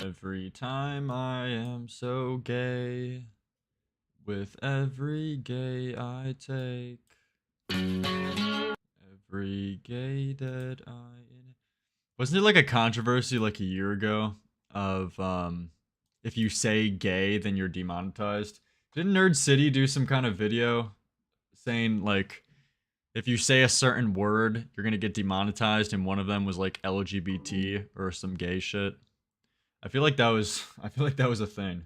Every time I am so gay, with every gay I take, every gay that wasn't it like a controversy like a year ago of if you say gay then you're demonetized? Didn't Nerd City do some kind of video saying like if you say a certain word you're gonna get demonetized, and one of them was like LGBT or some gay shit? I feel like that was a thing.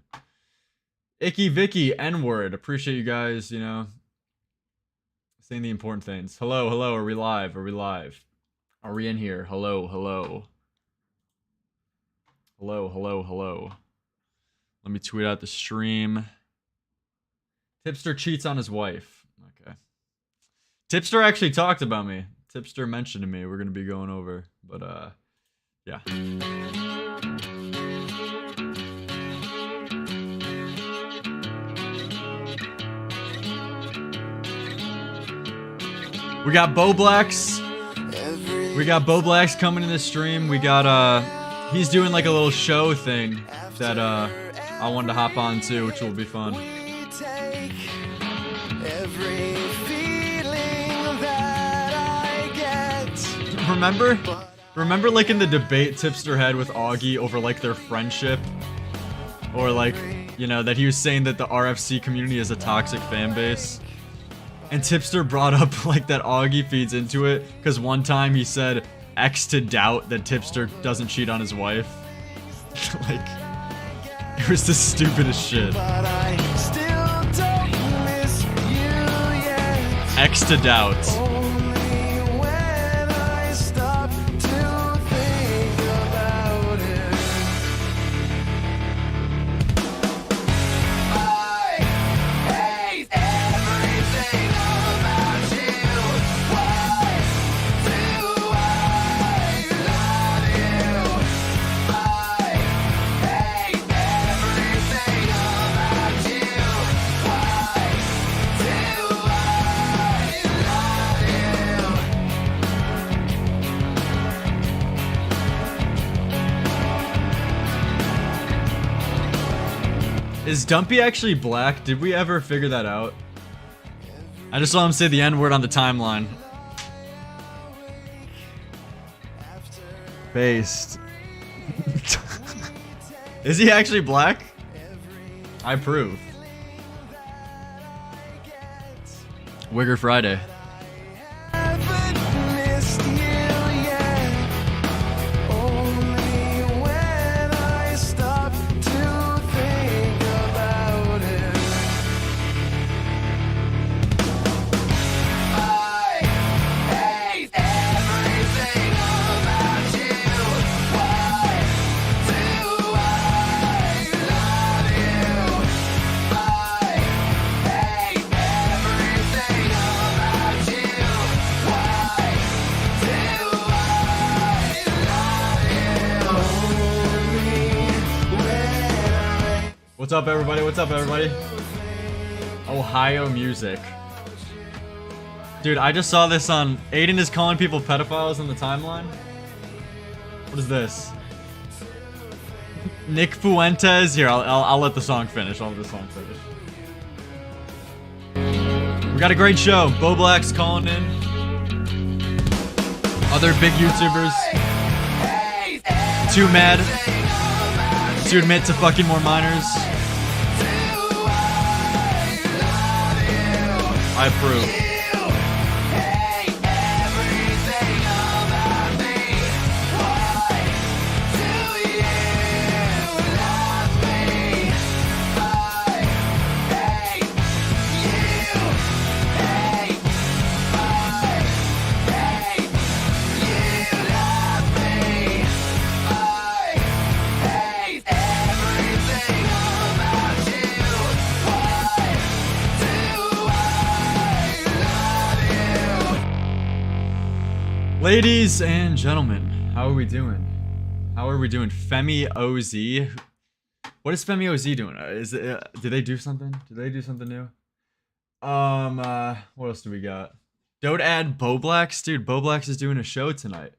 Icky Vicky, N-word. Appreciate you guys, you know, saying the important things. Hello, hello, are we live? Are we live? Are we in here? Hello, hello. Hello, hello, hello. Let me tweet out the stream. Tipster cheats on his wife. Okay. Tipster actually talked about me. Tipster mentioned to me. We're gonna be going over, but yeah. We got Bo Blacks. We got Bo Blacks coming in the stream. We got he's doing like a little show thing that I wanted to hop on too, which will be fun. Remember like in the debate Tipster had with Augie over like their friendship? Or like, you know, that he was saying that the RFC community is a toxic fan base? And Tipster brought up like that Augie feeds into it because one time he said X to doubt that Tipster doesn't cheat on his wife. Like, it was the stupidest shit. X to doubt. Is Dumpy actually black? Did we ever figure that out? I just saw him say the N-word on the timeline. Based. Is he actually black? I approve. Wigger Friday. What's up, everybody? What's up, everybody? Ohio music. Dude, I just saw this on... Aiden is calling people pedophiles on the timeline? What is this? Nick Fuentes? Here, I'll let the song finish. I'll let the song finish. We got a great show. Bo Black's calling in. Other big YouTubers. Too mad to admit to fucking more minors. I approve. Ladies and gentlemen, how are we doing? How are we doing? Femi OZ. What is Femi OZ doing? Is it? Did they do something? Did they do something new? What else do we got? Don't add Bo Blacks, dude. Bo Blacks is doing a show tonight.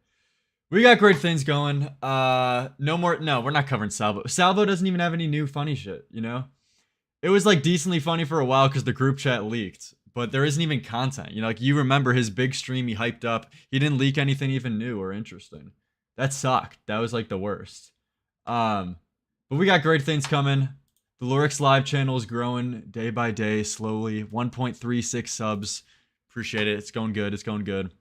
We got great things going. No, we're not covering Salvo. Salvo doesn't even have any new funny shit, you know? It was like decently funny for a while because the group chat leaked, but there isn't even content. You know, like you remember his big stream he hyped up. He didn't leak anything even new or interesting. That sucked. That was like the worst. But we got great things coming. The Lerix live channel is growing day by day, slowly. 1.36 subs. Appreciate it. It's going good. It's going good.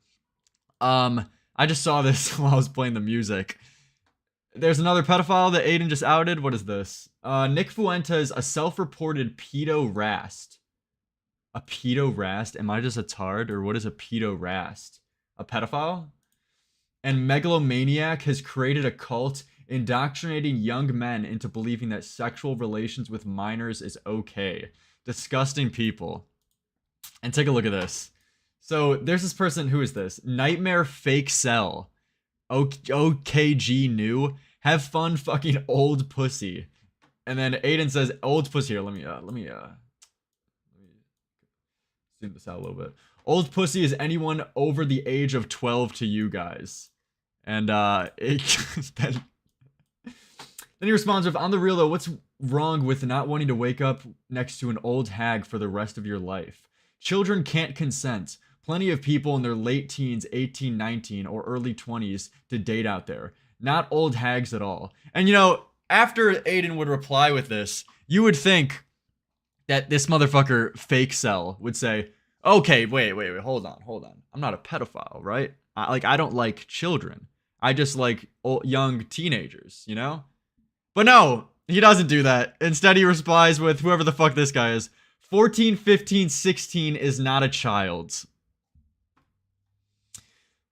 I just saw this while I was playing the music. There's another pedophile that Aiden just outed. What is this? Nick Fuentes, a self-reported pedo-rast. A pedo-rast? Am I just a tard? Or what is a pedo-rast? A pedophile? And Megalomaniac has created a cult indoctrinating young men into believing that sexual relations with minors is okay. Disgusting people. And take a look at this. So there's this person, who is this? Nightmare Fake Cell. OKG new. Have fun fucking old pussy. And then Aiden says old pussy. Here, let me zoom this out a little bit. Old pussy is anyone over the age of 12 to you guys. And then he responds with, on the real though, what's wrong with not wanting to wake up next to an old hag for the rest of your life? Children can't consent. Plenty of people in their late teens, 18, 19, or early 20s to date out there. Not old hags at all. And you know, after Aiden would reply with this, you would think that this motherfucker Fake Cell would say, okay, wait, hold on. I'm not a pedophile, right? I don't like children. I just like young teenagers, you know? But no, he doesn't do that. Instead, he replies with whoever the fuck this guy is. 14, 15, 16 is not a child.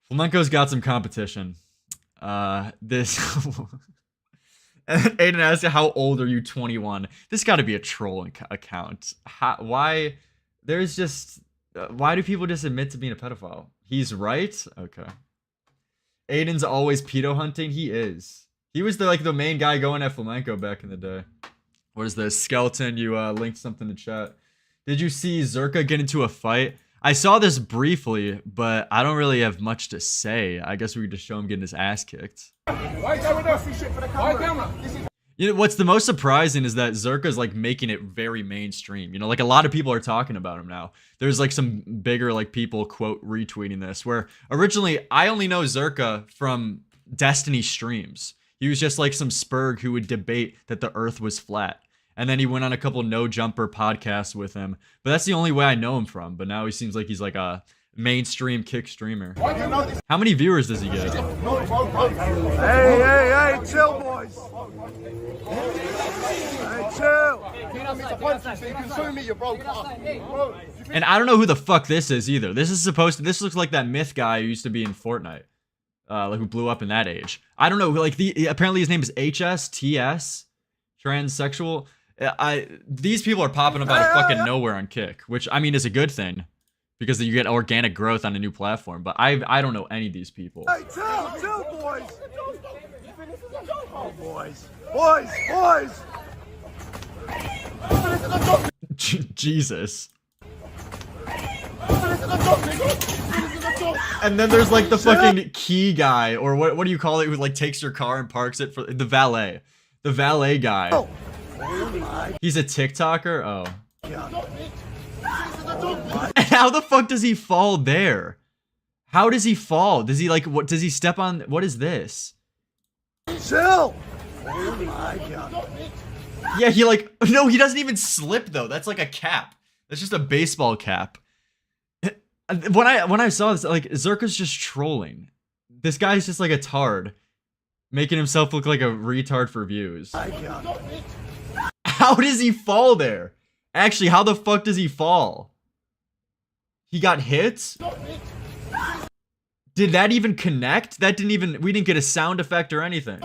Flamenco's got some competition. This... Aiden asks, how old are you? 21. This got to be a troll account. Why? There's just... why do people just admit to being a pedophile? He's right? Okay. Aiden's always pedo hunting? He is. He was the main guy going at Flamenco back in the day. What is this? Skeleton, you linked something to chat. Did you see Zerka get into a fight? I saw this briefly, but I don't really have much to say. I guess we could just show him getting his ass kicked. You know, what's the most surprising is that Zerka's like making it very mainstream. You know, like a lot of people are talking about him now. There's like some bigger like people quote retweeting this, where originally I only know Zerka from Destiny streams. He was just like some spurg who would debate that the earth was flat. And then he went on a couple No Jumper podcasts with him. But that's the only way I know him from. But now he seems like he's like a mainstream kick streamer. How many viewers does he get? Hey, chill, boys. Hey, chill. And I don't know who the fuck this is either. This looks like that myth guy who used to be in Fortnite. Like who blew up in that age. I don't know. Like apparently his name is HSTS. Transsexual. These people are popping up out of fucking nowhere on Kick, which I mean is a good thing because you get organic growth on a new platform. But I don't know any of these people. Hey, chill, boys. Oh, boys. Jesus. And then there's like the fucking key guy, or what do you call it, who like takes your car and parks it for the valet. The valet guy. Oh. He's a TikToker? Oh. And how the fuck does he fall there? How does he fall? Does he like, what does he step on? What is this? Chill. Oh my God. Yeah, he like, no, he doesn't even slip though. That's like a cap. That's just a baseball cap. When I saw this, like, Zerka's just trolling. This guy's just like a tard. Making himself look like a retard for views. How does he fall there? Actually, how the fuck does he fall? He got hit? Did that even connect? That didn't even... we didn't get a sound effect or anything.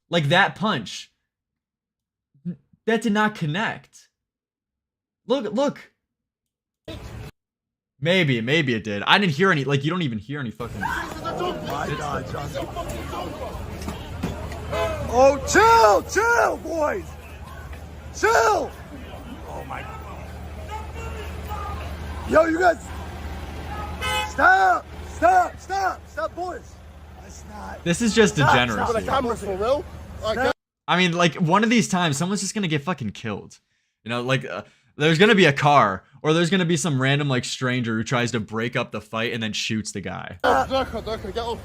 Like that punch. That did not connect. Look. Maybe it did. I didn't hear any... like, you don't even hear any fucking... Oh my God, Johnson. Oh, chill, boys. Chill. Oh my. Yo, you guys. Stop, boys. It's not. This is just degeneracy. The camera's for real. I mean, like, one of these times, someone's just gonna get fucking killed. You know, like, there's gonna be a car, or there's gonna be some random, like, stranger who tries to break up the fight and then shoots the guy. Get off. Bro, I can control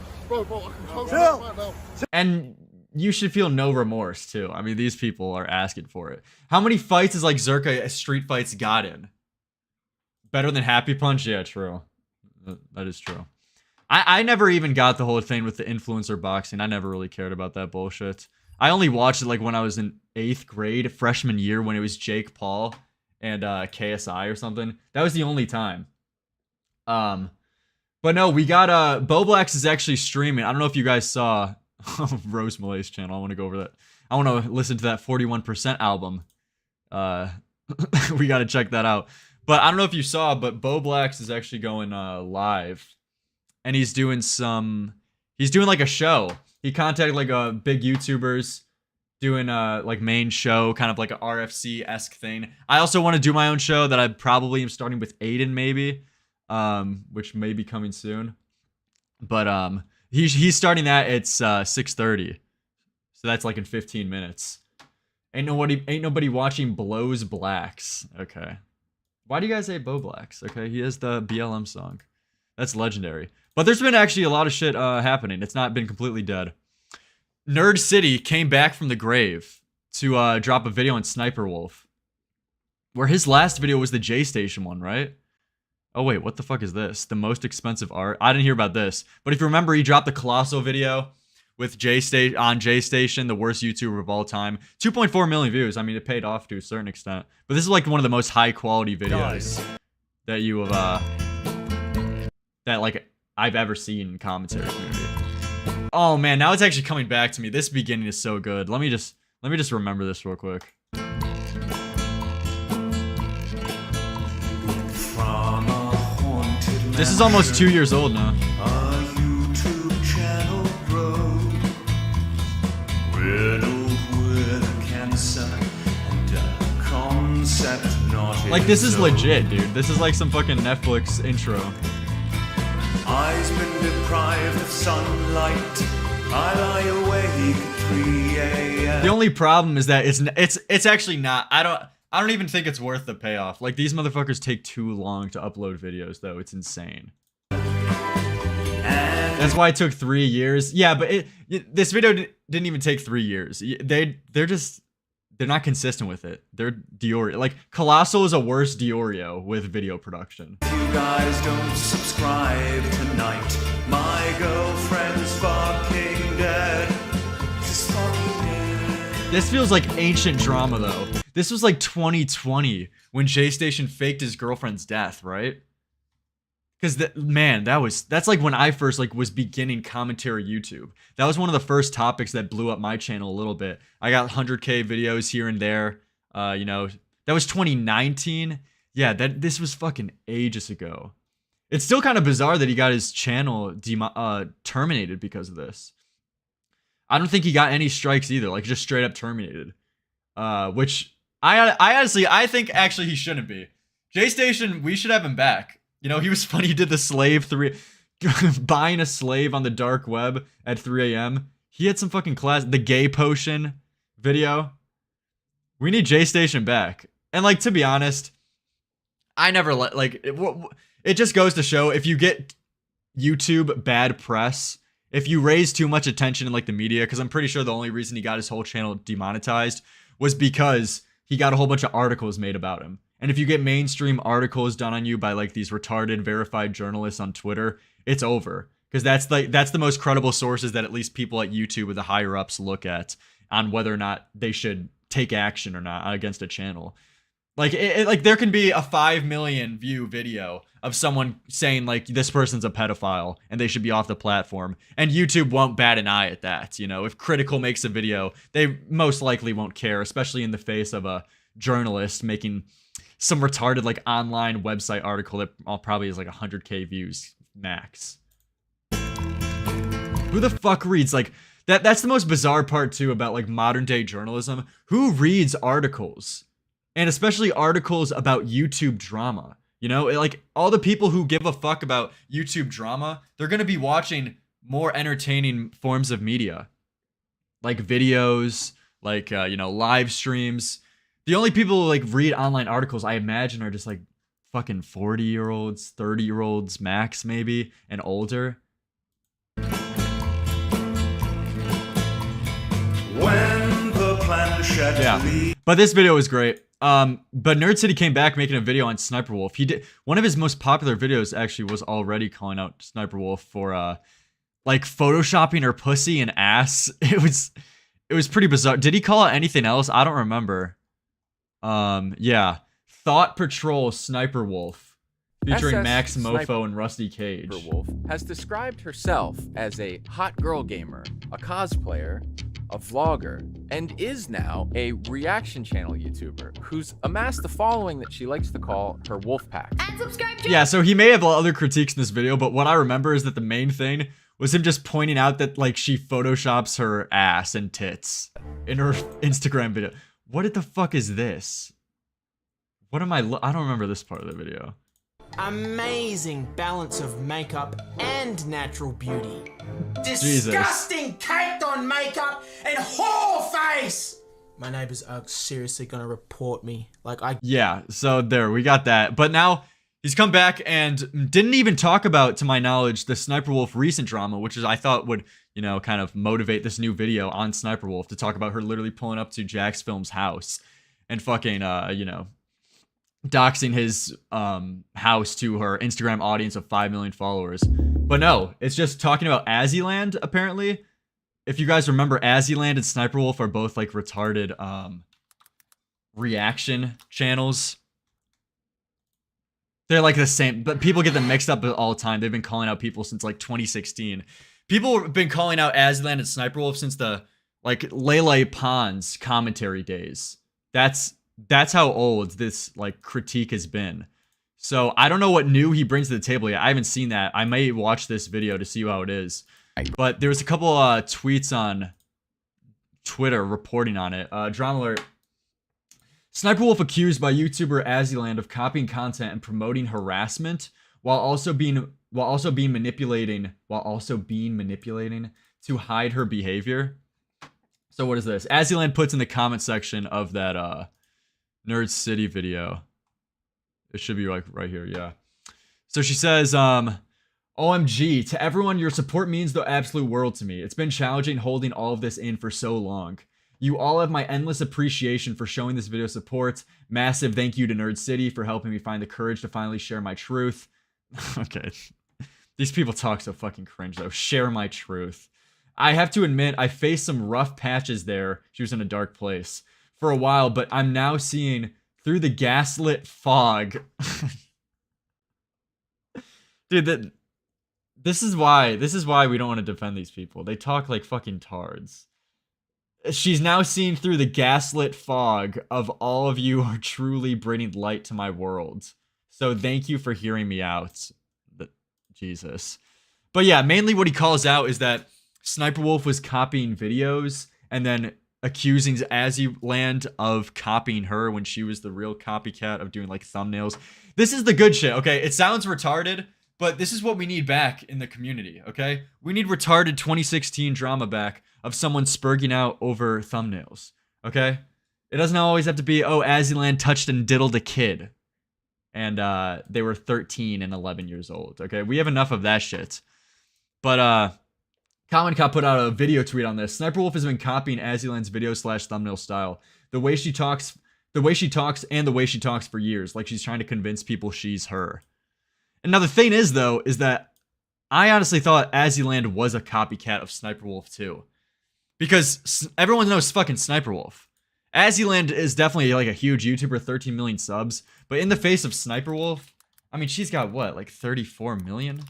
Chill. right now. And you should feel no remorse, too. I mean, these people are asking for it. How many fights is, like, Zerka street fights got in? Better than Happy Punch? Yeah, true. That is true. I never even got the whole thing with the influencer boxing. I never really cared about that bullshit. I only watched it like when I was in 8th grade, freshman year, when it was Jake Paul and KSI or something. That was the only time. But no, we got Boblax is actually streaming. I don't know if you guys saw Rose Malay's channel. I want to go over that. I want to listen to that 41% album. We got to check that out. But I don't know if you saw, but Boblax is actually going live. And he's doing like a show. He contacted like big YouTubers doing like main show, kind of like a RFC-esque thing. I also want to do my own show that I probably am starting with Aiden maybe, which may be coming soon. But he's starting that at 6:30. So that's like in 15 minutes. Ain't nobody watching Blows Blacks. Okay. Why do you guys hate Boblax? Okay, he has the BLM song. That's legendary. But there's been actually a lot of shit happening. It's not been completely dead. Nerd City came back from the grave to drop a video on Sniper Wolf. Where his last video was the J-Station one, right? Oh wait, what the fuck is this? The most expensive art? I didn't hear about this. But if you remember, he dropped the Colossal video with J-Station, the worst YouTuber of all time. 2.4 million views. I mean, it paid off to a certain extent. But this is like one of the most high quality videos that you have, that like I've ever seen in commentary community. Oh man, now it's actually coming back to me. This beginning is so good. Let me just remember this real quick. This is almost 2 years old now. Like, this is legit, dude. This is like some fucking Netflix intro. Eyes been deprived of sunlight. I lie awake at 3 a.m. The only problem is that it's actually not. I don't even think it's worth the payoff. Like, these motherfuckers take too long to upload videos, though. It's insane. That's why it took 3 years. Yeah, but this video didn't even take 3 years. They're not consistent with it. They're Diorio. Like, Colossal is a worse Diorio with video production. If you guys don't subscribe tonight, my girlfriend's fucking dead. She's fucking dead. This feels like ancient drama, though. This was like 2020 when J-Station faked his girlfriend's death, right? Because that's like when I first like was beginning commentary YouTube. That was one of the first topics that blew up my channel a little bit. I got 100K videos here and there. You know, that was 2019. Yeah, this was fucking ages ago. It's still kind of bizarre that he got his channel terminated because of this. I don't think he got any strikes either. Like, just straight up terminated. Which I honestly think actually he shouldn't be. J-Station, we should have him back. You know, he was funny. He did the slave buying a slave on the dark web at 3 a.m. He had some fucking class. The gay potion video. We need J-Station back. And like, to be honest, I never it just goes to show, if you get YouTube bad press, if you raise too much attention in like the media, because I'm pretty sure the only reason he got his whole channel demonetized was because he got a whole bunch of articles made about him. And if you get mainstream articles done on you by like these retarded verified journalists on Twitter, it's over. Because that's the most credible sources that at least people at YouTube or the higher ups look at on whether or not they should take action or not against a channel. Like, like there can be a 5 million view video of someone saying like this person's a pedophile and they should be off the platform, and YouTube won't bat an eye at that. You know, if Critical makes a video, they most likely won't care, especially in the face of a journalist making some retarded like online website article that probably has like 100K views max. Who the fuck reads like that? That's the most bizarre part too about like modern day journalism. Who reads articles? And especially articles about YouTube drama. You know, like all the people who give a fuck about YouTube drama, they're going to be watching more entertaining forms of media, like videos, like you know, live streams. The only people who like read online articles, I imagine, are just like fucking 40-year-olds, 30-year-olds max, maybe, and older. When the planchette Yeah, but this video was great. But Nerd City came back making a video on Sniper Wolf. He did one of his most popular videos. Actually, was already calling out Sniper Wolf for like photoshopping her pussy and ass. It was pretty bizarre. Did he call out anything else? I don't remember. Yeah, Thought Patrol Sniper Wolf featuring SS Max Mofo Sniper and Rusty Cage. Wolf has described herself as a hot girl gamer, a cosplayer, a vlogger, and is now a reaction channel YouTuber who's amassed the following that she likes to call her wolf pack. And subscribe to Yeah, so he may have other critiques in this video, but what I remember is that the main thing was him just pointing out that like she photoshops her ass and tits in her Instagram video. What the fuck is this? What am I don't remember this part of the video. Amazing balance of makeup and natural beauty. Jesus. Disgusting caked on makeup and whore face! My neighbors are seriously gonna report me. Like, Yeah, so there, we got that. But now he's come back and didn't even talk about, to my knowledge, the Sniper Wolf recent drama, which is I thought would, you know, kind of motivate this new video on Sniper Wolf to talk about her literally pulling up to Jax Film's house and fucking, you know, doxing his house to her Instagram audience of 5 million followers. But no, it's just talking about Azzyland, apparently. If you guys remember, Azzyland and Sniper Wolf are both like retarded reaction channels. They're like the same, but people get them mixed up all the time. They've been calling out people since like 2016. People have been calling out Azzyland and Sniper Wolf since the like Lele Pons commentary days. That's how old this like critique has been. So I don't know what new he brings to the table yet. I haven't seen that. I may watch this video to see how it is. But there was a couple tweets on Twitter reporting on it. Drama alert. Sniper Wolf accused by YouTuber Azzyland of copying content and promoting harassment while also being manipulating to hide her behavior. So what is this? Azzyland puts in the comment section of that Nerd City video. It should be like right here, yeah. So she says, OMG, to everyone, your support means the absolute world to me. It's been challenging holding all of this in for so long. You all have my endless appreciation for showing this video support. Massive thank you to Nerd City for helping me find the courage to finally share my truth. Okay. These people talk so fucking cringe though. Share my truth. I have to admit, I faced some rough patches there. She was in a dark place for a while, but I'm now seeing through the gaslit fog. Dude, this is why we don't want to defend these people. They talk like fucking tards. She's now seeing through the gaslit fog of all of you are truly bringing light to my world. So thank you for hearing me out. Jesus. But yeah, mainly what he calls out is that Sniper Wolf was copying videos and then accusing Azzyland of copying her when she was the real copycat of doing like thumbnails. This is the good shit, okay? It sounds retarded, but this is what we need back in the community, okay? We need retarded 2016 drama back of someone spurging out over thumbnails, okay? It doesn't always have to be, oh, Azzyland touched and diddled a kid. And they were 13 and 11 years old, okay? We have enough of that shit. But, Common Cop put out a video tweet on this. Sniper Wolf has been copying Azzyland's video/thumbnail style. The way she talks for years, like she's trying to convince people she's her. And now the thing is, though, is that I honestly thought Azzyland was a copycat of Sniper Wolf, too. Because everyone knows fucking Sniper Wolf. Azzyland is definitely like a huge YouTuber, 13 million subs. But in the face of Sniper Wolf, I mean, she's got what, like 34 million?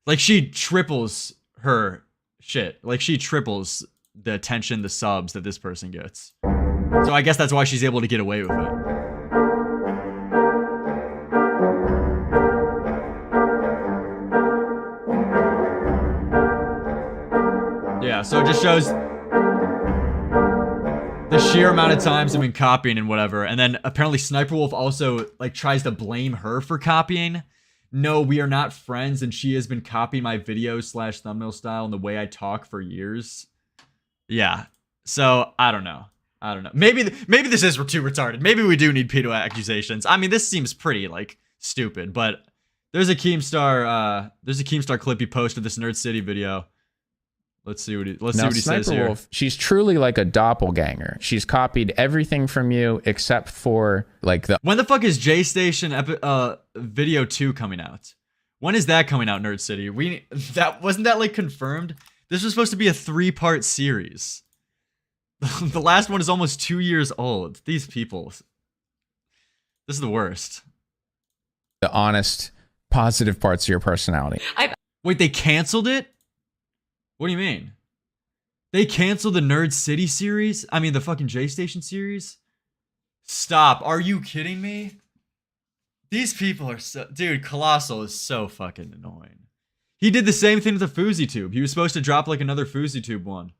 Like, she triples her shit. Like, she triples the attention, the subs that this person gets. So I guess that's why she's able to get away with it. Yeah, so it just shows the sheer amount of times they've been copying and whatever. And then apparently Sniper Wolf also like tries to blame her for copying no, we are not friends, and she has been copying my videos / thumbnail style and the way I talk for years. Yeah. So I don't know. Maybe this is too retarded. Maybe we do need pedo accusations. I mean, this seems pretty like stupid, but there's a Keemstar clip he posted this Nerd City video. Let's see what he says here. Wolf, she's truly like a doppelganger. She's copied everything from you except for like the. When the fuck is J Station video 2 coming out? When is that coming out, Nerd City? Wasn't that like confirmed? This was supposed to be a 3-part series. The last one is almost 2 years old. These people. This is the worst. The honest, positive parts of your personality. Wait, they canceled it? What do you mean? They canceled the Nerd City series? I mean, the fucking J Station series? Stop. Are you kidding me? These people are so... Dude, Colossal is so fucking annoying. He did the same thing with the FouseyTube. He was supposed to drop like another FouseyTube one.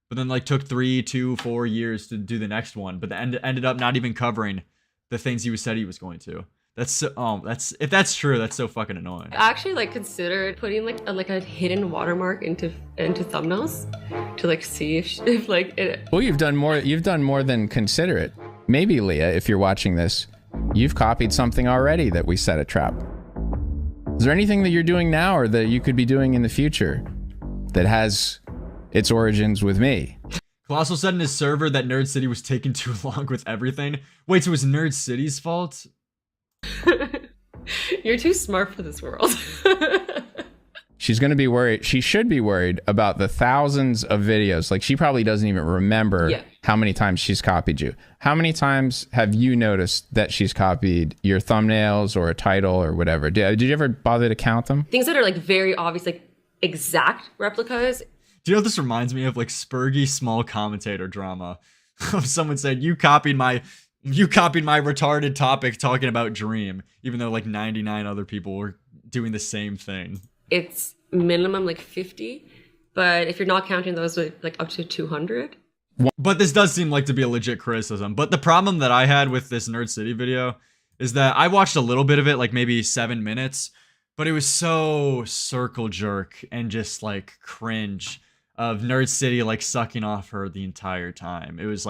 But then like took 3, 2, 4 years to do the next one. But ended up not even covering the things he said he was going to. That's so, if that's true, that's so fucking annoying. I actually like considered putting like a hidden watermark into thumbnails to like see if like it. Well, you've done more than consider it. Maybe Leah, if you're watching this, you've copied something already that we set a trap. Is there anything that you're doing now or that you could be doing in the future that has its origins with me? Colossal said in his server that Nerd City was taking too long with everything. Wait, so it was Nerd City's fault? You're too smart for this world. She's going to be worried. She should be worried about the thousands of videos. Like, she probably doesn't even remember how many times she's copied you. How many times have you noticed that she's copied your thumbnails or a title or whatever? Did you ever bother to count them? Things that are like very obvious, like exact replicas. Do you know what this reminds me of? Like Spurgy small commentator drama. Someone said, you copied my retarded topic talking about Dream, even though like 99 other people were doing the same thing. It's minimum like 50, but if you're not counting those, like up to 200. But this does seem like to be a legit criticism. But the problem that I had with this Nerd City video is that I watched a little bit of it, like maybe 7 minutes, but it was so circle jerk and just like cringe of Nerd City like sucking off her the entire time. It was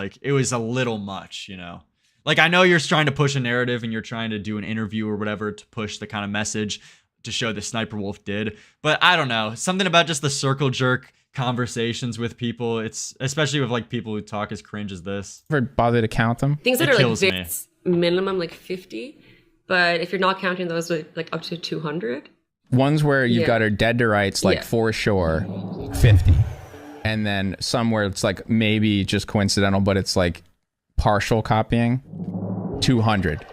a little much, you know? Like, I know you're trying to push a narrative and you're trying to do an interview or whatever to push the kind of message to show that Sniper Wolf did. But I don't know. Something about just the circle jerk conversations with people. It's especially with like people who talk as cringe as this. Ever bother to count them? Things that are like minimum like 50, but if you're not counting those, like up to 200. Ones where you've got her dead to rights, like for sure, 50. And then somewhere it's like maybe just coincidental, but it's like partial copying, 200.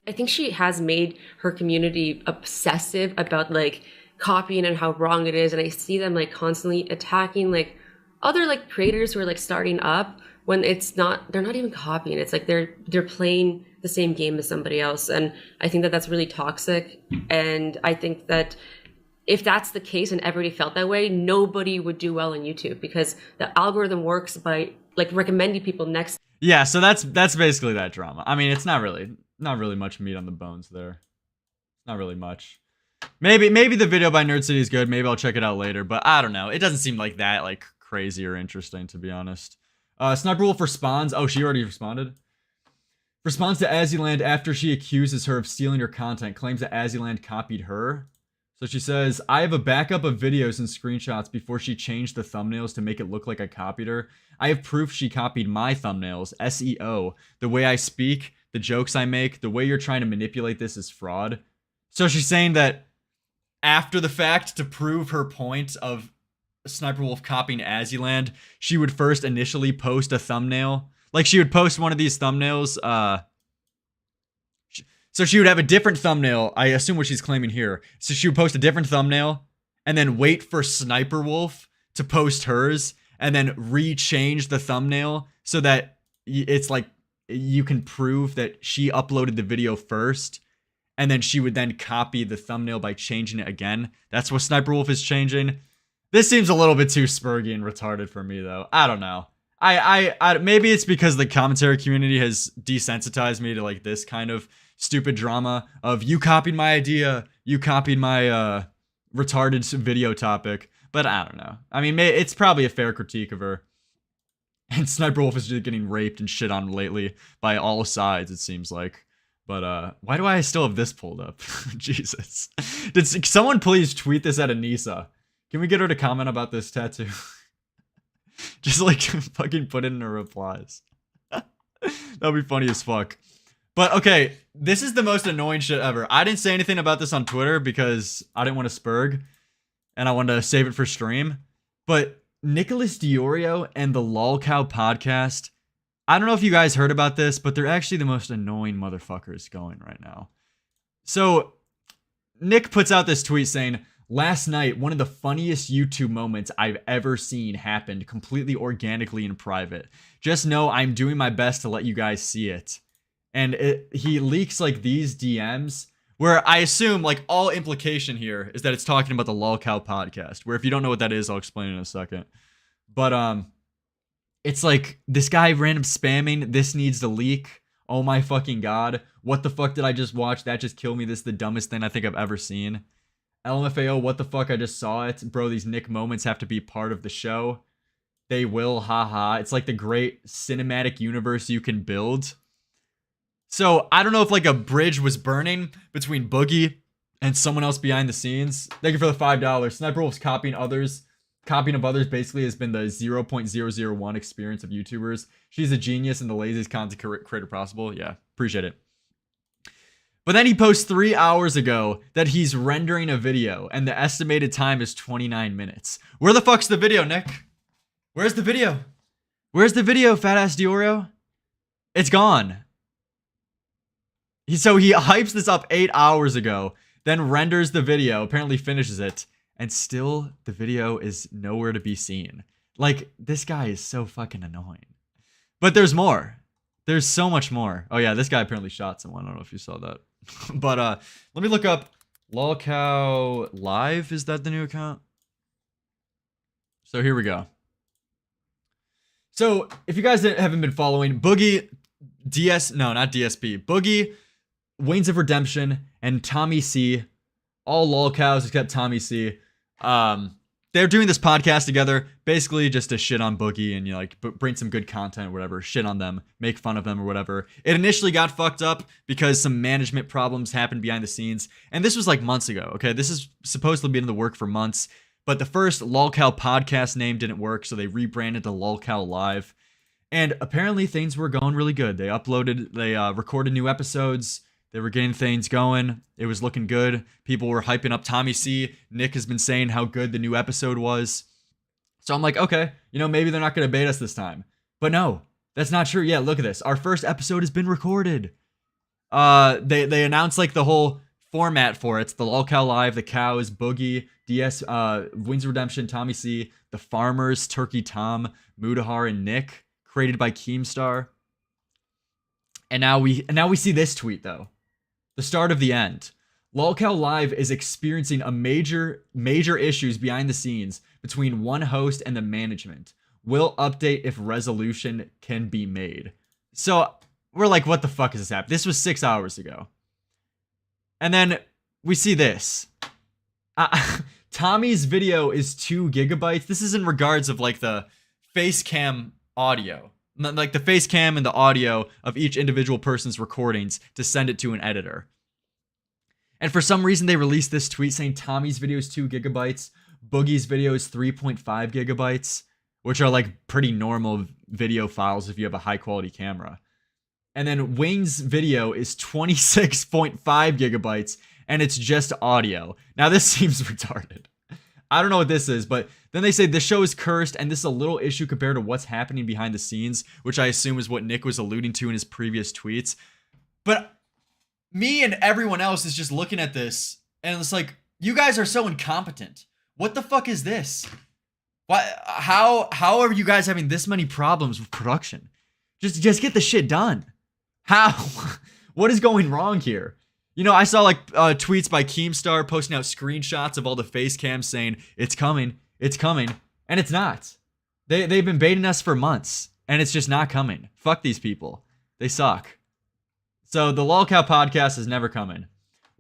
I think she has made her community obsessive about like copying and how wrong it is, and I see them like constantly attacking like other like creators who are like starting up when it's not, they're not even copying. It's like they're playing the same game as somebody else, and I think that that's really toxic. And I think that if that's the case and everybody felt that way, nobody would do well on YouTube, because the algorithm works by like recommending people next. Yeah, so that's basically that drama. I mean, it's not really much meat on the bones there. Not really much. Maybe the video by Nerd City is good. Maybe I'll check it out later, but I don't know. It doesn't seem like that like crazy or interesting, to be honest. Sniper Wolf responds. Oh, she already responded. Responds to Azzyland after she accuses her of stealing her content. Claims that Azzyland copied her. So she says, I have a backup of videos and screenshots before she changed the thumbnails to make it look like I copied her. I have proof she copied my thumbnails, SEO, the way I speak, the jokes I make, the way you're trying to manipulate this is fraud. So she's saying that after the fact, to prove her point of Sniper Wolf copying Azzyland, she would first initially post a thumbnail. Like, she would post one of these thumbnails, so she would have a different thumbnail, I assume what she's claiming here. So she would post a different thumbnail, and then wait for Sniper Wolf to post hers, and then re-change the thumbnail so that it's like you can prove that she uploaded the video first, and then she would then copy the thumbnail by changing it again. That's what Sniper Wolf is changing. This seems a little bit too spurgy and retarded for me, though. I don't know. I maybe it's because the commentary community has desensitized me to like this kind of stupid drama of you copied my idea, you copied my retarded video topic, but I don't know. I mean, it's probably a fair critique of her. And Sniper Wolf is just getting raped and shit on lately by all sides, it seems like. But why do I still have this pulled up? Jesus. Did someone please tweet this at Anissa? Can we get her to comment about this tattoo? Just like fucking put it in her replies. That'd be funny as fuck. But okay, this is the most annoying shit ever. I didn't say anything about this on Twitter because I didn't want to spurg. And I wanted to save it for stream. But Nicholas Diorio and the LolCow podcast, I don't know if you guys heard about this, but they're actually the most annoying motherfuckers going right now. So Nick puts out this tweet saying, last night, one of the funniest YouTube moments I've ever seen happened completely organically in private. Just know I'm doing my best to let you guys see it. And he leaks like these DMs where I assume like all implication here is that it's talking about the LolCow podcast, where if you don't know what that is, I'll explain in a second. But it's like this guy random spamming, this needs to leak. Oh my fucking god. What the fuck did I just watch? That just killed me. This is the dumbest thing I think I've ever seen. LMFAO, what the fuck? I just saw it. Bro, these Nick moments have to be part of the show. They will, haha. It's like the great cinematic universe you can build. So, I don't know if like a bridge was burning between Boogie and someone else behind the scenes. Thank you for the $5. Sniper Wolf's copying of others basically has been the 0.001 experience of YouTubers. She's a genius and the laziest content creator possible. Yeah, appreciate it. But then he posts 3 hours ago that he's rendering a video and the estimated time is 29 minutes. Where the fuck's the video, Nick? Where's the video? Where's the video, fat ass Diorio? It's gone. So he hypes this up 8 hours ago, then renders the video, apparently finishes it, and still the video is nowhere to be seen. Like, this guy is so fucking annoying. But there's more. There's so much more. Oh yeah, this guy apparently shot someone. I don't know if you saw that. But let me look up LolCow Live. Is that the new account? So here we go. So if you guys haven't been following, Boogie, not DSP, Boogie, Wings of Redemption, and Tommy C, all LolCows except Tommy C, they're doing this podcast together, basically just to shit on Boogie and, you know, like bring some good content or whatever, shit on them, make fun of them or whatever. It initially got fucked up because some management problems happened behind the scenes, and this was like months ago, okay? This is supposed to be in the work for months, but the first LolCow podcast name didn't work, so they rebranded to LolCow Live, and apparently things were going really good. They recorded new episodes. They were getting things going. It was looking good. People were hyping up Tommy C. Nick has been saying how good the new episode was. So I'm like, okay, you know, maybe they're not going to bait us this time. But no, that's not true. Yeah, look at this. Our first episode has been recorded. They announced like the whole format for it. It's the LolCow Live, the Cows, Boogie, Wings of Redemption, Tommy C, the Farmers, Turkey Tom, Mutahar, and Nick, created by Keemstar. And now we see this tweet though. The start of the end. LolCow Live is experiencing a major issues behind the scenes between one host and the management. Will update if resolution can be made. So we're like, what the fuck is this happening? This was 6 hours ago. And then we see this. Tommy's video is 2 gigabytes. This is in regards of like the face cam audio. Like the face cam and the audio of each individual person's recordings to send it to an editor. And for some reason, they released this tweet saying Tommy's video is 2 gigabytes, Boogie's video is 3.5 gigabytes, which are like pretty normal video files if you have a high quality camera. And then Wing's video is 26.5 gigabytes, and it's just audio. Now, this seems retarded. I don't know what this is, but then they say this show is cursed, and this is a little issue compared to what's happening behind the scenes, which I assume is what Nick was alluding to in his previous tweets. But me and everyone else is just looking at this, and it's like, you guys are so incompetent. What the fuck is this? Why? How are you guys having this many problems with production? Just get the shit done. How? What is going wrong here? You know, I saw like tweets by Keemstar posting out screenshots of all the face cams saying it's coming, and it's not. They've been baiting us for months, and it's just not coming. Fuck these people. They suck. So the LolCow podcast is never coming.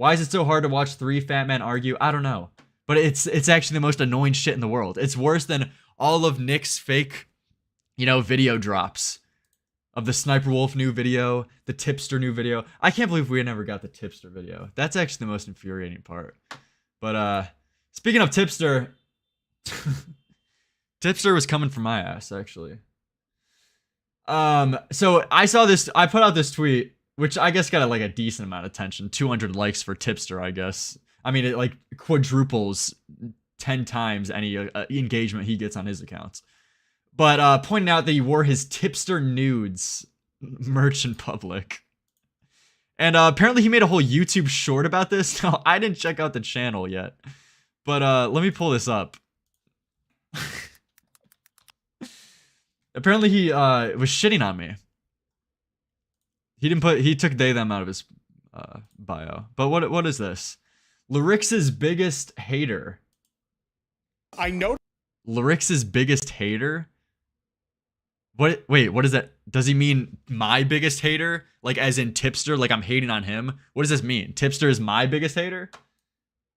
Why is it so hard to watch 3 fat men argue? I don't know. But it's actually the most annoying shit in the world. It's worse than all of Nick's fake, video drops of the Sniper Wolf new video, the Tipster new video. I can't believe we never got the Tipster video. That's actually the most infuriating part. But speaking of Tipster, Tipster was coming for my ass, actually. So I saw this, I put out this tweet, which I guess got like a decent amount of attention. 200 likes for Tipster, I guess. I mean, it like quadruples 10 times any engagement he gets on his accounts. But pointing out that he wore his Tipster nudes merch in public. And apparently he made a whole YouTube short about this. Now, I didn't check out the channel yet. But let me pull this up. Apparently he was shitting on me. He took they them out of his bio. But what is this? Lerix's biggest hater. I know. Lerix's biggest hater? Wait, what is that? Does he mean my biggest hater? Like as in Tipster, like I'm hating on him? What does this mean? Tipster is my biggest hater?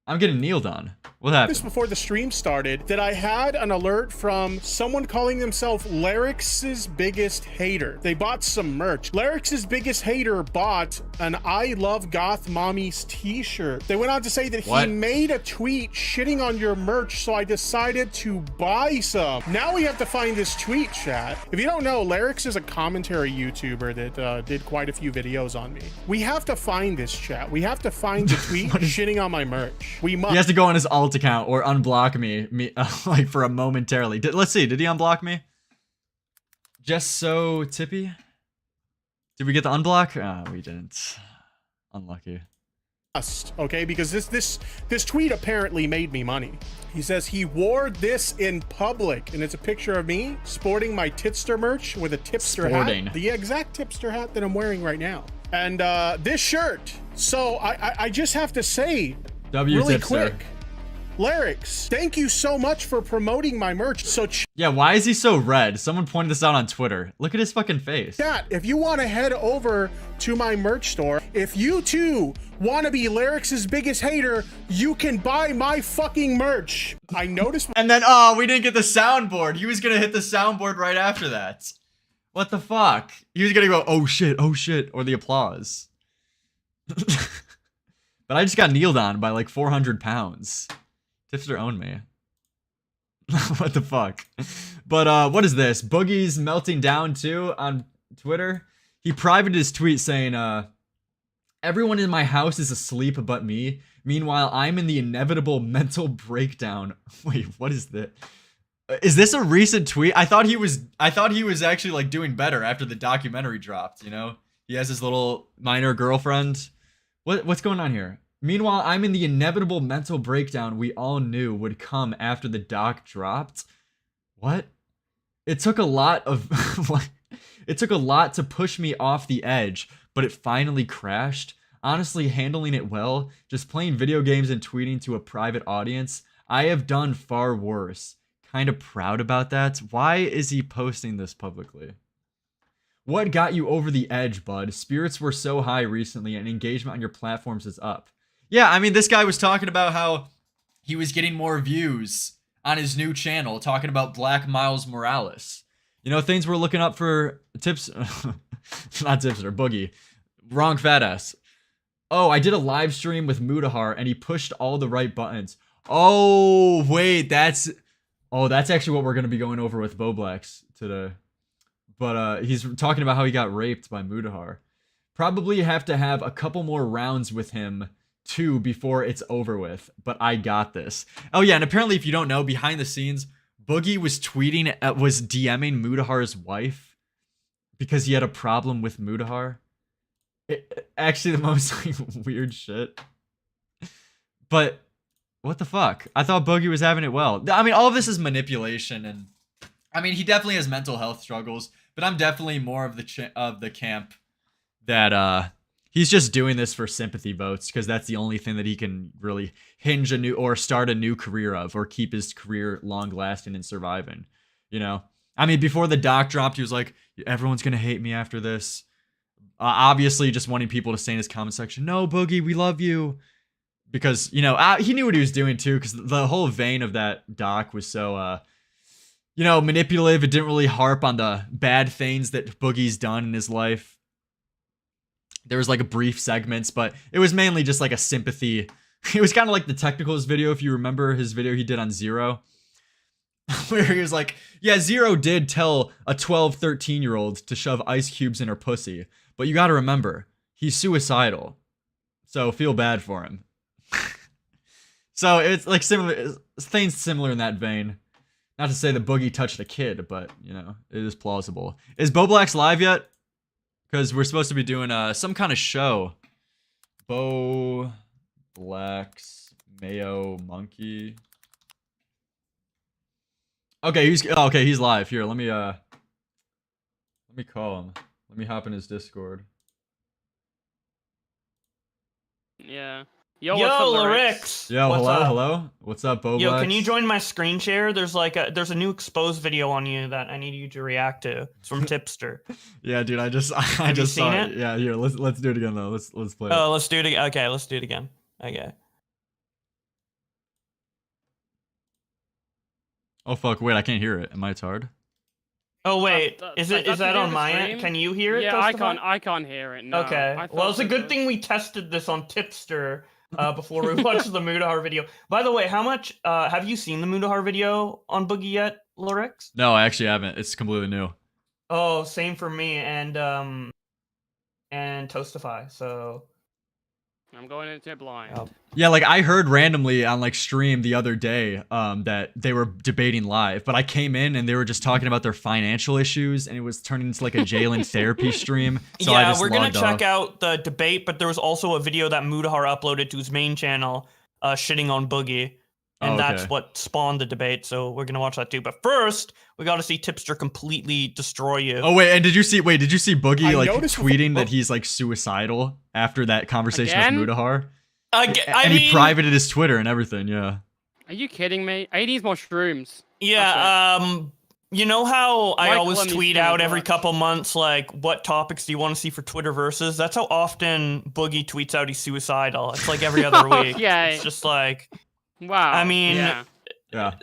I'm getting kneeled on. What happened? Just before the stream started, that I had an alert from someone calling themselves Lerix's biggest hater. They bought some merch. Lerix's biggest hater bought an I Love Goth Mommies t-shirt. They went on to say that he made a tweet shitting on your merch, so I decided to buy some. Now we have to find this tweet, chat. If you don't know, Lerix is a commentary YouTuber that did quite a few videos on me. We have to find this, chat. We have to find the tweet shitting on my merch. We must. He has to go on his alt account or unblock me like for a momentarily. Let's see. Did he unblock me? Just so tippy. Did we get the unblock? Ah, we didn't. Unlucky. Okay, because this tweet apparently made me money. He says he wore this in public, and it's a picture of me sporting my Tipster merch with a Tipster hat, the exact Tipster hat that I'm wearing right now, and this shirt. So I just have to say, really quick, Lerix, thank you so much for promoting my merch. So yeah, why is he so red? Someone pointed this out on Twitter. Look at his fucking face. Chat, if you want to head over to my merch store, if you too want to be Lerix's biggest hater, you can buy my fucking merch. I noticed. And then, we didn't get the soundboard. He was gonna hit the soundboard right after that. What the fuck? He was gonna go, oh shit, or the applause. But I just got kneeled on by like 400 pounds. Tipster owned me. What the fuck? But what is this? Boogie's melting down too on Twitter. He privated his tweet saying, everyone in my house is asleep but me. Meanwhile, I'm in the inevitable mental breakdown. Wait, what is that? Is this a recent tweet? I thought he was actually like doing better after the documentary dropped, you know? He has his little minor girlfriend. What's going on here? Meanwhile, I'm in the inevitable mental breakdown we all knew would come after the doc dropped. What? It took a lot of it took a lot to push me off the edge, but it finally crashed. Honestly, handling it well, just playing video games and tweeting to a private audience. I have done far worse. Kind of proud about that. Why is he posting this publicly? What got you over the edge, bud? Spirits were so high recently and engagement on your platforms is up. Yeah, I mean, this guy was talking about how he was getting more views on his new channel, talking about Black Miles Morales. You know, things we're looking up for tips. Not Tipster, Boogie. Wrong fat ass. Oh, I did a live stream with Mutahar and he pushed all the right buttons. Oh, wait, that's actually what we're going to be going over with Boblex today. But he's talking about how he got raped by Mutahar. Probably have to have a couple more rounds with him too before it's over with, but I got this. Oh yeah, and apparently if you don't know, behind the scenes, Boogie was DMing Mutahar's wife because he had a problem with Mutahar. Actually the most like, weird shit. But what the fuck? I thought Boogie was having it well. I mean, all of this is manipulation, and I mean, he definitely has mental health struggles, but I'm definitely more of the camp that he's just doing this for sympathy votes because that's the only thing that he can really hinge a new or start a new career of or keep his career long lasting and surviving. You know, I mean, before the doc dropped, he was like, everyone's going to hate me after this. Obviously just wanting people to say in his comment section, no, Boogie, we love you. because he knew what he was doing too, because the whole vein of that doc was so manipulative. It didn't really harp on the bad things that Boogie's done in his life. There was like a brief segments, but it was mainly just like a sympathy. It was kind of like the Technicals video, if you remember his video he did on Zero, where he was like, yeah, Zero did tell a 12, 13-year-old to shove ice cubes in her pussy, but you got to remember, he's suicidal, so feel bad for him. So it's like things similar in that vein. Not to say that Boogie touched a kid, but it is plausible. Is Bo Black's live yet? Because we're supposed to be doing some kind of show. Bo Black's Mayo Monkey. Okay, he's live. Here, let me call him. Let me hop in his Discord. Yeah. Yo, what's up, Lerix? Yo, what's up? Hello. What's up, Bo Yo, Black? can you join my screen share? There's a new exposed video on you that I need you to react to. It's from Tipster. Yeah, dude, I just seen saw it? Yeah, here, let's do it again though. Let's play it. Oh, let's do it again. Okay, let's do it again. Okay. Oh fuck, wait, I can't hear it. Am I hard? Oh wait, is that on my stream? end? Can you hear it? Yeah, Testify? I can't hear it. No. Okay. Well, it's a good thing we tested this on Tipster before we watched the Mutahar video. By the way, how much have you seen the Mutahar video on Boogie yet, Lerix? No, I actually haven't. It's completely new. Oh, same for me and Toastify. So I'm going into it blind. Oh. Yeah, like I heard randomly on like stream the other day that they were debating live, but I came in and they were just talking about their financial issues, and it was turning into like a Jalen therapy stream. So yeah, we're gonna check out the debate, but there was also a video that Mutahar uploaded to his main channel, shitting on Boogie, and that's what spawned the debate. So we're gonna watch that too. But first, we got to see Tipster completely destroy you. Oh wait, and did you see Boogie like tweeting that he's like suicidal after that conversation with Mutahar? He privated his Twitter and everything. Yeah. Are you kidding me? He needs more shrooms. Yeah. You know how I always tweet out every couple months, like, what topics do you want to see for Twitter versus? That's how often Boogie tweets out he's suicidal. It's like every other week. Yeah. It's just like, wow. I mean, yeah.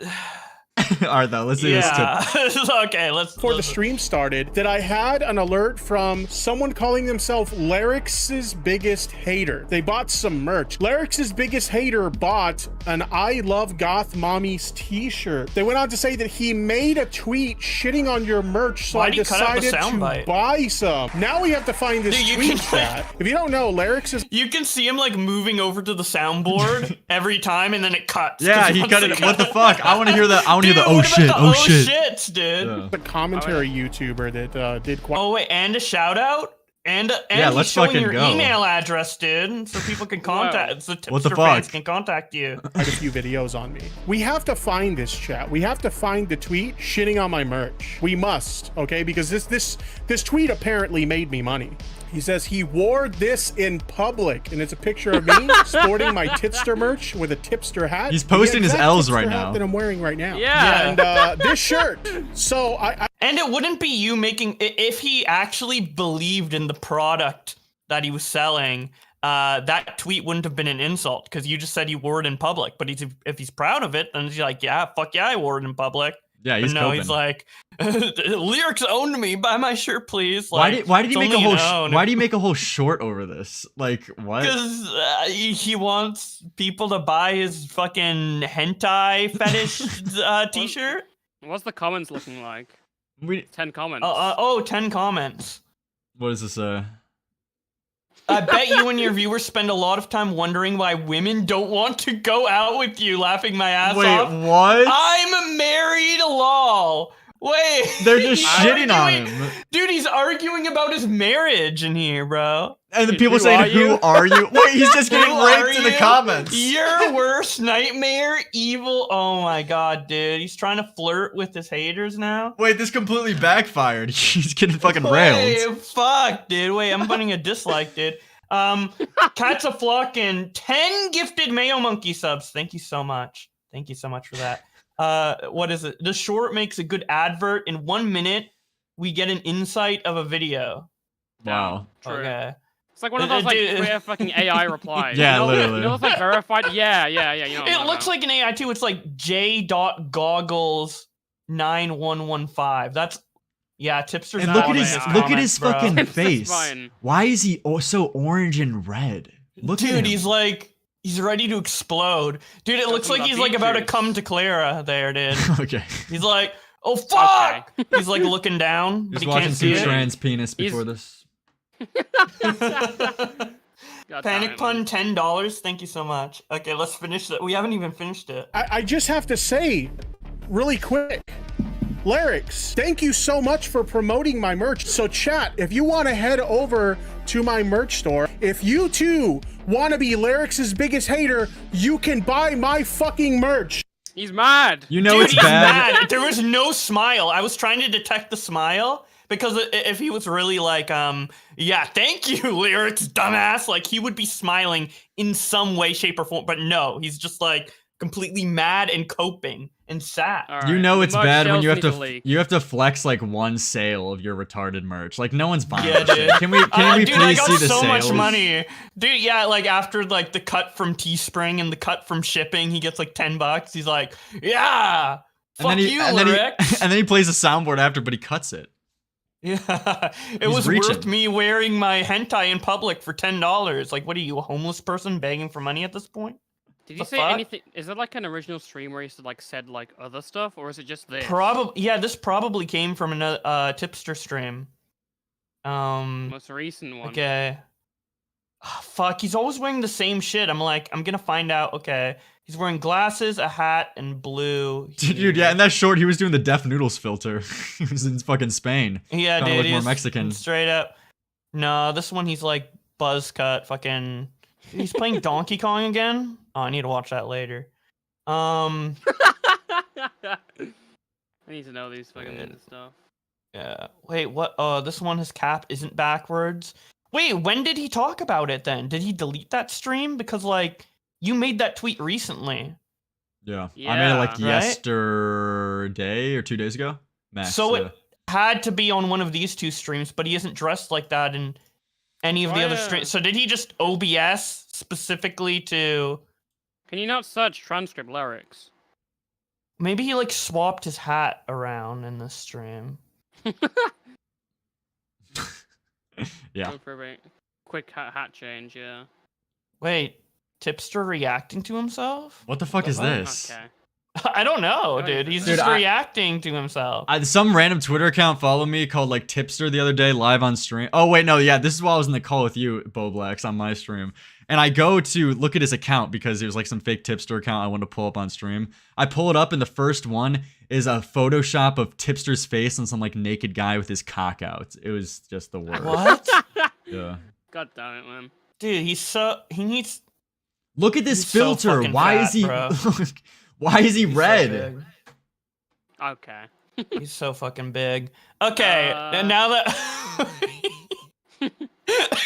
All right, though. Let's see this tip. Okay, Before the stream started, that I had an alert from someone calling themselves Lerix's biggest hater. They bought some merch. Lerix's biggest hater bought an I Love Goth Mommies t-shirt. They went on to say that he made a tweet shitting on your merch, so I decided to buy some. Now we have to find this tweet chat. If you don't know, Lerix is... You can see him like moving over to the soundboard every time, and then it cuts. Yeah, he cut it. What the fuck? I want to hear that. I want to hear the oh shit, oh shit. Shits, dude. Yeah. The commentary YouTuber that did quite... Oh wait, and a shout out? And let's he's showing fucking your go. email address, dude, so people can contact, so what the Tipster fuck? fans can contact you. Quite a few videos on me. We have to find this chat. We have to find the tweet shitting on my merch. We must, okay? Because this tweet apparently made me money. He says he wore this in public, and it's a picture of me sporting my Tipster merch with a Tipster hat. He's posting his L's right now. That I'm wearing right now. Yeah. And this shirt. So And it wouldn't be you making, if he actually believed in the product that he was selling, that tweet wouldn't have been an insult, because you just said he wore it in public. But if he's proud of it, then he's like, yeah, fuck yeah, I wore it in public. Yeah, he's no, coping. he's like, Lerix owned me. Buy my shirt, please. Like, why did he make a whole? Why do you make a whole short over this? Like what? Because he wants people to buy his fucking hentai fetish T-shirt. What's the comments looking like? 10 comments. 10 comments. What does this say? I bet you and your viewers spend a lot of time wondering why women don't want to go out with you, laughing my ass off. Wait, what? I'm married, lol. Wait. They're just shitting on him. Dude, he's arguing about his marriage in here, bro. And the people saying, who are you? Wait, he's just getting raped in the comments. Your worst nightmare, evil. Oh my god, dude. He's trying to flirt with his haters now. Wait, this completely backfired. He's getting fucking railed. Wait, fuck, dude. Wait, I'm putting a dislike, dude. Cats a flock and 10 gifted Mayo Monkey subs. Thank you so much. Thank you so much for that. What is it? The short makes a good advert. In 1 minute, we get an insight of a video. Wow. Okay. It's like one of those like Twitter fucking AI replies. Yeah, literally. You know, it's like verified. Yeah. You know. It looks like an AI too. It's like J.Goggles9115. That's tipster's. And look at his fucking face. Why is he so orange and red? Look at him. He's like he's ready to explode. Dude, it looks like he's like about to come to Clara there, dude. Okay. He's like, oh fuck! Okay. He's like looking down, but he's he watching can't see two it. trans penis before this. Panic pun $10. Thank you so much. Okay, let's finish that. We haven't even finished it. I just have to say, really quick, Lerix, thank you so much for promoting my merch. So chat, if you want to head over to my merch store, if you too want to be Lerix's biggest hater, you can buy my fucking merch. He's mad. You know Dude, it's he's bad. Mad. There was no smile. I was trying to detect the smile. Because if he was really like, yeah, thank you, Lerix, dumbass, like he would be smiling in some way, shape, or form. But no, he's just like completely mad and coping and sad. Right. You know it's bad when you have to flex like one sale of your retarded merch. Like no one's buying that shit. Can we dude, please see the so sales? much money, dude. Yeah, like after like the cut from Teespring and the cut from shipping, he gets like $10. He's like, yeah, fuck you, Lerix. And then he plays a soundboard after, but he cuts it. Yeah, it was worth me wearing my hentai in public for $10. Like, what are you, a homeless person begging for money at this point? Did you say anything? Is it like an original stream where he said like other stuff, or is it just this? Probably, yeah. This probably came from another tipster stream. Most recent one. Okay. Oh, fuck, he's always wearing the same shit. I'm like, I'm gonna find out. Okay, he's wearing glasses, a hat, and blue. Dude, yeah, in that short, he was doing the Deaf Noodles filter. He was in fucking Spain. Yeah, trying to dude, look more Mexican. Straight up. No, this one he's like buzz cut. Fucking. He's playing Donkey Kong again. Oh, I need to watch that later. I need to know these fucking stuff. Yeah. Wait, what? This one, his cap isn't backwards. Wait, when did he talk about it then? Did he delete that stream? Because, like, you made that tweet recently. Yeah. I made it, like, yesterday or 2 days ago. Max, so it had to be on one of these two streams, but he isn't dressed like that in any of the other streams. So did he just OBS specifically to... Can you not search transcript Lerix? Maybe he, like, swapped his hat around in this stream. Yeah. Quick hat change, yeah. Wait, Tipster reacting to himself? What the fuck is this? Okay. I don't know, dude. He's just reacting to himself. Some random Twitter account followed me called like Tipster the other day live on stream. Oh wait, no, yeah, this is while I was in the call with you, Boblex, on my stream. And I go to look at his account because there's like some fake Tipster account I wanted to pull up on stream. I pull it up and the first one is a Photoshop of Tipster's face and some like naked guy with his cock out. It was just the worst. What? Yeah. God damn it, man. Dude, he needs... Look at this filter. So why fat, is he... bro. Why is he red? So okay. He's so fucking big. Okay, and now that...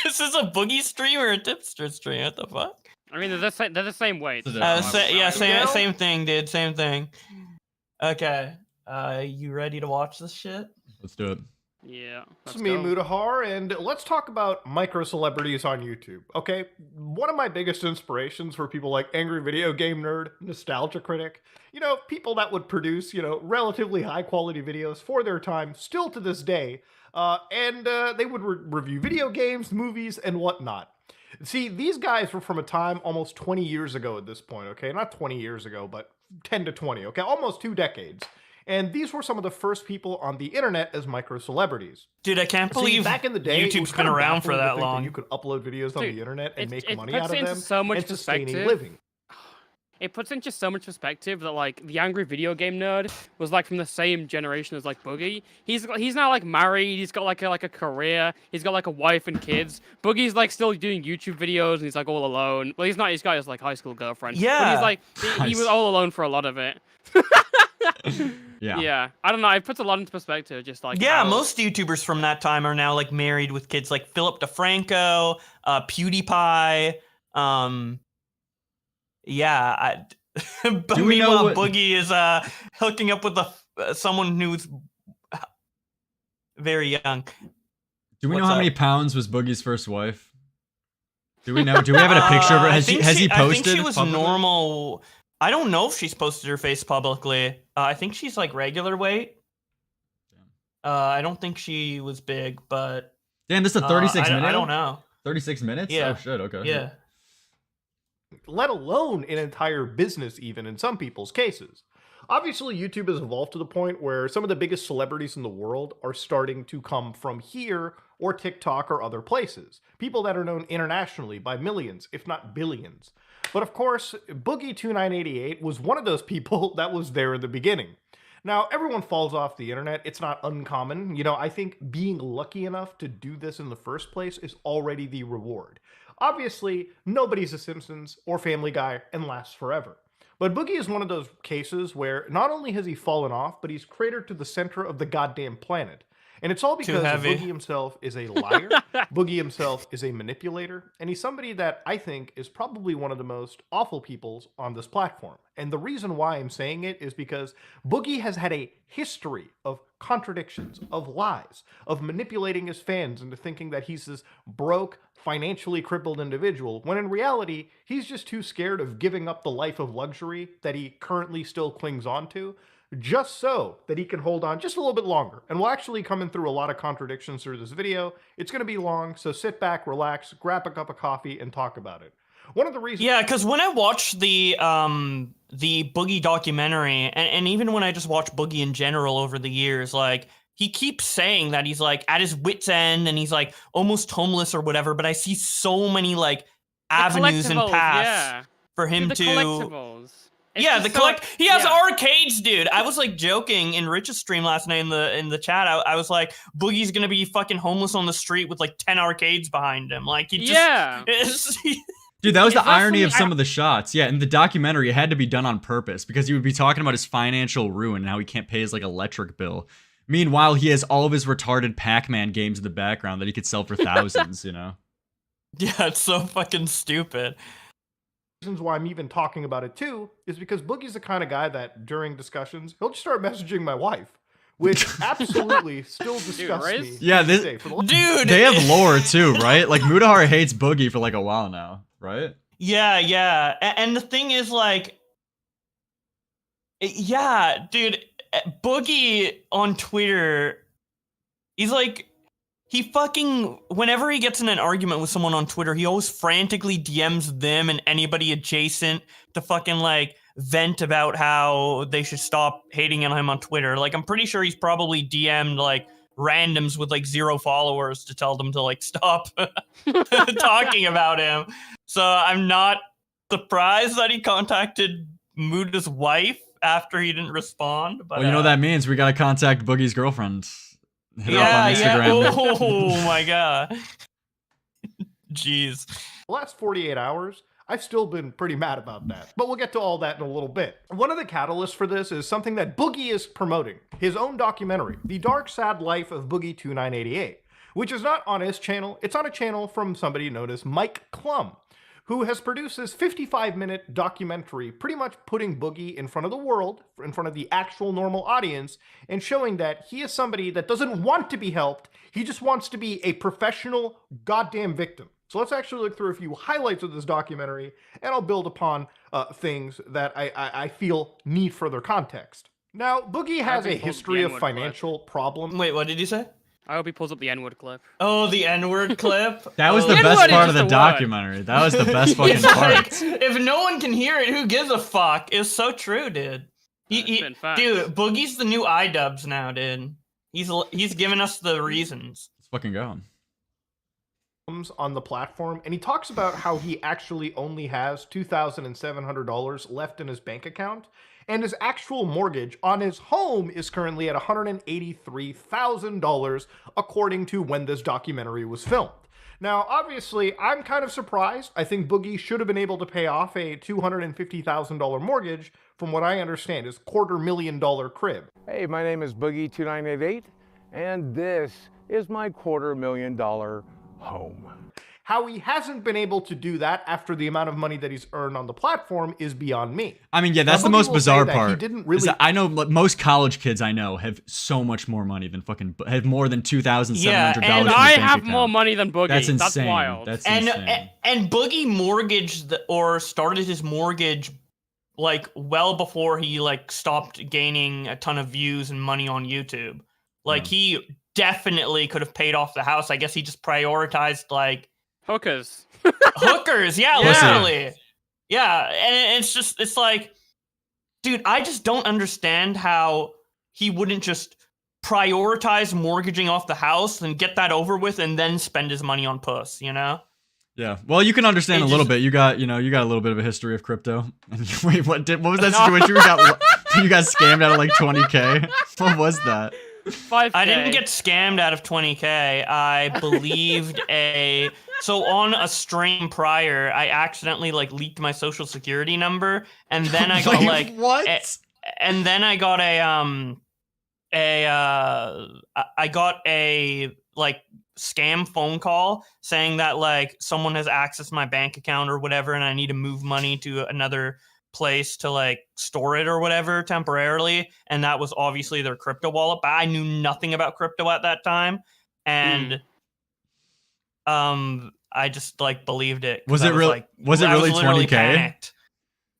This is a Boogie stream or a Tipster stream? What the fuck? I mean, they're the same weight. Same thing, dude. Same thing. Okay. You ready to watch this shit? Let's do it. Yeah. It's me, Mutahar, and let's talk about micro-celebrities on YouTube, okay? One of my biggest inspirations for people like Angry Video Game Nerd, Nostalgia Critic, you know, people that would produce, you know, relatively high-quality videos for their time, still to this day, and they would review video games, movies, and whatnot. See, these guys were from a time almost 20 years ago at this point, okay? Not 20 years ago, but 10 to 20, okay? Almost 2 decades. And these were some of the first people on the internet as micro-celebrities. Dude, I can't believe back in the day, YouTube's been around for that long. You could upload videos on the internet and make money out of them so much and sustain a perspective. living. It puts into so much perspective that like the Angry Video Game Nerd was like from the same generation as like Boogie. He's now like married. He's got like a career. He's got like a wife and kids. Boogie's like still doing YouTube videos and he's like all alone. Well, he's not. He's got his like high school girlfriend. Yeah. But he's like he was all alone for a lot of it. Yeah. Yeah. I don't know. It puts a lot into perspective. Just like most YouTubers from that time are now like married with kids, like Philip DeFranco, PewDiePie. Meanwhile, Boogie is hooking up with someone who's very young. Do we know how many pounds was Boogie's first wife? Do we know? Do we have a picture of her? Has he posted? I think she was publicly? normal. I don't know if she's posted her face publicly. I think she's like regular weight. I don't think she was big, but damn, this is a 36 minute. I don't know. 36 minutes? Yeah. Oh shit. Okay. Yeah. Let alone an entire business, even in some people's cases. Obviously, YouTube has evolved to the point where some of the biggest celebrities in the world are starting to come from here or TikTok or other places. People that are known internationally by millions, if not billions. But of course, Boogie2988 was one of those people that was there in the beginning. Now, everyone falls off the internet. It's not uncommon. You know, I think being lucky enough to do this in the first place is already the reward. Obviously, nobody's a Simpsons or Family Guy and lasts forever. But Boogie is one of those cases where not only has he fallen off, but he's cratered to the center of the goddamn planet. And it's all because Boogie himself is a liar, Boogie himself is a manipulator, and he's somebody that I think is probably one of the most awful peoples on this platform. And the reason why I'm saying it is because Boogie has had a history of contradictions, of lies, of manipulating his fans into thinking that he's this broke, financially crippled individual, when in reality, he's just too scared of giving up the life of luxury that he currently still clings on to, just so that he can hold on just a little bit longer. And we'll actually come through a lot of contradictions through this video. It's going to be long, so sit back, relax, grab a cup of coffee, and talk about it. One of the reasons... Yeah, because when I watched the Boogie documentary, and even when I just watch Boogie in general over the years, like, he keeps saying that he's, like, at his wit's end, and he's, like, almost homeless or whatever, but I see so many, like, avenues and paths for him to... collectibles. Yeah, he has arcades, dude. I was like joking in Rich's stream last night in the chat. I was like, Boogie's gonna be fucking homeless on the street with like 10 arcades behind him. Like he just Dude, that was the irony of some of the shots. Yeah, in the documentary, it had to be done on purpose because he would be talking about his financial ruin and how he can't pay his like electric bill. Meanwhile, he has all of his retarded Pac-Man games in the background that he could sell for thousands, you know? Yeah, it's so fucking stupid. Reasons why I'm even talking about it too is because Boogie's the kind of guy that during discussions he'll just start messaging my wife, which absolutely still disgusts me. Yeah, dude, they have lore too, right? Like Mutahar hates Boogie for like a while now, right? Yeah, and the thing is like, yeah, dude, Boogie on Twitter, he's like. He fucking, whenever he gets in an argument with someone on Twitter, he always frantically DMs them and anybody adjacent to fucking, like, vent about how they should stop hating on him on Twitter. Like, I'm pretty sure he's probably DM'd, like, randoms with, like, 0 followers to tell them to, like, stop talking about him. So I'm not surprised that he contacted Muta's wife after he didn't respond. But, well, you know what that means? We gotta contact Boogie's girlfriend. Hit her up on Instagram. Instagram. Oh my god. Jeez. The last 48 hours, I've still been pretty mad about that. But we'll get to all that in a little bit. One of the catalysts for this is something that Boogie is promoting. His own documentary, The Dark Sad Life of Boogie2988, which is not on his channel. It's on a channel from somebody known as Mike Klum, who has produced this 55-minute documentary pretty much putting Boogie in front of the world, in front of the actual normal audience, and showing that he is somebody that doesn't want to be helped, he just wants to be a professional goddamn victim. So let's actually look through a few highlights of this documentary, and I'll build upon things that I feel need further context. Now, Boogie has a history of financial problems. Wait, what did you say? I hope he pulls up the N-word clip. Oh, the N-word clip? That was the best part of the documentary. That was the best fucking part. Like, if no one can hear it, who gives a fuck? It's so true, dude. Dude, Boogie's the new iDubbbz now, dude. He's giving us the reasons. Let's fucking go. On the platform, and he talks about how he actually only has $2,700 left in his bank account, and his actual mortgage on his home is currently at $183,000, according to when this documentary was filmed. Now, obviously, I'm kind of surprised. I think Boogie should have been able to pay off a $250,000 mortgage, from what I understand, his $250,000 crib. Hey, my name is Boogie2988, and this is my $250,000 home. How he hasn't been able to do that after the amount of money that he's earned on the platform is beyond me. I mean, yeah, that's Now, the most Boogie will say bizarre that part. He didn't really. I know most college kids I know have so much more money than have more than $2,700. And I have more money than Boogie. That's insane. That's wild. That's and insane. and Boogie mortgaged or started his mortgage like well before he like stopped gaining a ton of views and money on YouTube. Like he definitely could have paid off the house. I guess he just prioritized like hookers. Hookers, yeah, literally. Yeah, and it's like, dude, I just don't understand how he wouldn't just prioritize mortgaging off the house and get that over with and then spend his money on puss, you know? Yeah. Well, you can understand a little bit. You got a little bit of a history of crypto. Wait, what was that situation? You got scammed out of like 20K? What was that? 5K. I didn't get scammed out of 20K. I believed so on a stream prior, I accidentally like leaked my social security number, and then I got like what? And then I got I got a like scam phone call saying that like someone has accessed my bank account or whatever, and I need to move money to another place to like store it or whatever temporarily, and that was obviously their crypto wallet, but I knew nothing about crypto at that time, and I just like believed it. Was it really 20K? Panicked.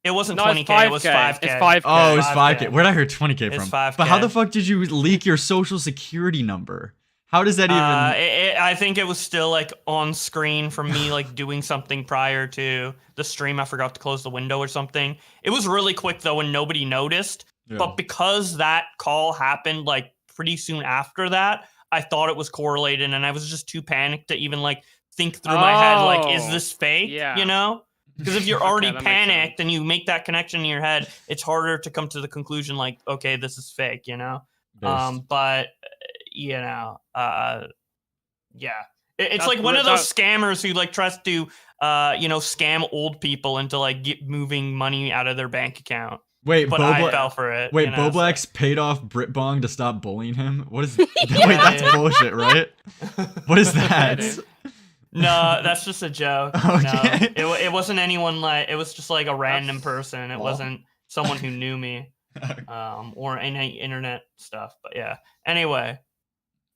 It wasn't 20K, it was 5K. It's 5K. Oh, it was 5K. Where'd I hear 20K from? It's 5K. But how the fuck did you leak your social security number? How does that even... I think it was still like on screen from me like doing something prior to the stream. I forgot to close the window or something. It was really quick though and nobody noticed. Yeah. But because that call happened like pretty soon after that, I thought it was correlated and I was just too panicked to even like think through my head like, is this fake? Yeah. You know? Because if you're already panicked and you make that connection in your head, it's harder to come to the conclusion like, okay, this is fake, you know? But you know, yeah, it's like one of those scammers who like tries to, you know, scam old people into like moving money out of their bank account. Wait, but I fell for it. Wait, you know, Boblax paid off Britbong to stop bullying him? What is? Wait, that's bullshit, right? What is that? No, that's just a joke. Okay. No, it wasn't anyone like. It was just like a random person. It wasn't someone who knew me, or any internet stuff. But yeah. Anyway.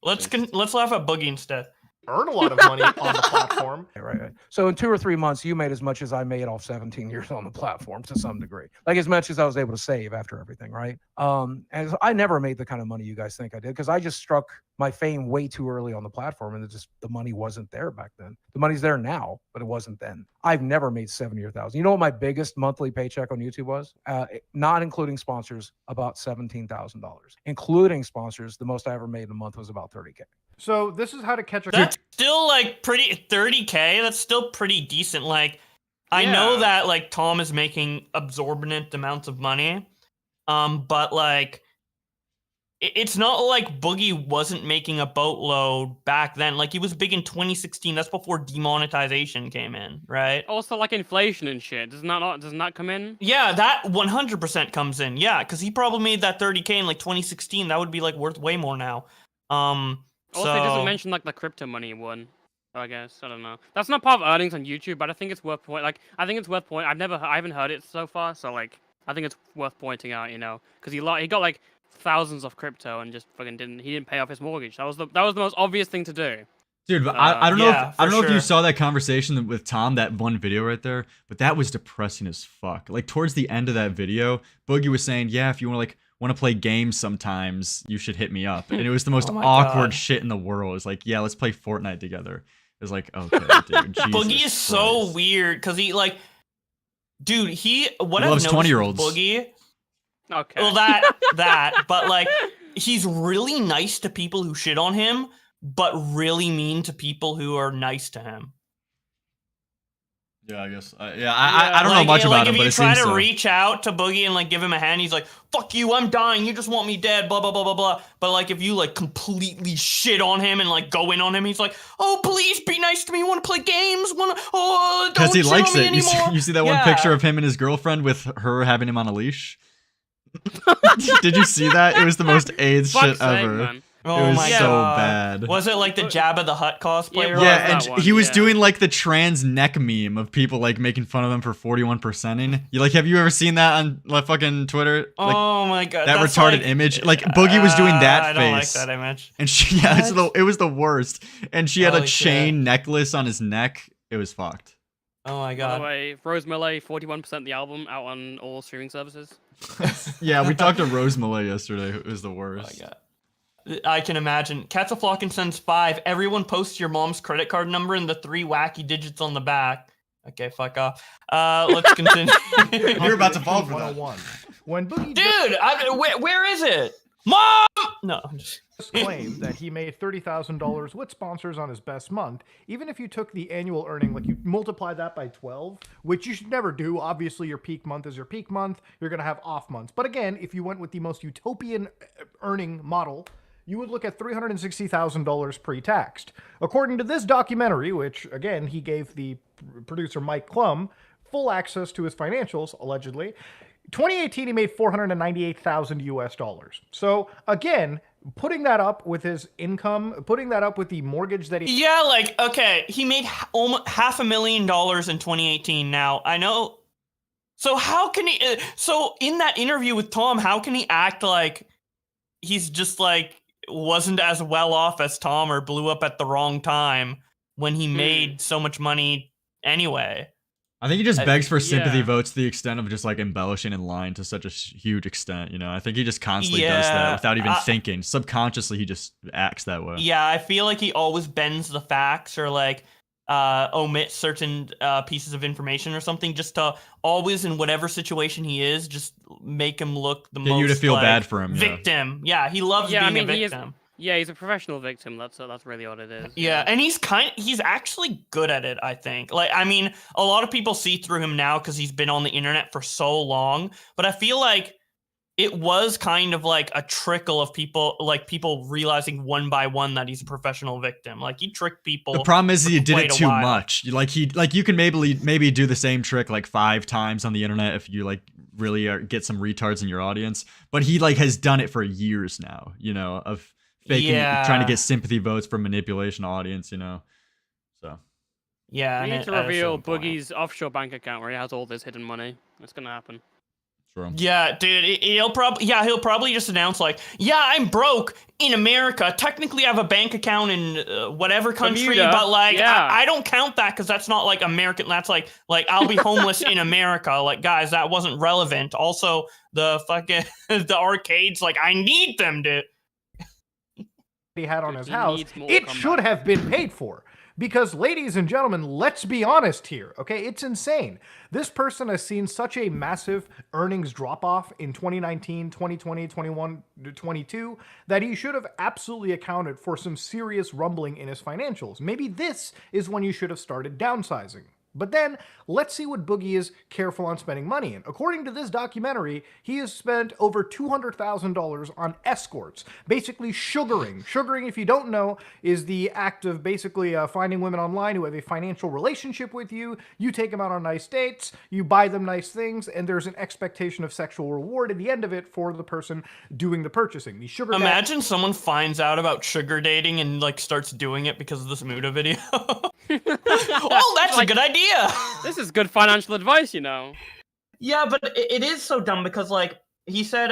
Let's laugh at Boogie instead. Earn a lot of money on the platform. Right. So in 2 or 3 months, you made as much as I made off 17 years on the platform to some degree. Like as much as I was able to save after everything, right? And I never made the kind of money you guys think I did because I just struck my fame way too early on the platform, and the money wasn't there back then. The money's there now, but it wasn't then. I've never made $70,000 or $1,000. You know what my biggest monthly paycheck on YouTube was? Not including sponsors, about $17,000. Including sponsors, the most I ever made in a month was about $30K. So this is how to catch a... That's still like pretty... $30K? That's still pretty decent. Like, I know that like Tom is making absorbent amounts of money, but like... It's not like Boogie wasn't making a boatload back then. Like, he was big in 2016. That's before demonetization came in, right? Also, like, inflation and shit. Doesn't that come in? Yeah, that 100% comes in. Yeah, because he probably made that 30K in, like, 2016. That would be, like, worth way more now. Also, it doesn't mention, like, the crypto money one. I guess. I don't know. That's not part of earnings on YouTube, but I think it's worth I think it's worth pointing. I haven't heard it so far, so, like, I think it's worth pointing out, you know? Because he got, like... thousands of crypto and just fucking didn't pay off his mortgage. That was the most obvious thing to do. Dude, but I don't know if you saw that conversation with Tom, that one video right there, but that was depressing as fuck. Like towards the end of that video, Boogie was saying, "Yeah, if you want to play games sometimes, you should hit me up." And it was the most awkward shit in the world. It's like, "Yeah, let's play Fortnite together." It's like, "Okay, dude." Boogie is so weird cuz he like dude, what I've loves noticed 20-year-olds. Boogie. Okay. Well, but like, he's really nice to people who shit on him, but really mean to people who are nice to him. Yeah, I guess. I don't know much about him, but it seems so. If you try to reach out to Boogie and like give him a hand, he's like, "Fuck you, I'm dying. You just want me dead." Blah blah blah blah blah. But like, if you like completely shit on him and like go in on him, he's like, "Oh, please be nice to me. Want to play games? Don't because he likes it. Anymore." You see that one picture of him and his girlfriend with her having him on a leash? Did you see that? It was the most AIDS shit ever. Oh was my so god. bad. Was it like the Jabba the Hutt cosplayer? Yeah, and he was doing like the trans neck meme of people like making fun of him for 41%ing. You like, have you ever seen that on like fucking Twitter? Like, oh my god, that that's retarded like, image. Like Boogie was doing that I face. don't like that image. And she, yeah, it was the worst. And she had a Holy chain necklace on his neck. It was fucked. Oh my By god. the way, Rose Millet, 41% the album out on all streaming services. Yeah, we talked to Rose Millet yesterday. It was the worst. Oh my god. I can imagine. Cats a Flockin' sends 5. Everyone posts your mom's credit card number and the 3 wacky digits on the back. Okay, fuck off. Let's continue. You're about to fall for that. When Boogie Dude, where is it? Mom! No, I'm just claimed that he made $30,000 with sponsors on his best month, even if you took the annual earning, like you multiply that by 12, which you should never do. Obviously, your peak month is your peak month. You're going to have off months. But again, if you went with the most utopian earning model, you would look at $360,000 pre-taxed. According to this documentary, which, again, he gave the producer Mike Klum full access to his financials, allegedly, 2018, he made $498,000 US dollars. So, again, putting that up with his income, putting that up with the mortgage that he... Yeah, like, okay, he made almost $500,000 in 2018 now. I know. So how can he... so in that interview with Tom, how can he act like he's just like... wasn't as well off as Tom or blew up at the wrong time when he made so much money anyway? I think he just begs for sympathy votes to the extent of just like embellishing and lying to such a huge extent, you know? I think he just constantly does that without even thinking. Subconsciously, he just acts that way. Yeah, I feel like he always bends the facts or like omit certain pieces of information or something just to always, in whatever situation he is, just make him look the most... Get you to feel like, bad for him. Victim. Yeah, he loves being a victim. He's a professional victim. That's really what it is. Yeah, and he's actually good at it, I think. Like, I mean, a lot of people see through him now because he's been on the internet for so long, but I feel like it was kind of like a trickle of people, like people realizing one by one that he's a professional victim. Like, he tricked people. The problem is he did it too much. Like you can maybe do the same trick like 5 times on the internet if you like really get some retards in your audience, but he like has done it for years now, you know, of faking, trying to get sympathy votes for manipulation audience, you know. So yeah, we need to reveal Boogie's offshore bank account where he has all this hidden money. That's gonna happen. True. Yeah, dude, he'll probably just announce like, yeah, I'm broke in America. Technically, I have a bank account in whatever country, Bermuda. but like, I don't count that because that's not like American. That's like I'll be homeless in America. Like, guys, that wasn't relevant. Also, the fucking the arcades, like, I need them to. He had on his house, it should have been paid for. Because, ladies and gentlemen, let's be honest here, okay? It's insane. This person has seen such a massive earnings drop-off in 2019, 2020, 21, 22, that he should have absolutely accounted for some serious rumbling in his financials. Maybe this is when you should have started downsizing. But then, let's see what Boogie is careful on spending money in. According to this documentary, he has spent over $200,000 on escorts, basically sugaring. Sugaring, if you don't know, is the act of basically finding women online who have a financial relationship with you. You take them out on nice dates, you buy them nice things, and there's an expectation of sexual reward at the end of it for the person doing the purchasing. The sugar Imagine someone finds out about sugar dating and like starts doing it because of this Muda video. Oh, that's a good idea. This is good financial advice, you know. Yeah, but it is so dumb because, like, he said,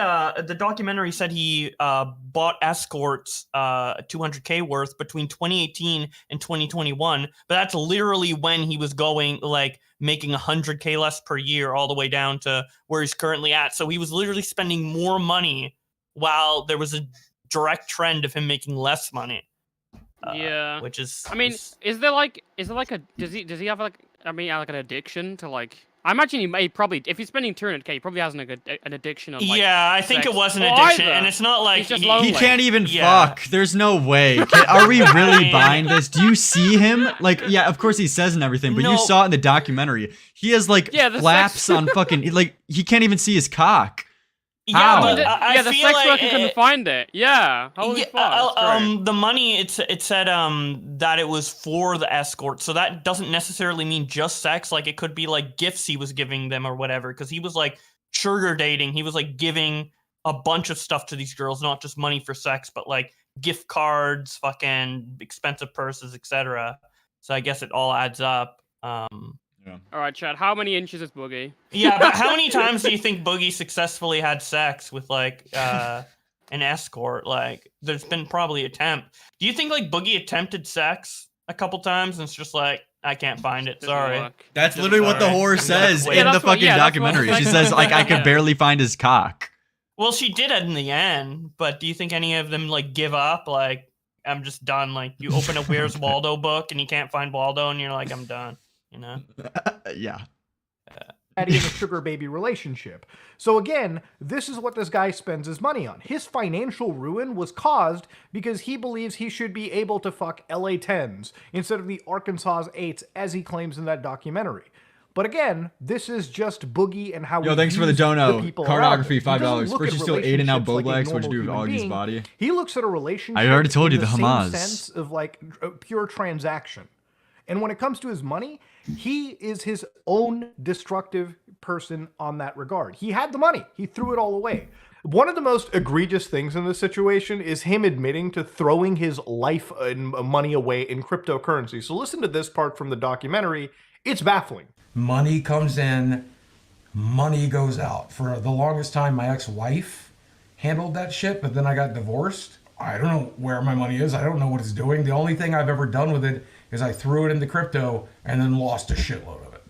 the documentary said he bought escorts, $200K worth between 2018 and 2021. But that's literally when he was going, like, making $100K less per year all the way down to where he's currently at. So he was literally spending more money while there was a direct trend of him making less money. Yeah, which is. I mean, is there like a does he have like like an addiction to like? I imagine he may probably, if he's spending 200K, he probably has an addiction of like. Yeah, I think it was an addiction, and it's not like he can't even fuck. There's no way. Are we really buying this? Do you see him? Like, yeah, of course he says and everything, but you saw it in the documentary. He has like flaps on fucking like he can't even see his cock. Yeah, but the sex worker couldn't find it. Yeah, holy fuck. The money it said that it was for the escort, so that doesn't necessarily mean just sex. Like, it could be like gifts he was giving them or whatever, because he was like sugar dating. He was like giving a bunch of stuff to these girls, not just money for sex, but like gift cards, fucking expensive purses, etc. So I guess it all adds up. All right, Chad. How many inches is Boogie? Yeah, but how many times do you think Boogie successfully had sex with like an escort? Like, there's been probably attempt. Do you think like Boogie attempted sex a couple times and it's just like, I can't find it. Sorry. That's literally what the whore says in the fucking documentary. She says like, I could barely find his cock. Well, she did it in the end, but do you think any of them like give up? Like, I'm just done. Like, you open a Where's Waldo book and you can't find Waldo, and you're like, I'm done. You know? Yeah. Daddy and a sugar baby relationship. So again, this is what this guy spends his money on. His financial ruin was caused because he believes he should be able to fuck LA 10s instead of the Arkansas 8s, as he claims in that documentary. But again, this is just Boogie and how. Yo, thanks for the dono. People around him. Cartography, $5. First you steal Aiden, now Boglex. What'd you do with Augie's body? He looks at a relationship. I already told you in the same Hamas. sense of like a pure transaction. And when it comes to his money, he is his own destructive person on that regard. He had the money. He threw it all away. One of the most egregious things in this situation is him admitting to throwing his life and money away in cryptocurrency. So listen to this part from the documentary. It's baffling. Money comes in, money goes out. For the longest time, my ex-wife handled that shit, but then I got divorced. I don't know where my money is. I don't know what it's doing. The only thing I've ever done with it is I threw it into crypto and then lost a shitload of it.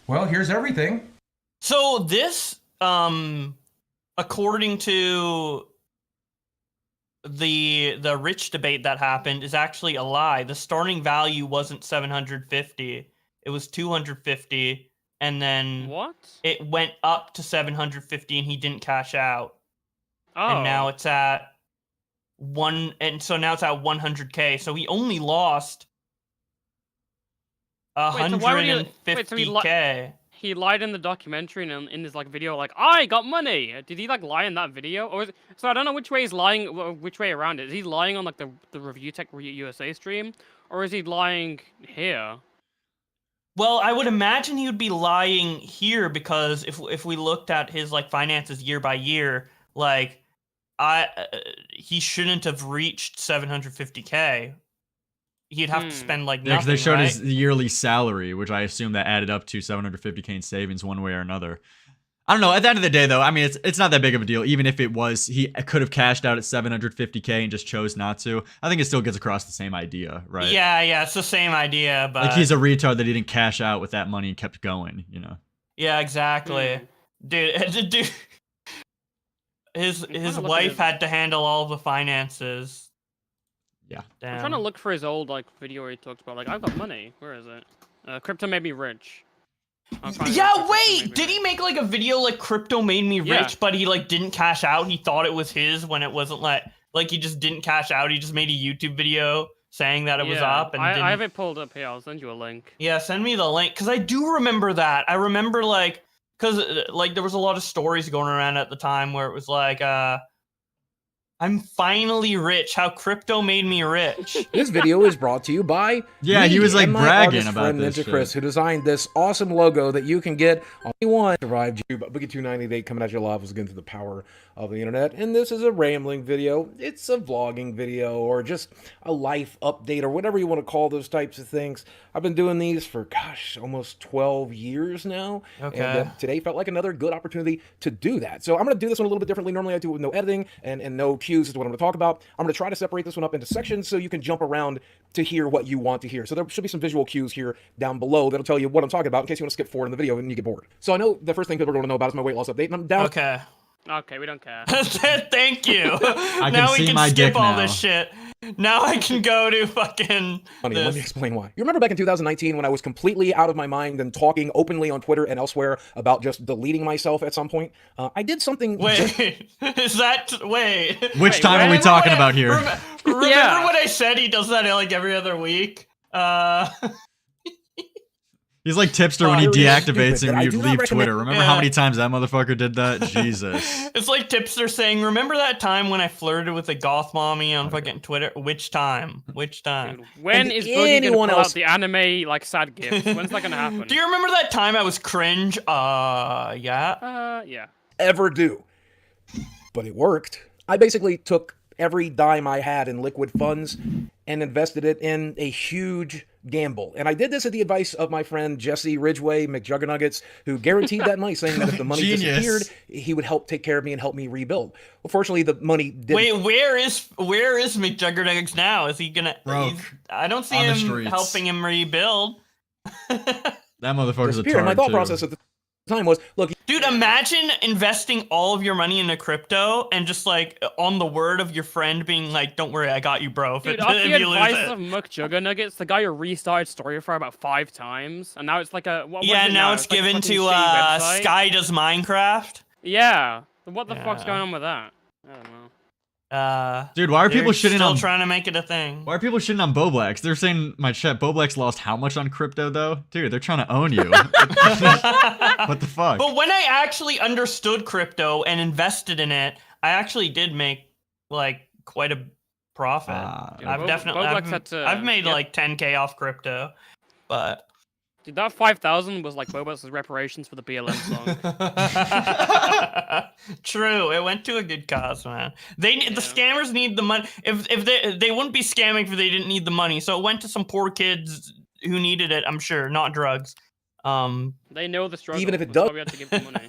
Well, here's everything. So this, according to the rich debate that happened, is actually a lie. The starting value wasn't 750. It was 250, and then it went up to 750, and he didn't cash out. Oh. And now it's at so now it's at 100K. So he only lost 150K. He lied in the documentary and in his like video, like, I got money. Did he like lie in that video? Or so I don't know which way he's lying, which way around it. Is he lying on like the Review Tech USA stream, or is he lying here? Well, I would imagine he would be lying here, because if we looked at his like finances year by year, like he shouldn't have reached 750K. He'd have to spend like nothing. Yeah, because they showed right? his yearly salary, which I assume that added up to 750K in savings one way or another. I don't know. At the end of the day, though, I mean, it's not that big of a deal. Even if it was, he could have cashed out at 750K and just chose not to. I think it still gets across the same idea, right? Yeah, it's the same idea, but like he's a retard that he didn't cash out with that money and kept going, you know? Yeah, exactly, dude. His wife had to handle all the finances. Yeah. Damn. I'm trying to look for his old like video where he talks about like, I've got money. Where is it? Crypto made me rich. Yeah, wait! Did he make like a video like crypto made me rich, but he like didn't cash out? He thought it was his when it wasn't. Like he just didn't cash out. He just made a YouTube video saying that it was up. And I have it pulled up here. I'll send you a link. Yeah, send me the link, because I do remember that. I remember because there was a lot of stories going around at the time where it was like, I'm finally rich. How crypto made me rich. This video is brought to you by he was like and my bragging artist about friend, this Ninja shit. Chris, who designed this awesome logo that you can get on anyone. Survived you, but Boogie2988 coming at your live was again through the power of the internet. And this is a rambling video. It's a vlogging video, or just a life update, or whatever you want to call those types of things. I've been doing these for almost 12 years now. Okay. And today felt like another good opportunity to do that. So I'm going to do this one a little bit differently. Normally I do it with no editing and no cues as to what I'm going to talk about. I'm going to try to separate this one up into sections so you can jump around to hear what you want to hear. So there should be some visual cues here down below that'll tell you what I'm talking about in case you want to skip forward in the video and you get bored. So I know the first thing people are going to know about is my weight loss update, and I'm down. Okay, we don't care. Thank you. I now can we see can my skip dick all now. this shit. Now I can go to fucking Funny, let me explain why. You remember back in 2019 when I was completely out of my mind and talking openly on Twitter and elsewhere about just deleting myself at some point? I did something... Wait, is that... Wait. Which time are we talking about here? Remember what I said? He does that like every other week? He's like Tipster when he deactivates and I you do not leave recommend- Twitter. Remember how many times that motherfucker did that? Jesus. It's like Tipster saying, remember that time when I flirted with a goth mommy on fucking Twitter? Which time? Which time? Dude, when is Boogie gonna pull out the anime like sad gifts? When's that gonna happen? Do you remember that time I was cringe? Yeah. Yeah. Ever do. But it worked. I basically took every dime I had in liquid funds and invested it in a huge gamble. And I did this at the advice of my friend Jesse Ridgway McJuggernuggets, who guaranteed that money, saying that if the money disappeared, he would help take care of me and help me rebuild. Well, fortunately, the money didn't. Wait, where is McJuggernuggets now? Is he gonna? I don't see him helping him rebuild. That motherfucker's a tard, And my thought too. process at the time was, look, dude, imagine investing all of your money into crypto and just like on the word of your friend being like, "Don't worry, I got you, bro." Dude, after the advice of McJuggernuggets, the guy who restarted Storyfire about 5 times, and now it's like a now it's like given a to website. Sky Does Minecraft. Yeah, what the fuck's going on with that? I don't know. Dude, why are people shitting still on? trying to make it a thing? Why are people shitting on Boblax? They're saying my chat. Boblax lost how much on crypto though? Dude, they're trying to own you. What the fuck? But when I actually understood crypto and invested in it, I actually did make like quite a profit. I've made like 10K off crypto, but. Dude, that 5,000 was like Boba's reparations for the BLM song. True, it went to a good cause, man. The scammers need the money. If they wouldn't be scamming if they didn't need the money. So it went to some poor kids who needed it. I'm sure, not drugs. They know the struggle. even if it That's why does we have to give them money.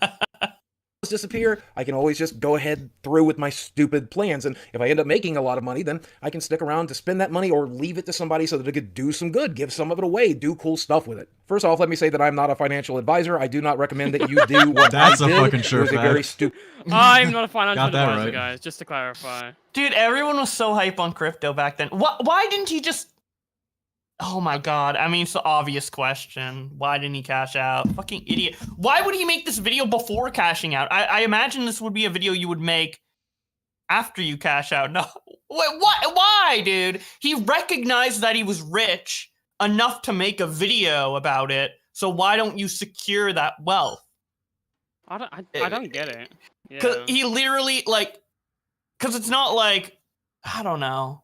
disappear, I can always just go ahead through with my stupid plans. And if I end up making a lot of money, then I can stick around to spend that money or leave it to somebody so that it could do some good, give some of it away, do cool stuff with it. First off, let me say that I'm not a financial advisor. I do not recommend that you do what That's I a did. fucking sure It was a very fact. stupid. I'm not a financial Got that advisor, right. guys, just to clarify. Dude, everyone was so hype on crypto back then. Why didn't he just... Oh my god, I mean, it's the obvious question. Why didn't he cash out? Fucking idiot. Why would he make this video before cashing out? I imagine this would be a video you would make after you cash out. No, why, dude? He recognized that he was rich enough to make a video about it, so why don't you secure that wealth? I don't get it. Because he literally, like... Because it's not like... I don't know.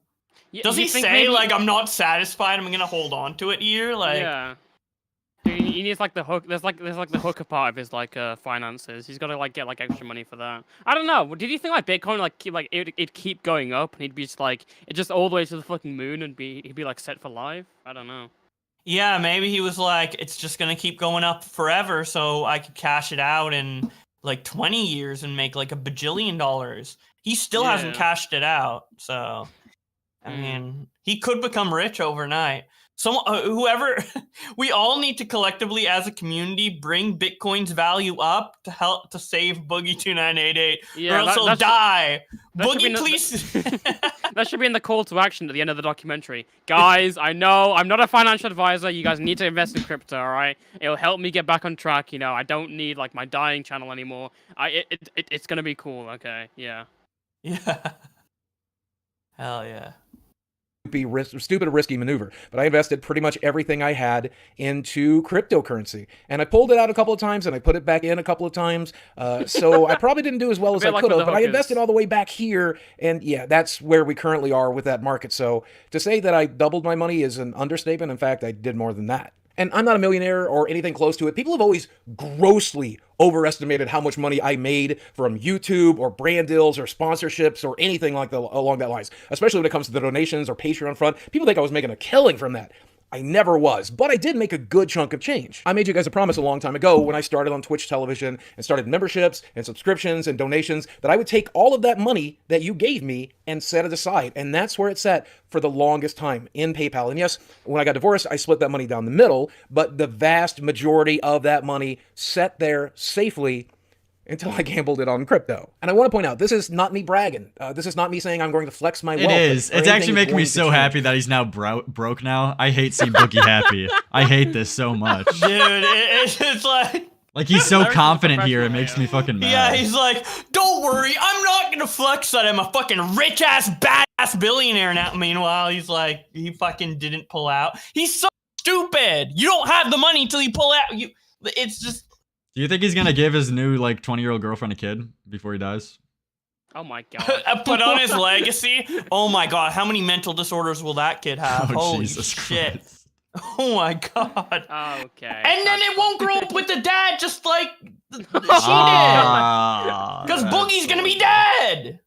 Yeah, Does you he think say, maybe- like, I'm not satisfied, I'm gonna hold on to it here? Like, yeah. He needs like the hook. There's like the hooker part of his like finances. He's got to like get like extra money for that. I don't know. Did you think like Bitcoin it'd keep going up and he'd be just like it just all the way to the fucking moon and he'd be like set for life? I don't know. yeah, maybe he was like, it's just gonna keep going up forever, so I could cash it out in like 20 years and make like $1 bajillion. He still hasn't Yeah. cashed it out, so I mean, he could become rich overnight. So whoever, we all need to collectively as a community bring Bitcoin's value up to help to save Boogie2988, or else he'll die. Boogie, please. That should be in the call to action at the end of the documentary. Guys, I know I'm not a financial advisor. You guys need to invest in crypto, all right? It'll help me get back on track. You know, I don't need like my dying channel anymore. It's gonna be cool. Okay, yeah. Yeah. Hell yeah. Stupid risky maneuver, but I invested pretty much everything I had into cryptocurrency, and I pulled it out a couple of times and I put it back in a couple of times, so I probably didn't do as well as I like could with have, the but I hookers. invested all the way back here, and yeah, that's where we currently are with that market. So to say that I doubled my money is an understatement. In fact, I did more than that. And I'm not a millionaire or anything close to it. People have always grossly overestimated how much money I made from YouTube or brand deals or sponsorships or anything like along that lines, especially when it comes to the donations or Patreon front. People think I was making a killing from that. I never was, but I did make a good chunk of change. I made you guys a promise a long time ago when I started on Twitch television and started memberships and subscriptions and donations that I would take all of that money that you gave me and set it aside. And that's where it's at for the longest time in PayPal. And yes, when I got divorced, I split that money down the middle, but the vast majority of that money sat there safely until I gambled it on crypto. And I want to point out, this is not me bragging. This is not me saying I'm going to flex my wealth. It is. or It's anything actually is making me going to so change. happy that he's now broke now. I hate seeing Boogie happy. I hate this so much. Dude, it's like... Like, he's so confident here, it makes me fucking mad. Yeah, he's like, don't worry, I'm not gonna flex that I'm a fucking rich-ass, badass billionaire now. Meanwhile, he's like, he fucking didn't pull out. He's so stupid! You don't have the money till you pull out. It's just... Do you think he's gonna give his new, like, 20-year-old girlfriend a kid before he dies? Oh my god. Put on his legacy? Oh my god, how many mental disorders will that kid have? Oh, Holy Jesus shit. Christ. Oh my god. Okay. And then it won't grow up with the dad just like she did. Ah, Because that's Boogie's gonna be dead.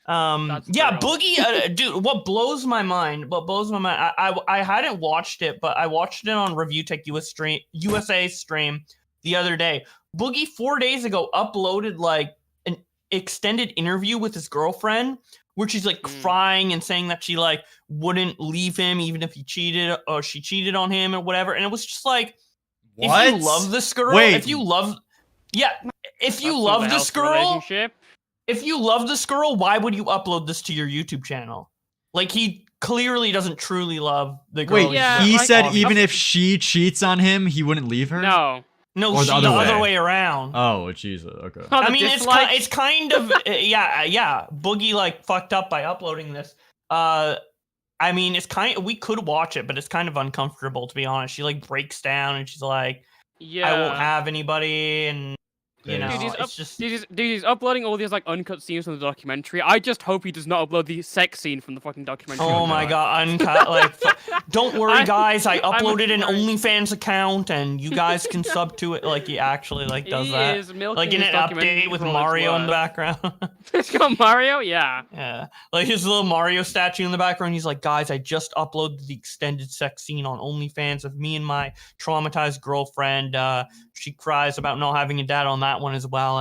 Yeah, Boogie, dude, what blows my mind, I hadn't watched it, but I watched it on Review Tech USA stream the other day. Boogie 4 days ago uploaded like an extended interview with his girlfriend where she's like crying and saying that she like wouldn't leave him even if he cheated or she cheated on him or whatever. And it was just like, What? if you love this girl, Wait. if you love this girl, why would you upload this to your YouTube channel? Like, he clearly doesn't truly love the girl. Wait, he said even if she cheats on him, he wouldn't leave her? No, Or the other way around. Oh, Jesus. Okay. I mean, it's kind of yeah. Boogie like fucked up by uploading this. I mean, we could watch it, but it's kind of uncomfortable, to be honest. She like breaks down and she's like, I won't have anybody, and you know, he's uploading all these like uncut scenes from the documentary. I just hope he does not upload the sex scene from the fucking documentary. Oh my god, uncut! Like, don't worry, guys. I uploaded an OnlyFans account, and you guys can sub to it. Like, he actually like does that. Like in an update with Mario in the background. It's got Mario, yeah. Yeah, like his little Mario statue in the background. He's like, guys, I just uploaded the extended sex scene on OnlyFans of me and my traumatized girlfriend. She cries about not having a dad on that one as well.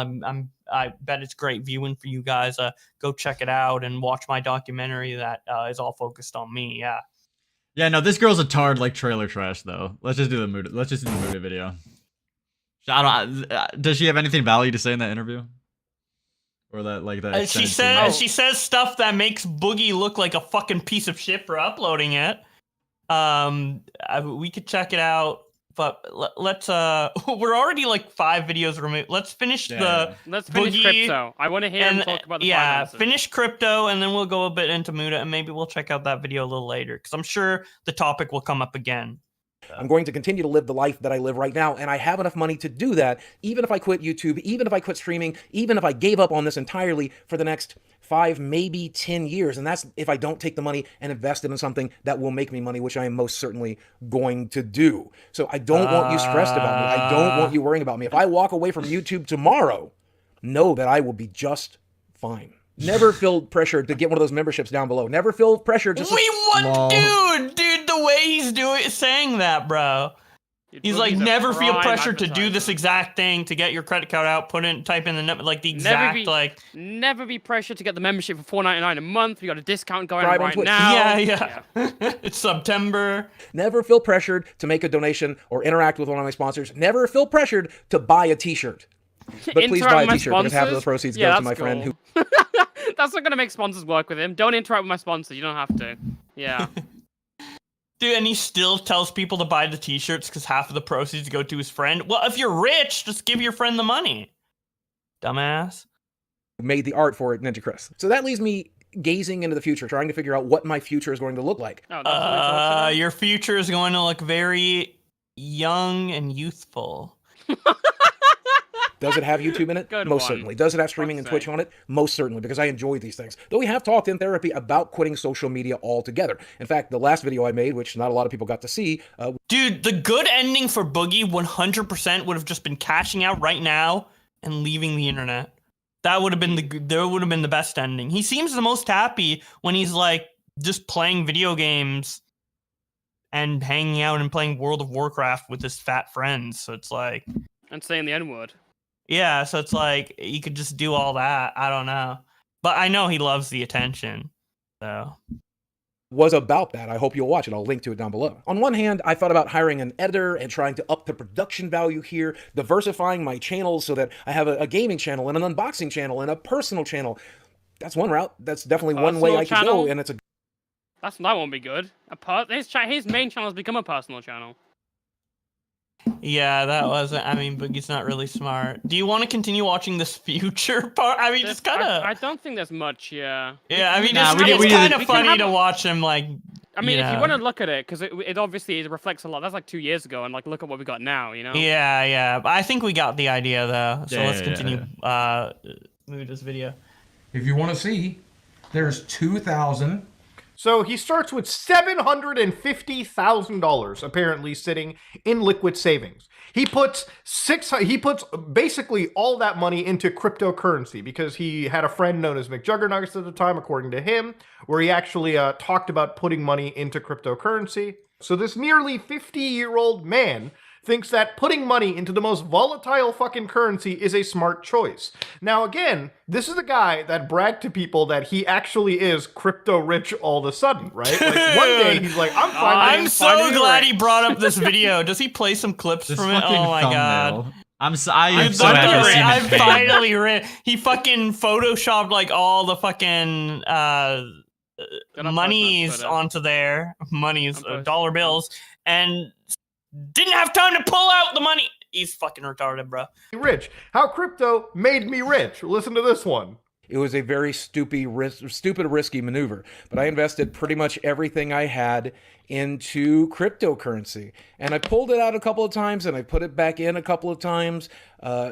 I bet it's great viewing for you guys. Go check it out and watch my documentary that is all focused on me. Yeah. Yeah, no, this girl's a tard like trailer trash though. Let's just do the mood. Let's just do the mood video. Does she have anything value to say in that interview? Or that like that? She says stuff that makes Boogie look like a fucking piece of shit for uploading it. We could check it out. But let's we're already like 5 videos removed. Let's finish let's finish crypto. I want to hear him talk about the finances. Finish crypto, and then we'll go a bit into Muta, and maybe we'll check out that video a little later, because I'm sure the topic will come up again. I'm going to continue to live the life that I live right now, and I have enough money to do that, even if I quit YouTube, even if I quit streaming, even if I gave up on this entirely for the next 5, maybe 10 years. And that's if I don't take the money and invest it in something that will make me money, which I am most certainly going to do. So I don't want you stressed about me. I don't want you worrying about me. If I walk away from YouTube tomorrow, know that I will be just fine. Never feel pressured to get one of those memberships down below. Never feel pressured to... Dude, the way he's saying that, bro. He's like, never feel pressured to do this exact thing, to get your credit card out, type in the like the exact never be pressured to get the membership for $4.99 a month. We got a discount going on right now. Yeah. It's September. Never feel pressured to make a donation or interact with one of my sponsors. Never feel pressured to buy a t-shirt. But please buy a t-shirt, because half of the proceeds go to my friend who... That's not gonna make sponsors work with him. Don't interact with my sponsor. You don't have to. Yeah. Dude, and he still tells people to buy the t-shirts because half of the proceeds go to his friend. Well, if you're rich, just give your friend the money. Dumbass. Made the art for it, Ninja Chris. So that leaves me gazing into the future, trying to figure out what my future is going to look like. Your future is going to look very young and youthful. Does it have YouTube in it? Most certainly. Does it have streaming and Twitch on it? Most certainly, because I enjoy these things. Though we have talked in therapy about quitting social media altogether. In fact, the last video I made, which not a lot of people got to see... Dude, the good ending for Boogie 100% would have just been cashing out right now and leaving the internet. That would have been the best ending. He seems the most happy when he's like just playing video games and hanging out and playing World of Warcraft with his fat friends. So it's like... And saying the N-word. Yeah, so it's like, you could just do all that. I don't know. But I know he loves the attention, so... was about that. I hope you'll watch it. I'll link to it down below. On one hand, I thought about hiring an editor and trying to up the production value here, diversifying my channels so that I have a gaming channel and an unboxing channel and a personal channel. That's one route. That's definitely one way I could go, and it's a... That won't be good. His main channel has become a personal channel. Yeah, that wasn't... I mean, Boogie's not really smart. Do you want to continue watching this future part? I mean, just kind of... I don't think there's much, yeah. Yeah, I mean, it's kind of funny to watch him, like... I mean, if you want to look at it, because it obviously reflects a lot. That's like 2 years ago, and like look at what we got now, you know? Yeah. But I think we got the idea, though. So let's continue move this video. If you want to see, there's 2,000 So he starts with $750,000 apparently sitting in liquid savings. He puts basically all that money into cryptocurrency because he had a friend known as McJuggernuggets at the time, according to him, where he actually talked about putting money into cryptocurrency. So this nearly 50-year-old man thinks that putting money into the most volatile fucking currency is a smart choice. Now again, this is a guy that bragged to people that he actually is crypto rich all of a sudden, right? Like one day he's like, I'm so glad he brought up this video. Does he play some clips from it? Oh my god. I'm so happy to see him I in pain. finally read. He fucking photoshopped like all the fucking monies onto there, dollar bills, and didn't have time to pull out the money. He's fucking retarded, bro. Rich. How crypto made me rich. Listen to this one. It was a very stupid, risky maneuver, but I invested pretty much everything I had into cryptocurrency, and I pulled it out a couple of times and I put it back in a couple of times.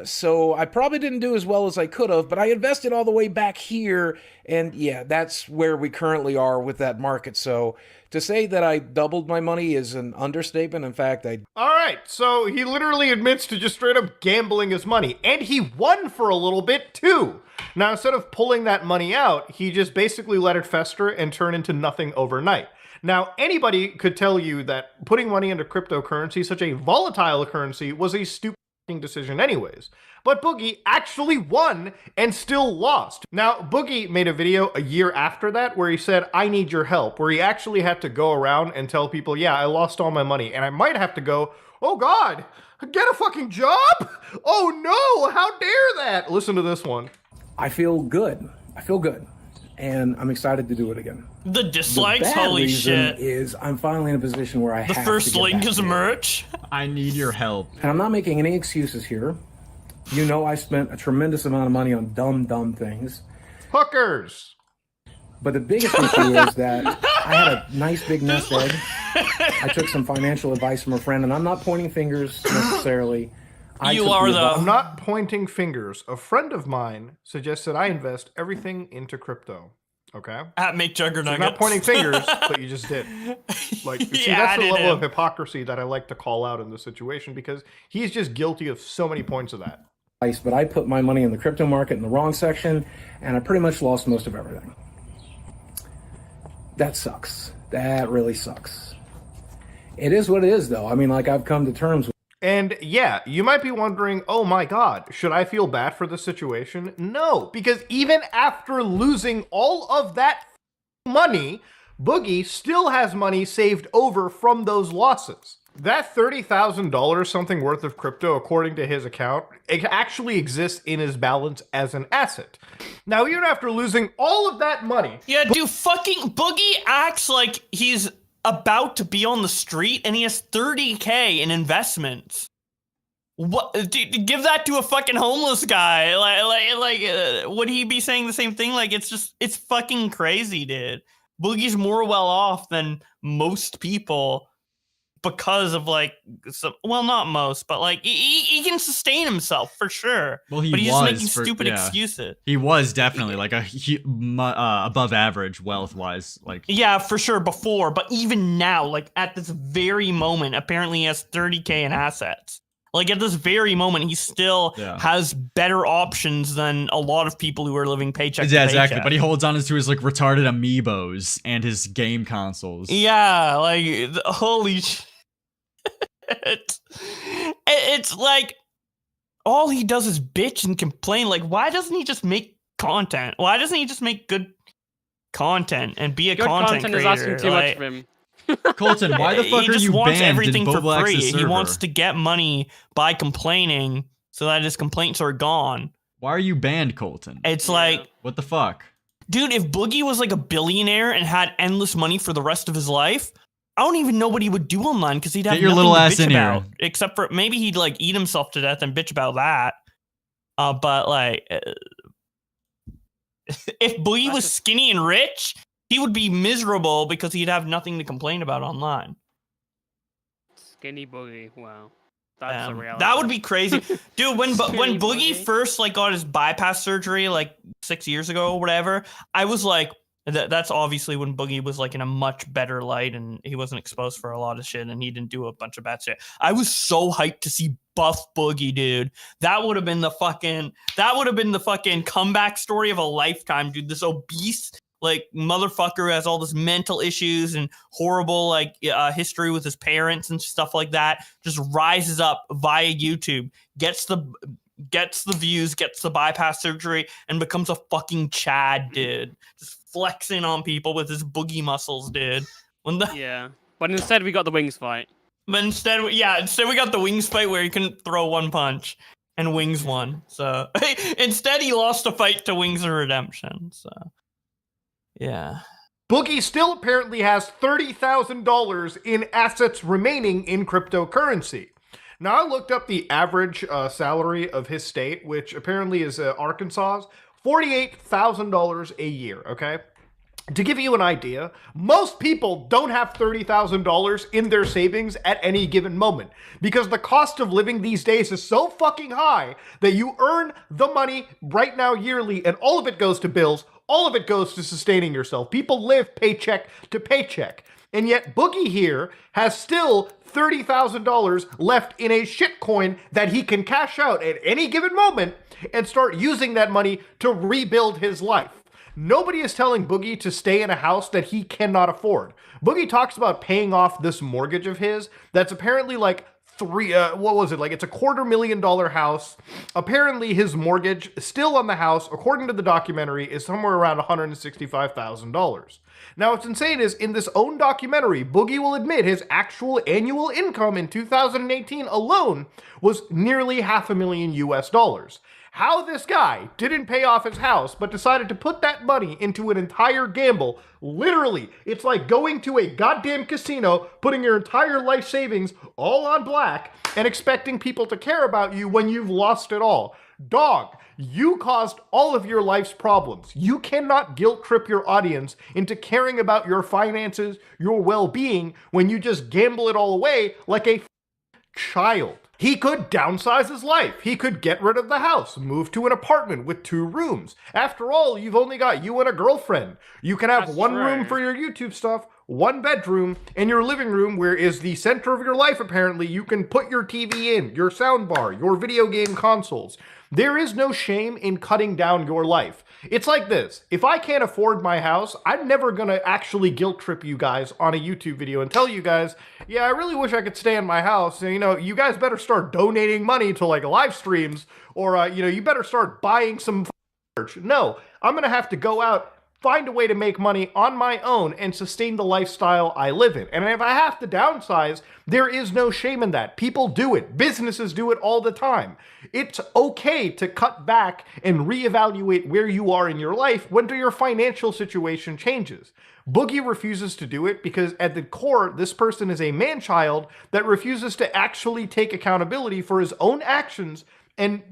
So I probably didn't do as well as I could have, but I invested all the way back here, and yeah, that's where we currently are with that market. So to say that I doubled my money is an understatement. In fact, All right, so he literally admits to just straight up gambling his money, and he won for a little bit too. Now, instead of pulling that money out, he just basically let it fester and turn into nothing overnight. Now, anybody could tell you that putting money into cryptocurrency, such a volatile currency, was a stupid decision anyways. But Boogie actually won and still lost. Now, Boogie made a video a year after that where he said, I need your help, where he actually had to go around and tell people, yeah, I lost all my money, and I might have to go, oh God, get a fucking job? Oh no, how dare that? Listen to this one. I feel good. And I'm excited to do it again. The dislikes, the bad holy reason shit. Is I'm finally in a position where I The have first to get link back is in. merch. I need your help. And I'm not making any excuses here. You know I spent a tremendous amount of money on dumb things. Hookers! But the biggest issue is that I had a nice big nest egg. I took some financial advice from a friend, and I'm not pointing fingers necessarily. I'm not pointing fingers. A friend of mine suggested I invest everything into crypto. Okay? At McJuggernuggets. So you're not pointing fingers, but you just did. Like, see, that's the level of hypocrisy that I like to call out in this situation, because he's just guilty of so many points of that. But I put my money in the crypto market in the wrong section, and I pretty much lost most of everything. That sucks. That really sucks. It is what it is, though. I mean, like, I've come to terms with. And yeah, you might be wondering, oh my God, should I feel bad for this situation? No, because even after losing all of that money, Boogie still has money saved over from those losses. That $30,000 something worth of crypto, according to his account, it actually exists in his balance as an asset. Now, even after losing all of that money... Yeah, dude, fucking Boogie acts like he's about to be on the street and he has 30K in investments. What? Dude, give that to a fucking homeless guy. Would he be saying the same thing? Like, it's fucking crazy, dude. Boogie's more well off than most people because of well, not most, but like he can sustain himself for sure. Well, he but he's was just making stupid excuses. He was definitely like above average wealth wise, like yeah, for sure before, but even now, like at this very moment, apparently he has 30K in assets. Like at this very moment, he still has better options than a lot of people who are living paycheck to yeah, paycheck. exactly. But he holds on to his like retarded amiibos and his game consoles. Yeah, like holy shit. It's like all he does is bitch and complain. Like, why doesn't he just make content? Why doesn't he just make good content and be a good content content creator? is asking too much of him. Colton, why the fuck he are just you wants banned? everything Did for Bobo free. access He server? wants to get money by complaining so that his complaints are gone. Why are you banned, Colton? It's like, what the fuck? Dude, if Boogie was like a billionaire and had endless money for the rest of his life, I don't even know what he would do online because he'd have Get your nothing little to ass bitch in about, here. except for maybe he'd like eat himself to death and bitch about that. But like, if Boogie was skinny and rich, he would be miserable because he'd have nothing to complain about online. Skinny Boogie, wow. That's a reality. That would be crazy. Dude, when Boogie first like got his bypass surgery like 6 years ago or whatever, I was like, That's obviously when Boogie was like in a much better light and he wasn't exposed for a lot of shit and he didn't do a bunch of bad shit. I was so hyped to see buff Boogie, dude. That would have been the fucking comeback story of a lifetime, dude. This obese like motherfucker has all this mental issues and horrible like history with his parents and stuff like that. Just rises up via YouTube, gets the views, gets the bypass surgery, and becomes a fucking Chad, dude. Just flexing on people with his boogie muscles, dude. Yeah, but instead we got the Wings fight. But instead we got the Wings fight where he couldn't throw one punch, and Wings won. So instead he lost a fight to Wings of Redemption. So yeah. Boogie still apparently has $30,000 in assets remaining in cryptocurrency. Now I looked up the average salary of his state, which apparently is Arkansas's, $48,000 a year, okay? To give you an idea, most people don't have $30,000 in their savings at any given moment because the cost of living these days is so fucking high that you earn the money right now yearly and all of it goes to bills, all of it goes to sustaining yourself. People live paycheck to paycheck. And yet Boogie here has still $30,000 left in a shitcoin that he can cash out at any given moment and start using that money to rebuild his life. Nobody is telling Boogie to stay in a house that he cannot afford. Boogie talks about paying off this mortgage of his that's apparently like it's a $250,000 house. Apparently his mortgage still on the house, according to the documentary, is somewhere around $165,000. Now what's insane is in this own documentary, Boogie will admit his actual annual income in 2018 alone was nearly $500,000 US. How this guy didn't pay off his house but decided to put that money into an entire gamble, literally, it's like going to a goddamn casino, putting your entire life savings all on black and expecting people to care about you when you've lost it all. Dog, you caused all of your life's problems. You cannot guilt trip your audience into caring about your finances, your well-being, when you just gamble it all away like a child. He could downsize his life. He could get rid of the house, move to an apartment with 2 rooms. After all, you've only got you and a girlfriend. You can have one room for your YouTube stuff, 1 bedroom, and your living room, where is the center of your life apparently. You can put your TV in, your soundbar, your video game consoles. There is no shame in cutting down your life. It's like this. If I can't afford my house, I'm never gonna actually guilt trip you guys on a YouTube video and tell you guys, yeah, I really wish I could stay in my house. And, you guys better start donating money to like live streams or, you better start buying some merch. No, I'm gonna have to go out, find a way to make money on my own and sustain the lifestyle I live in. And if I have to downsize, there is no shame in that. People do it. Businesses do it all the time. It's okay to cut back and reevaluate where you are in your life when your financial situation changes. Boogie refuses to do it because at the core, this person is a man-child that refuses to actually take accountability for his own actions and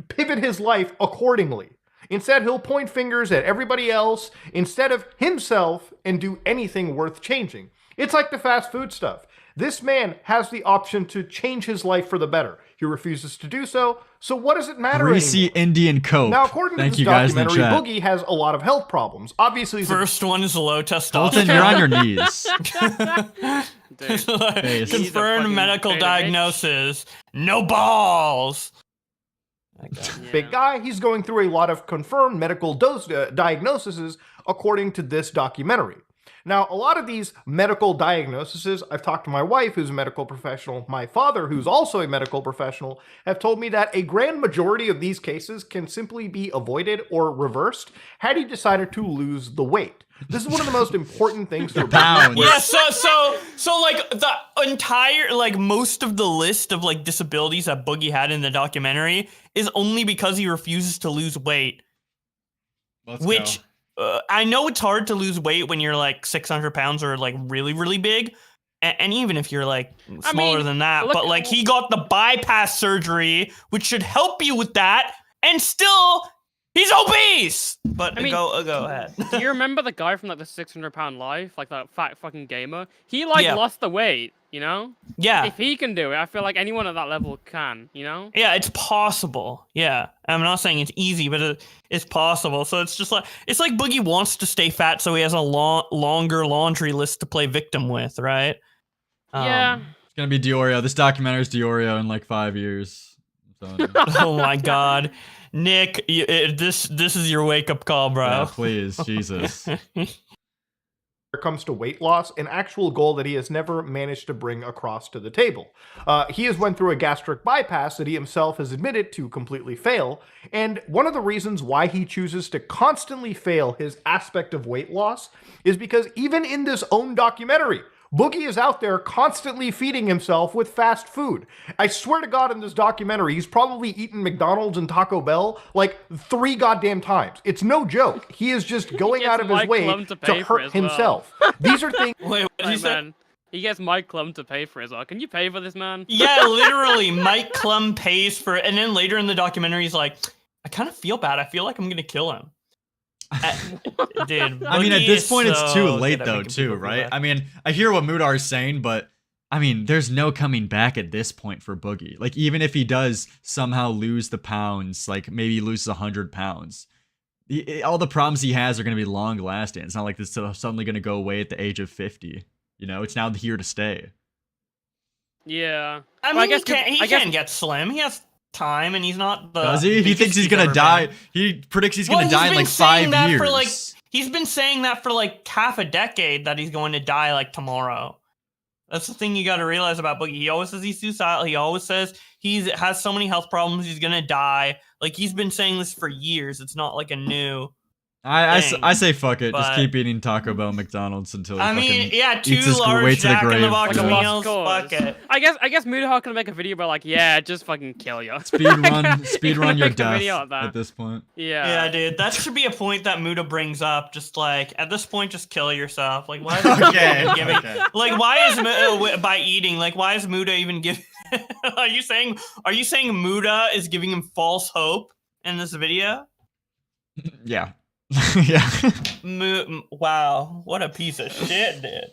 pivot his life accordingly. Instead, he'll point fingers at everybody else instead of himself and do anything worth changing. It's like the fast food stuff. This man has the option to change his life for the better. He refuses to do so, so what does it matter Greasy anymore? Indian Coke. Now, according to this documentary, Boogie has a lot of health problems. Obviously, first one is low testosterone. Colton, you're on your knees. Confirmed medical diagnosis. No balls. Big guy, he's going through a lot of confirmed medical diagnoses according to this documentary. Now, a lot of these medical diagnoses, I've talked to my wife, who's a medical professional, my father, who's also a medical professional, have told me that a grand majority of these cases can simply be avoided or reversed had he decided to lose the weight. This is one of the most important things for pounds. Yeah, so like the entire, like most of the list of like disabilities that Boogie had in the documentary is only because he refuses to lose weight. Which I know it's hard to lose weight when you're like 600 pounds or like really, really big. And even if you're like smaller than that, but like he got the bypass surgery, which should help you with that. And still He's obese. But I mean, go ahead. Do you remember the guy from like the 600-pound life, like that fat fucking gamer? He like lost the weight, you know? Yeah. If he can do it, I feel like anyone at that level can, you know? Yeah, it's possible. Yeah, I'm not saying it's easy, but it's possible. So it's just like Boogie wants to stay fat, so he has a longer laundry list to play victim with, right? Yeah. It's gonna be Diorio. This documentary is Diorio in like 5 years. Oh my God, Nick, this is your wake up call, bro. Yeah, please, Jesus. When it comes to weight loss, an actual goal that he has never managed to bring across to the table. He has went through a gastric bypass that he himself has admitted to completely fail, and one of the reasons why he chooses to constantly fail his aspect of weight loss is because even in this own documentary, Boogie is out there constantly feeding himself with fast food. I swear to God, in this documentary, he's probably eaten McDonald's and Taco Bell like 3 goddamn times. It's no joke. He is just going out of his way to hurt himself. These are things. Wait, what did you say? Man. He gets Mike Klum to pay for his art. Can you pay for this, man? Yeah, literally, Mike Klum pays for it, and then later in the documentary, he's like, "I kind of feel bad. I feel like I'm gonna kill him." Dude, I mean, at this point, it's too so late, good at though, making too, people feel right? bad. I mean, I hear what Mutahar is saying, but I mean, there's no coming back at this point for Boogie. Like, even if he does somehow lose the pounds, like maybe he loses 100 pounds, all the problems he has are going to be long lasting. It's not like this is suddenly going to go away at the age of 50. You know, it's now here to stay. Yeah. I mean, he can get slim. He has time, and he's not the. Does he? He thinks he's going to die. He predicts he's going to die in like 5 years. He's been saying that for like half a decade, that he's going to die like tomorrow. That's the thing you got to realize about Boogie. He always says he's suicidal. He always says he has so many health problems, he's going to die. Like, he's been saying this for years. It's not like a new I say fuck it. Just keep eating Taco Bell, McDonald's until he two eats his large way to the Jack in grave. the Box Like a lost meals. cause. Fuck it. I guess Mutahar can make a video about like, yeah, just fucking kill you. Speed run your make a video of death that. at this point. Yeah, dude. That should be a point that Muta brings up. Just like, at this point, just kill yourself. Like, why is Muta giving? Like, why is Muta by eating? Like, why is Muta even giving? Are you saying Muta is giving him false hope in this video? Yeah. Yeah. Wow, what a piece of shit, dude.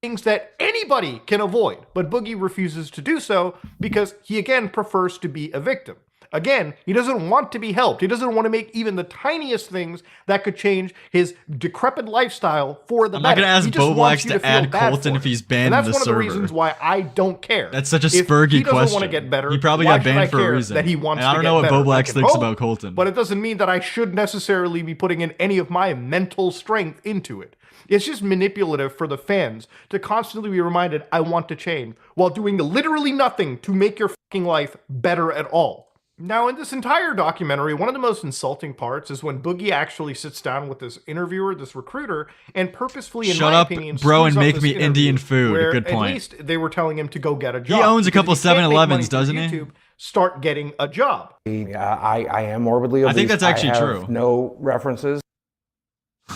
Things that anybody can avoid, but Boogie refuses to do so because he again prefers to be a victim. Again, he doesn't want to be helped. He doesn't want to make even the tiniest things that could change his decrepit lifestyle for the better. I'm not gonna ask He just Boblax wants you to feel add bad Colton for if him. he's banned And that's in the one server. of the reasons why I don't care. That's such a If Spurgy he doesn't question. want to get better, He probably why got should I banned for a care reason. that he wants And I to don't get know what better? I Boblax can thinks hope, about Colton. But it doesn't mean that I should necessarily be putting in any of my mental strength into it. It's just manipulative for the fans to constantly be reminded, I want to change, while doing literally nothing to make your fucking life better at all. Now, in this entire documentary, one of the most insulting parts is when Boogie actually sits down with this interviewer, this recruiter, and purposefully, in Shut my up, opinion, bro, screws and up make this me interview, Indian food. where Good point. At least they were telling him to go get a job. He owns a Because couple if you can't make 7-Elevens, money from doesn't he? YouTube, start getting a job. I am morbidly obese. I think that's actually have true. No references.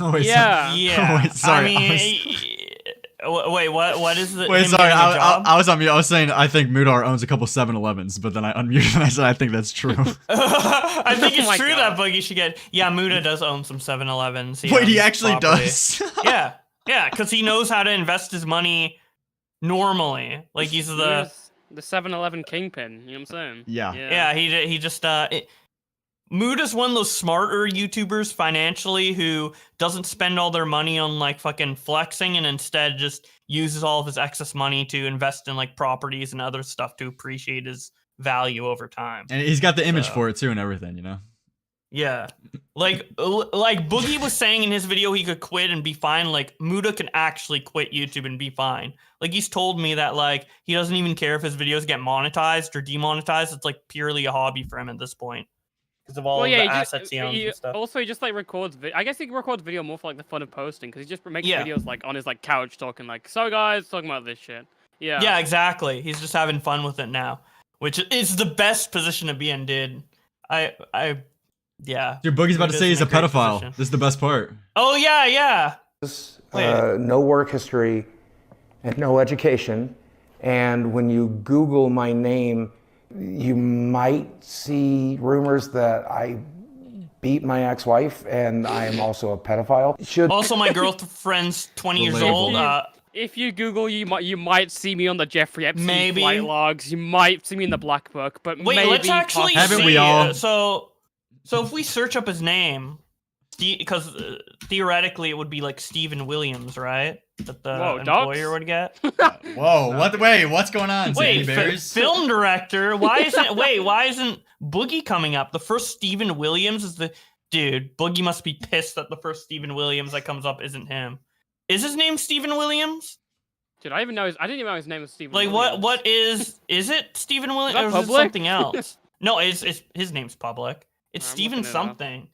Oh, wait, Yeah. Yeah. Oh, wait, sorry. I mean, wait, what is the? Wait, him sorry. getting a job? I was on mute. I was saying I think Mutahar owns a couple 7-Elevens, but then I unmuted and I said I think that's true. I think it's Oh my true God. that Boogie should get. Yeah, Muta does own some 7-Elevens. Wait, he owns actually property. does? Yeah, because he knows how to invest his money normally. Like he's the 7-Eleven kingpin. You know what I'm saying? Yeah. he just Muta's one of those smarter YouTubers financially who doesn't spend all their money on like fucking flexing and instead just uses all of his excess money to invest in like properties and other stuff to appreciate his value over time. And he's got the image for it too and everything, you know? Yeah. Like Boogie was saying in his video he could quit and be fine. Like Muta can actually quit YouTube and be fine. Like he's told me that like he doesn't even care if his videos get monetized or demonetized. It's like purely a hobby for him at this point. Because of all of the assets he owns and stuff. Also, he just like records. I guess he records video more for like the fun of posting because he just makes videos like on his like couch talking like, so guys, talking about this shit. Yeah. Yeah, exactly. He's just having fun with it now, which is the best position to be in, dude. Yeah. Dude, Boogie's about to say he's a pedophile. Position. This is the best part. Oh yeah. No work history and no education. And when you Google my name, You might see rumors that I beat my ex-wife and I am also a pedophile. Also, my girlfriend's 20 years old. If you Google, you might see me on the Jeffrey Epstein Maybe. flight logs. You might see me in the Black Book, but Wait, maybe let's actually Haven't see. we all? So if we search up his name, because theoretically it would be like Stephen Williams, right? That the employer would get. Whoa! What? Wait, what's going on? Wait, Sandy Bears? film director. Why isn't Boogie coming up? The first Stephen Williams is the dude. Boogie must be pissed that the first Stephen Williams that comes up isn't him. Is his name Stephen Williams? Dude, I didn't even know his name was Stephen. Like Williams. what is it Stephen Williams that or is it public? something else? No, it's his name's public. It's I'm Stephen looking it up. something.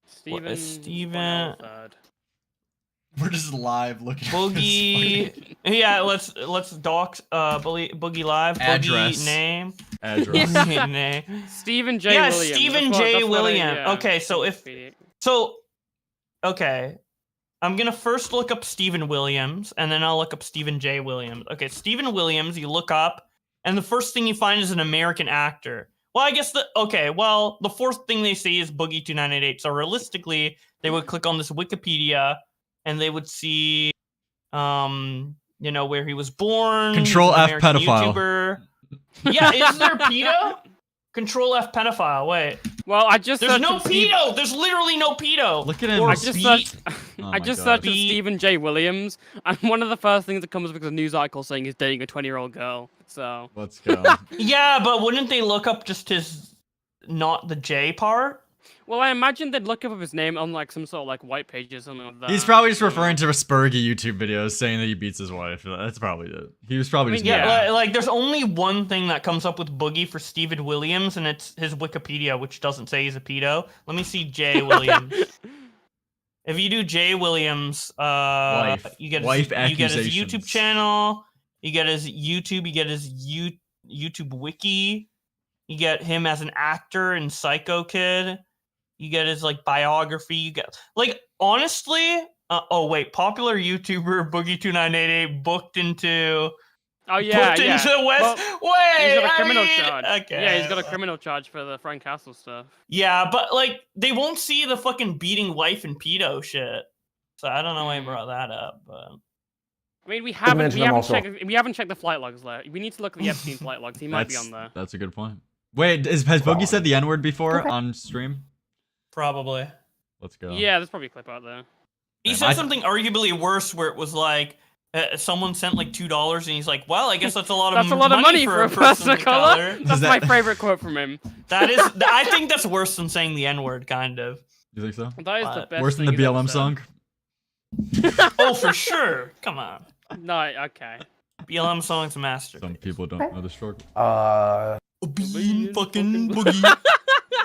Steven. Steven. We're just live looking. Boogie. Yeah, let's dox Boogie live. Address. Boogie name. Address. Boogie name. Stephen J. Yeah, Williams. Stephen That's J. what Williams. yeah. Okay, okay. I'm gonna first look up Stephen Williams, and then I'll look up Stephen J. Williams. Okay, Stephen Williams, you look up, and the first thing you find is an American actor. Well, I guess the fourth thing they see is Boogie2988. So realistically, they would click on this Wikipedia, and they would see, where he was born. Control He's an F American pedophile. YouTuber. Yeah, is there pedo? Control F pedophile. Wait. Well, I just There's searched no up Steve- pedo. There's literally no pedo. Look at him. Or I just beat. searched. Oh I my just God. searched up Stephen J. Williams, and one of the first things that comes up is a news article saying he's dating a 20-year-old girl. So Let's go. Yeah, but wouldn't they look up just his, not the J part? Well, I imagine they'd look up his name on like some sort of like white page or something like that. He's probably just referring to a Spurgy YouTube video saying that he beats his wife. That's probably it. He was probably just Like there's only one thing that comes up with Boogie for Stephen Williams, and it's his Wikipedia, which doesn't say he's a pedo. Let me see J. Williams. If you do J. Williams, you get his YouTube channel, you get his YouTube, you get his YouTube wiki, you get him as an actor in Psycho Kid. You get his like biography. You get like honestly. Popular YouTuber Boogie2988 booked into. Oh yeah, booked into the West. He's got a criminal charge. Okay. Yeah, he's got a criminal charge for the Frank Castle stuff. Yeah, but like they won't see the fucking beating wife and pedo shit. So I don't know why I brought that up. But I mean, we haven't checked the flight logs there. We need to look at the Epstein flight logs. He might be on there. That's a good point. Wait, has Boogie said the N-word before on stream? Probably. Let's go. Yeah, there's probably a clip out there. He said something arguably worse, where it was like someone sent like $2, and he's like, "Well, I guess that's a lot of money for a person of color." That's my that... favorite quote from him. That is, I think that's worse than saying the N-word, kind of. You think so? That is the best. Worse than the BLM song? Oh, for sure. Come on. No, okay. BLM song's a masterpiece. Some people don't know the struggle. Fucking Boogie.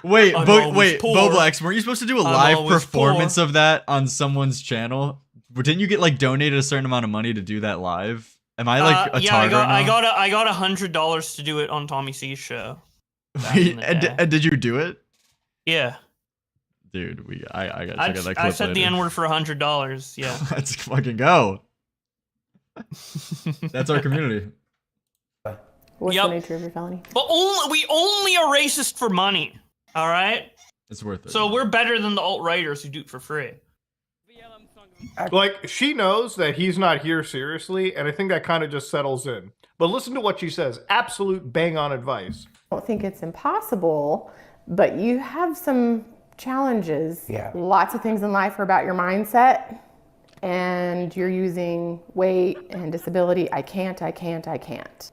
Wait, poor. Boblax, weren't you supposed to do a live performance of that on someone's channel? Didn't you get like donated a certain amount of money to do that live? Am I like a target now? I got $100 to do it on Tommy C's show. And did you do it? Yeah. Dude, I gotta check out that clip I said later. the N-word for $100. Yeah. Let's fucking go. That's our community. What's the nature of your felony? But we only are racist for money. All right. It's worth it. So we're better than the alt-righters who do it for free. Like, she knows that he's not here seriously, and I think that kind of just settles in. But listen to what she says. Absolute bang-on advice. I don't think it's impossible, but you have some challenges. Yeah. Lots of things in life are about your mindset, and you're using weight and disability. I can't.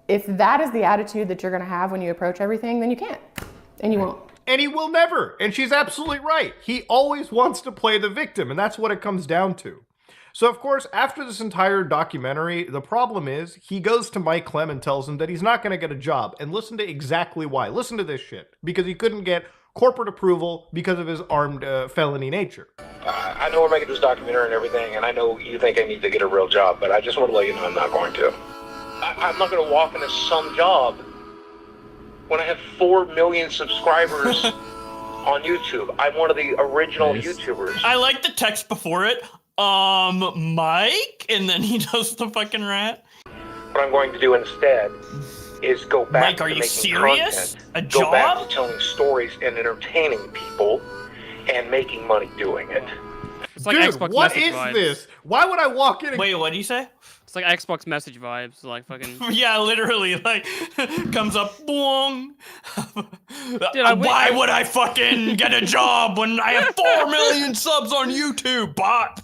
If that is the attitude that you're going to have when you approach everything, then you can't, and you won't. And he will never. And she's absolutely right. He always wants to play the victim, and that's what it comes down to. So, of course, after this entire documentary, the problem is he goes to Mike Clem and tells him that he's not going to get a job. And listen to exactly why. Listen to this shit. Because he couldn't get corporate approval because of his armed felony nature. I know we're making this documentary and everything, and I know you think I need to get a real job, but I just want to let you know I'm not going to. I'm not going to walk into some job when I have 4 million subscribers on YouTube. I'm one of the original YouTubers. I like the text before it. Mike? And then he does the fucking rant. What I'm going to do instead is go back Mike, to are you making serious? content, A go back job? to telling stories and entertaining people and making money doing it. It's like Dude, Xbox what message is vibes. this? Why would I walk in and... Wait, what do you say? It's like Xbox message vibes, like fucking. Yeah, literally, like, comes up, boong. Dude, Why would I fucking get a job when I have 4 million subs on YouTube, bot?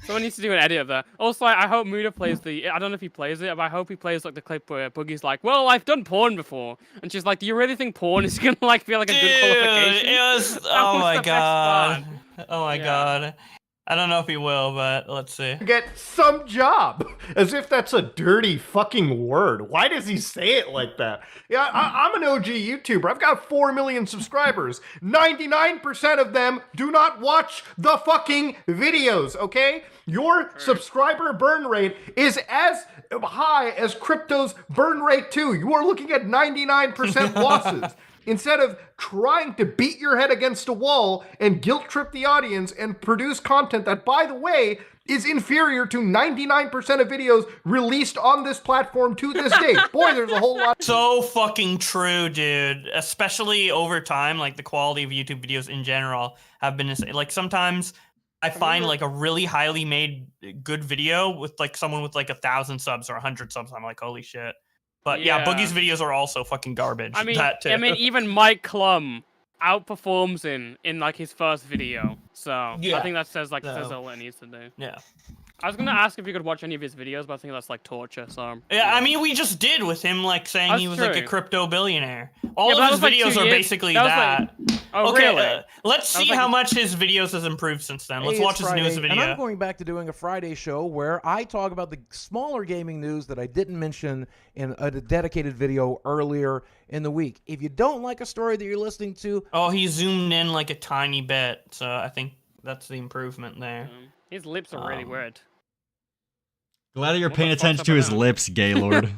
Someone needs to do an edit of that. Also, I hope Muda plays the. I don't know if he plays it, but I hope he plays like the clip where Boogie's like, "Well, I've done porn before," and she's like, "Do you really think porn is gonna like feel like a good qualification?" It was. That Oh was my the best god. part. Oh my Yeah. god. I don't know if he will, but let's see. Get some job, as if that's a dirty fucking word. Why does he say it like that? Yeah, I'm an OG YouTuber. I've got 4 million subscribers. 99% of them do not watch the fucking videos, okay? Your subscriber burn rate is as high as crypto's burn rate too. You are looking at 99% losses. Instead of trying to beat your head against a wall and guilt trip the audience and produce content that, by the way, is inferior to 99% of videos released on this platform to this day. Boy, there's a whole lot. So fucking true, dude. Especially over time, like the quality of YouTube videos in general have been insane. Like sometimes I find like a really highly made good video with like someone with like 1,000 subs or 100 subs. I'm like, holy shit. But yeah, Boogie's videos are also fucking garbage. I mean, that too. even Mike Klum outperforms in like his first video. So Yeah. I think that says like So- says all it needs to do. Yeah. I was gonna ask if you could watch any of his videos, but I think that's like torture. So Yeah, I mean, we just did with him, like saying That's he was like a true. crypto billionaire. All Yeah, but of that his was, like, videos 2 are years- basically that was, that. like- Oh, okay, really? Let's That was, see like- how much his videos has improved since then. Let's Hey, watch it's his newest Friday, video. And I'm going back to doing a Friday show where I talk about the smaller gaming news that I didn't mention in a dedicated video earlier in the week. If you don't like a story that you're listening to, Oh, he zoomed in like a tiny bit, so I think that's the improvement there. his lips are really weird. Glad that you're What paying the fuck's attention up to with his that? lips, Gaylord.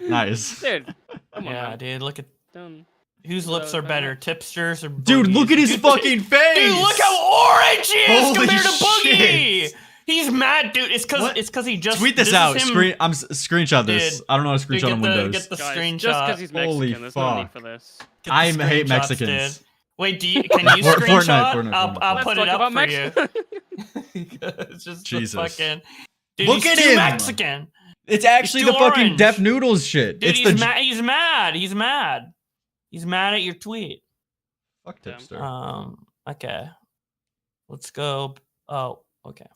Nice. Dude, come on. Yeah, man. dude, look at Don't- whose lips are better, Tipsters or Dude, Boogie's? look at his Dude, fucking face! Dude, look how orange he is Holy compared to Boogie. shit. He's mad, dude. It's because he just Tweet this is out. him- Screenshot this. Dude, I don't know how to dude, screenshot on Windows. Get the Guys, screenshot. just because he's Mexican, Holy there's no need fuck. for this. Get the I hate screenshots, Mexicans. dude. Wait, can you Fortnite, screenshot? Fortnite. I'll Let's put talk it up about for Mexico. you. It's just Jesus. the fucking. Dude, Look he's at too him! Mexican. It's actually He's the too fucking orange. Deaf Noodles shit. Dude, It's he's the mad. He's mad. He's mad. He's mad at your tweet. fuck tipster. Okay. Let's go. Oh, okay.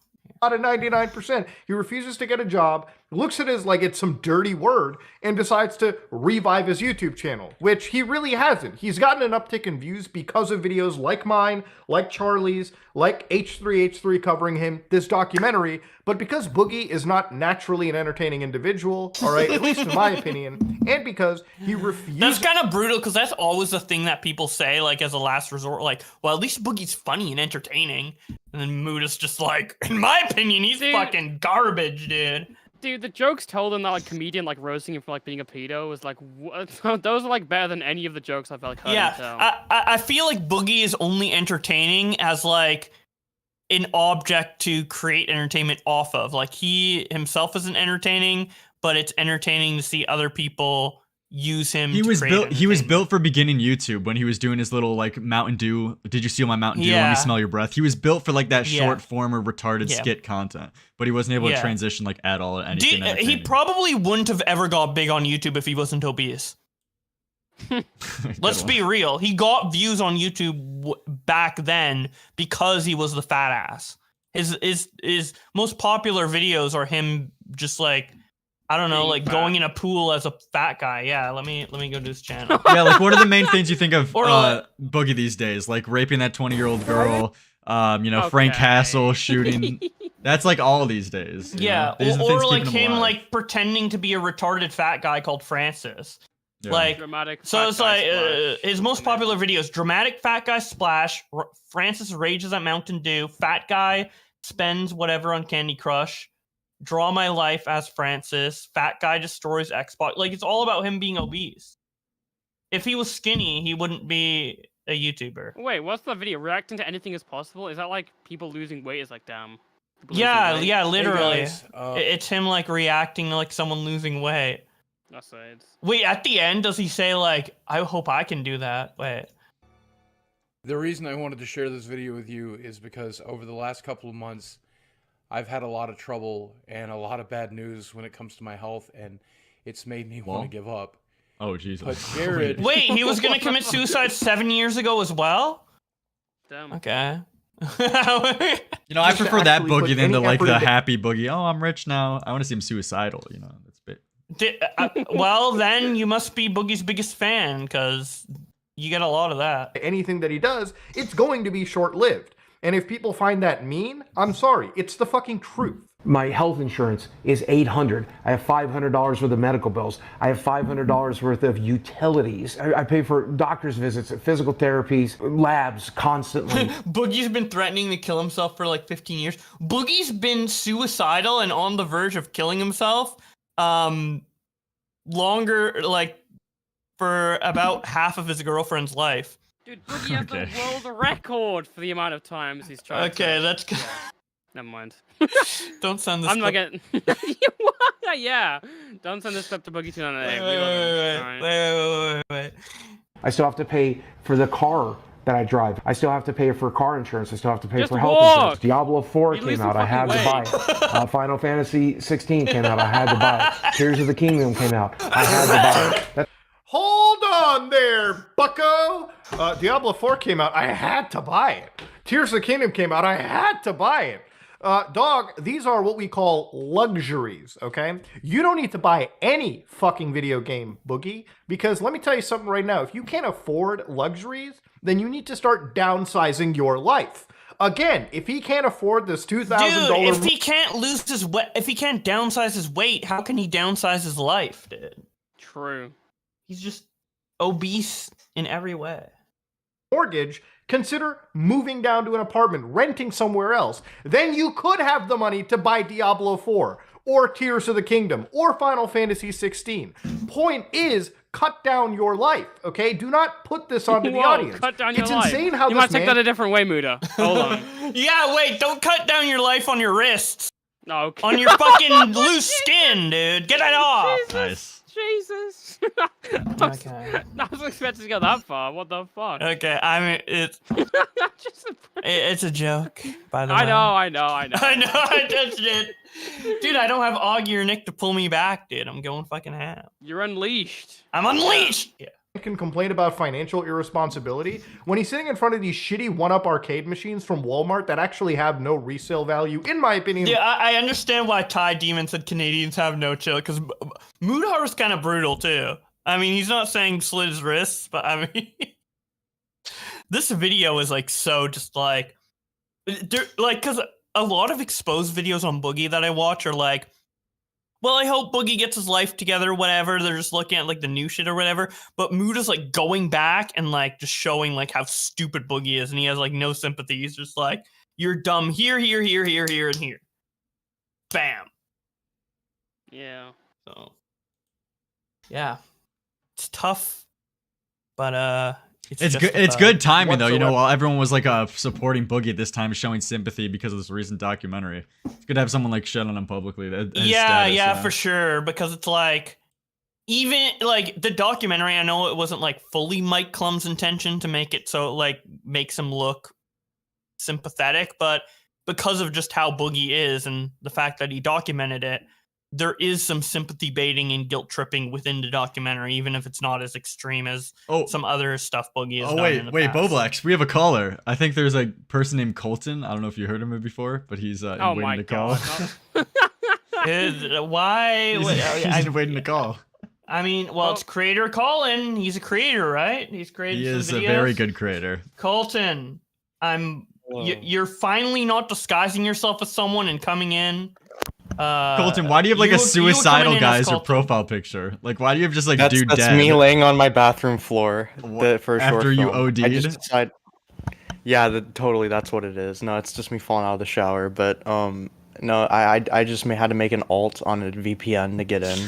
Out of 99%. He refuses to get a job, looks at it as like it's some dirty word, and decides to revive his YouTube channel, which he really hasn't. He's gotten an uptick in views because of videos like mine, like Charlie's, like H3H3 covering him, this documentary, but because Boogie is not naturally an entertaining individual, all right, at least in my opinion, and because he refuses... That's kind of brutal because that's always the thing that people say, like, as a last resort. Like, well, at least Boogie's funny and entertaining. And then Muda's just like, in my opinion, he's fucking garbage, dude. Dude, the jokes told in that like comedian like roasting him for like being a pedo was like what? Those are like better than any of the jokes I've like heard him tell. Yeah, I feel like Boogie is only entertaining as like an object to create entertainment off of. Like he himself isn't entertaining, but it's entertaining to see other people use him. He to was create built. He was built for beginning YouTube when he was doing his little like Mountain Dew. Did you steal my Mountain Dew? Let Yeah. me smell your breath. He was built for like that Yeah. short form or retarded Yeah. skit content, but he wasn't able to Yeah. transition like at all to anything. He entertaining. probably wouldn't have ever got big on YouTube if he wasn't obese. Let's be real. He got views on YouTube back then because he was the fat ass. His most popular videos are him just like, I don't know, Being like fat. going in a pool as a fat guy. Yeah, let me go to his channel. Yeah, like what are the main things you think of Or, like- Boogie these days? Like raping that 20-year-old girl, Frank Okay. Castle shooting. That's like all these days. you Yeah, know? These are the or things like keeping him alive. like pretending to be a retarded fat guy called Francis. Yeah. Like, Dramatic so fat it's guy like splash. his most popular videos: dramatic fat guy splash, Francis rages at Mountain Dew, fat guy spends whatever on Candy Crush, draw my life as Francis, fat guy destroys Xbox. Like it's all about him being obese. If he was skinny, he wouldn't be a YouTuber. Wait, what's the video? Reacting to anything is possible? Is that like people losing weight is like damn? People losing Yeah, weight? yeah, literally. guys, It's him like reacting to like someone losing weight. That's it. Wait, at the end, does he say like, "I hope I can do that"? Wait. The reason I wanted to share this video with you is because over the last couple of months, I've had a lot of trouble and a lot of bad news when it comes to my health, and it's made me want to give up. Oh, Jesus. But Jared... Wait, he was gonna commit suicide 7 years ago as well? Damn. Okay. You know, I prefer that Boogie than the like the happy Boogie. Oh, I'm rich now. I want to see him suicidal. You know, that's a bit. Well, then you must be Boogie's biggest fan, because you get a lot of that. Anything that he does, it's going to be short-lived. And if people find that mean, I'm sorry, it's the fucking truth. My health insurance is $800. I have $500 worth of medical bills. I have $500 worth of utilities. I pay for doctor's visits, physical therapies, labs constantly. Boogie's been threatening to kill himself for like 15 years. Boogie's been suicidal and on the verge of killing himself longer, like, for about half of his girlfriend's life. Dude, Boogie has the world record for the amount of times he's tried. Okay, that's good. Never mind. Don't send this. I'm not getting. Yeah. Don't send this clip to Boogie2988. Wait. I still have to pay for the car that I drive. I still have to pay for car insurance. I still have to pay for health insurance. Diablo 4 came out. I had to buy it. Final Fantasy 16 came out. I had to buy it. Tears of the Kingdom came out. I had to buy it. Hold on there, bucko! Diablo 4 came out. I had to buy it. Tears of the Kingdom came out. I had to buy it. Dog, these are what we call luxuries, okay? You don't need to buy any fucking video game, Boogie, because let me tell you something right now. If you can't afford luxuries, then you need to start downsizing your life. Again, if he can't afford this $2,000... Dude, if he can't lose his weight, if he can't downsize his weight, how can he downsize his life, dude? True. He's just obese in every way. Mortgage, consider moving down to an apartment, renting somewhere else. Then you could have the money to buy Diablo 4 or Tears of the Kingdom or Final Fantasy 16. Point is, cut down your life, okay? Do not put this onto the audience. Cut down your it's life. Insane how you this might take that a different way, Muda. Hold on. Yeah, wait, don't cut down your life on your wrists. No, okay. On your fucking loose skin, dude. Get it off. Nice. Jesus. Okay. I was expecting to go that far. What the fuck? Okay, I mean, it's a joke, by the way. I know. I touched it. Dude, I don't have Augie or Nick to pull me back, dude. I'm going fucking ham. You're unleashed. I'm unleashed! Yeah. Can complain about financial irresponsibility when he's sitting in front of these shitty one-up arcade machines from Walmart that actually have no resale value, in my opinion. Yeah, I understand why Ty Demon said Canadians have no chill, because Mutahar is kind of brutal, too. I mean, he's not saying slit his wrists, but I mean... This video is, like, so just, like... because a lot of exposed videos on Boogie that I watch are, like, well, I hope Boogie gets his life together, whatever. They're just looking at, like, the new shit or whatever. But Muda's, like, going back and, like, just showing, like, how stupid Boogie is. And he has, like, no sympathy. He's just like, you're dumb here, and here. Bam. Yeah. So, yeah. It's tough. But, It's good. It's good timing though, you know. While everyone was like supporting Boogie at this time, showing sympathy because of this recent documentary. It's good to have someone like shit on him publicly. Yeah, for sure. Because it's like, even like the documentary, I know it wasn't like fully Mike Klum's intention to make it so it like makes him look sympathetic, but because of just how Boogie is and the fact that he documented it, there is some sympathy baiting and guilt tripping within the documentary, even if it's not as extreme as some other stuff Boogie has done in the past. Boblax, we have a caller. I think there's a person named Colton. I don't know if you heard of him before, but he's waiting to call. Why? He's waiting to call. I mean, well, it's creator Colin. He's a creator, right? He's created He is some videos. a very good creator. Colton, you're finally not disguising yourself as someone and coming in. Colton, why do you have like a suicidal guy as your profile picture? Like, why do you have just like dude that's dead? me laying on my bathroom floor for a short After you film. OD'd? I just decided, yeah, totally, that's what it is. No, it's just me falling out of the shower. But no, I just had to make an alt on a VPN to get in.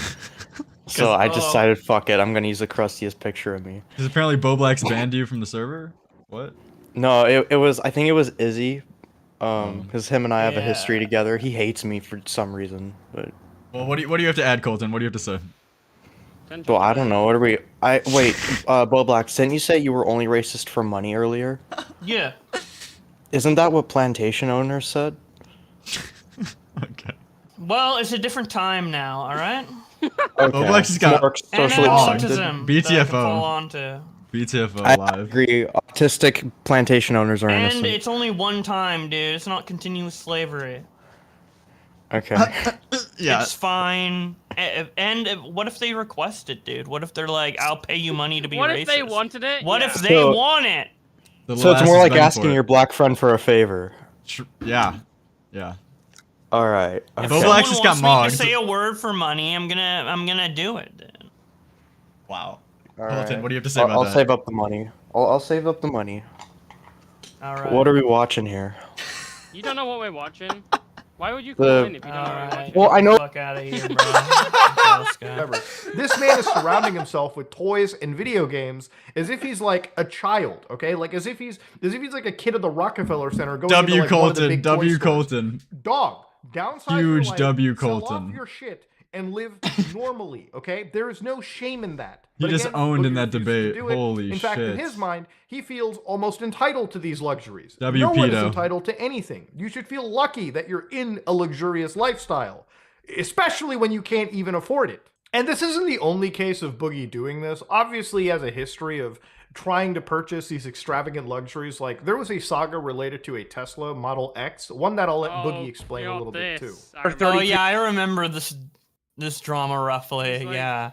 So I decided, fuck it, I'm gonna use the crustiest picture of me. Because apparently Boblax banned you from the server. What? No, it was, I think it was Izzy. Because him and I have a history together. He hates me for some reason, but... Well, what do you have to add, Colton? What do you have to say? Well, I don't know. What are we? Wait. Bo Black, didn't you say you were only racist for money earlier? Yeah. Isn't that what plantation owners said? Well, it's a different time now. All right. Okay. Bo Black's got More And socially accepted. autism. that I can fall BTFO. onto. BTFO I live. agree. Autistic plantation owners are And innocent. it's only one time, dude. It's not continuous slavery. Okay. Yeah. It's fine. And what if they request it, dude? What if they're like, "I'll pay you money to be What racist"? if they wanted it? What Yeah. if they want it? So it's more like asking your black friend for a favor. Yeah. Yeah. All right. If Bo someone Black just got wants me mogged. to say a word for money, I'm gonna do it, dude. Wow. All Colton, right. what do you have to say about I'll that? save up the money. I'll save up the money. All right. What are we watching here? You don't know what we're watching. Why would you call in if you don't know what we're watching? Well, I know. Fuck out of here, bro. Whatever. This man is surrounding himself with toys and video games as if he's like a child, okay? Like as if he's like a kid at the Rockefeller Center going W into like one of the Colton. big toy W stores. Colton. Dog, downsize Huge your life, W sell Colton. off your shit and live normally, okay? There is no shame in that. He But just again, owned in Boogie that refuses to debate. do it. Holy in fact, in shit. his mind, he feels almost entitled to these luxuries. W No one is pedo. entitled to anything. You should feel lucky that you're in a luxurious lifestyle, especially when you can't even afford it. And this isn't the only case of Boogie doing this. Obviously, he has a history of trying to purchase these extravagant luxuries. Like, there was a saga related to a Tesla Model X, one that I'll let Boogie explain a little bit too. Oh yeah, I remember this drama roughly. like- Yeah.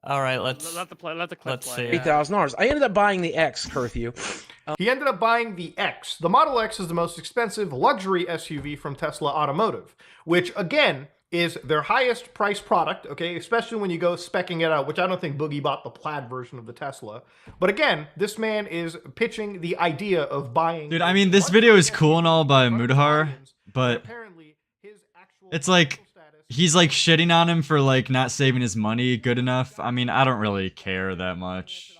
All right, let's Let the clip let's play. see. $8,000. I ended up buying the X, Curfew. He ended up buying the X. The Model X is the most expensive luxury SUV from Tesla Automotive, which again is their highest price product, okay, especially when you go specking it out, which I don't think Boogie bought the plaid version of the Tesla. But again, this man is pitching the idea of buying... Dude, I mean, this video is cool and all by Mutahar, but it's like, he's like shitting on him for like not saving his money good enough. I mean, I don't really care that much.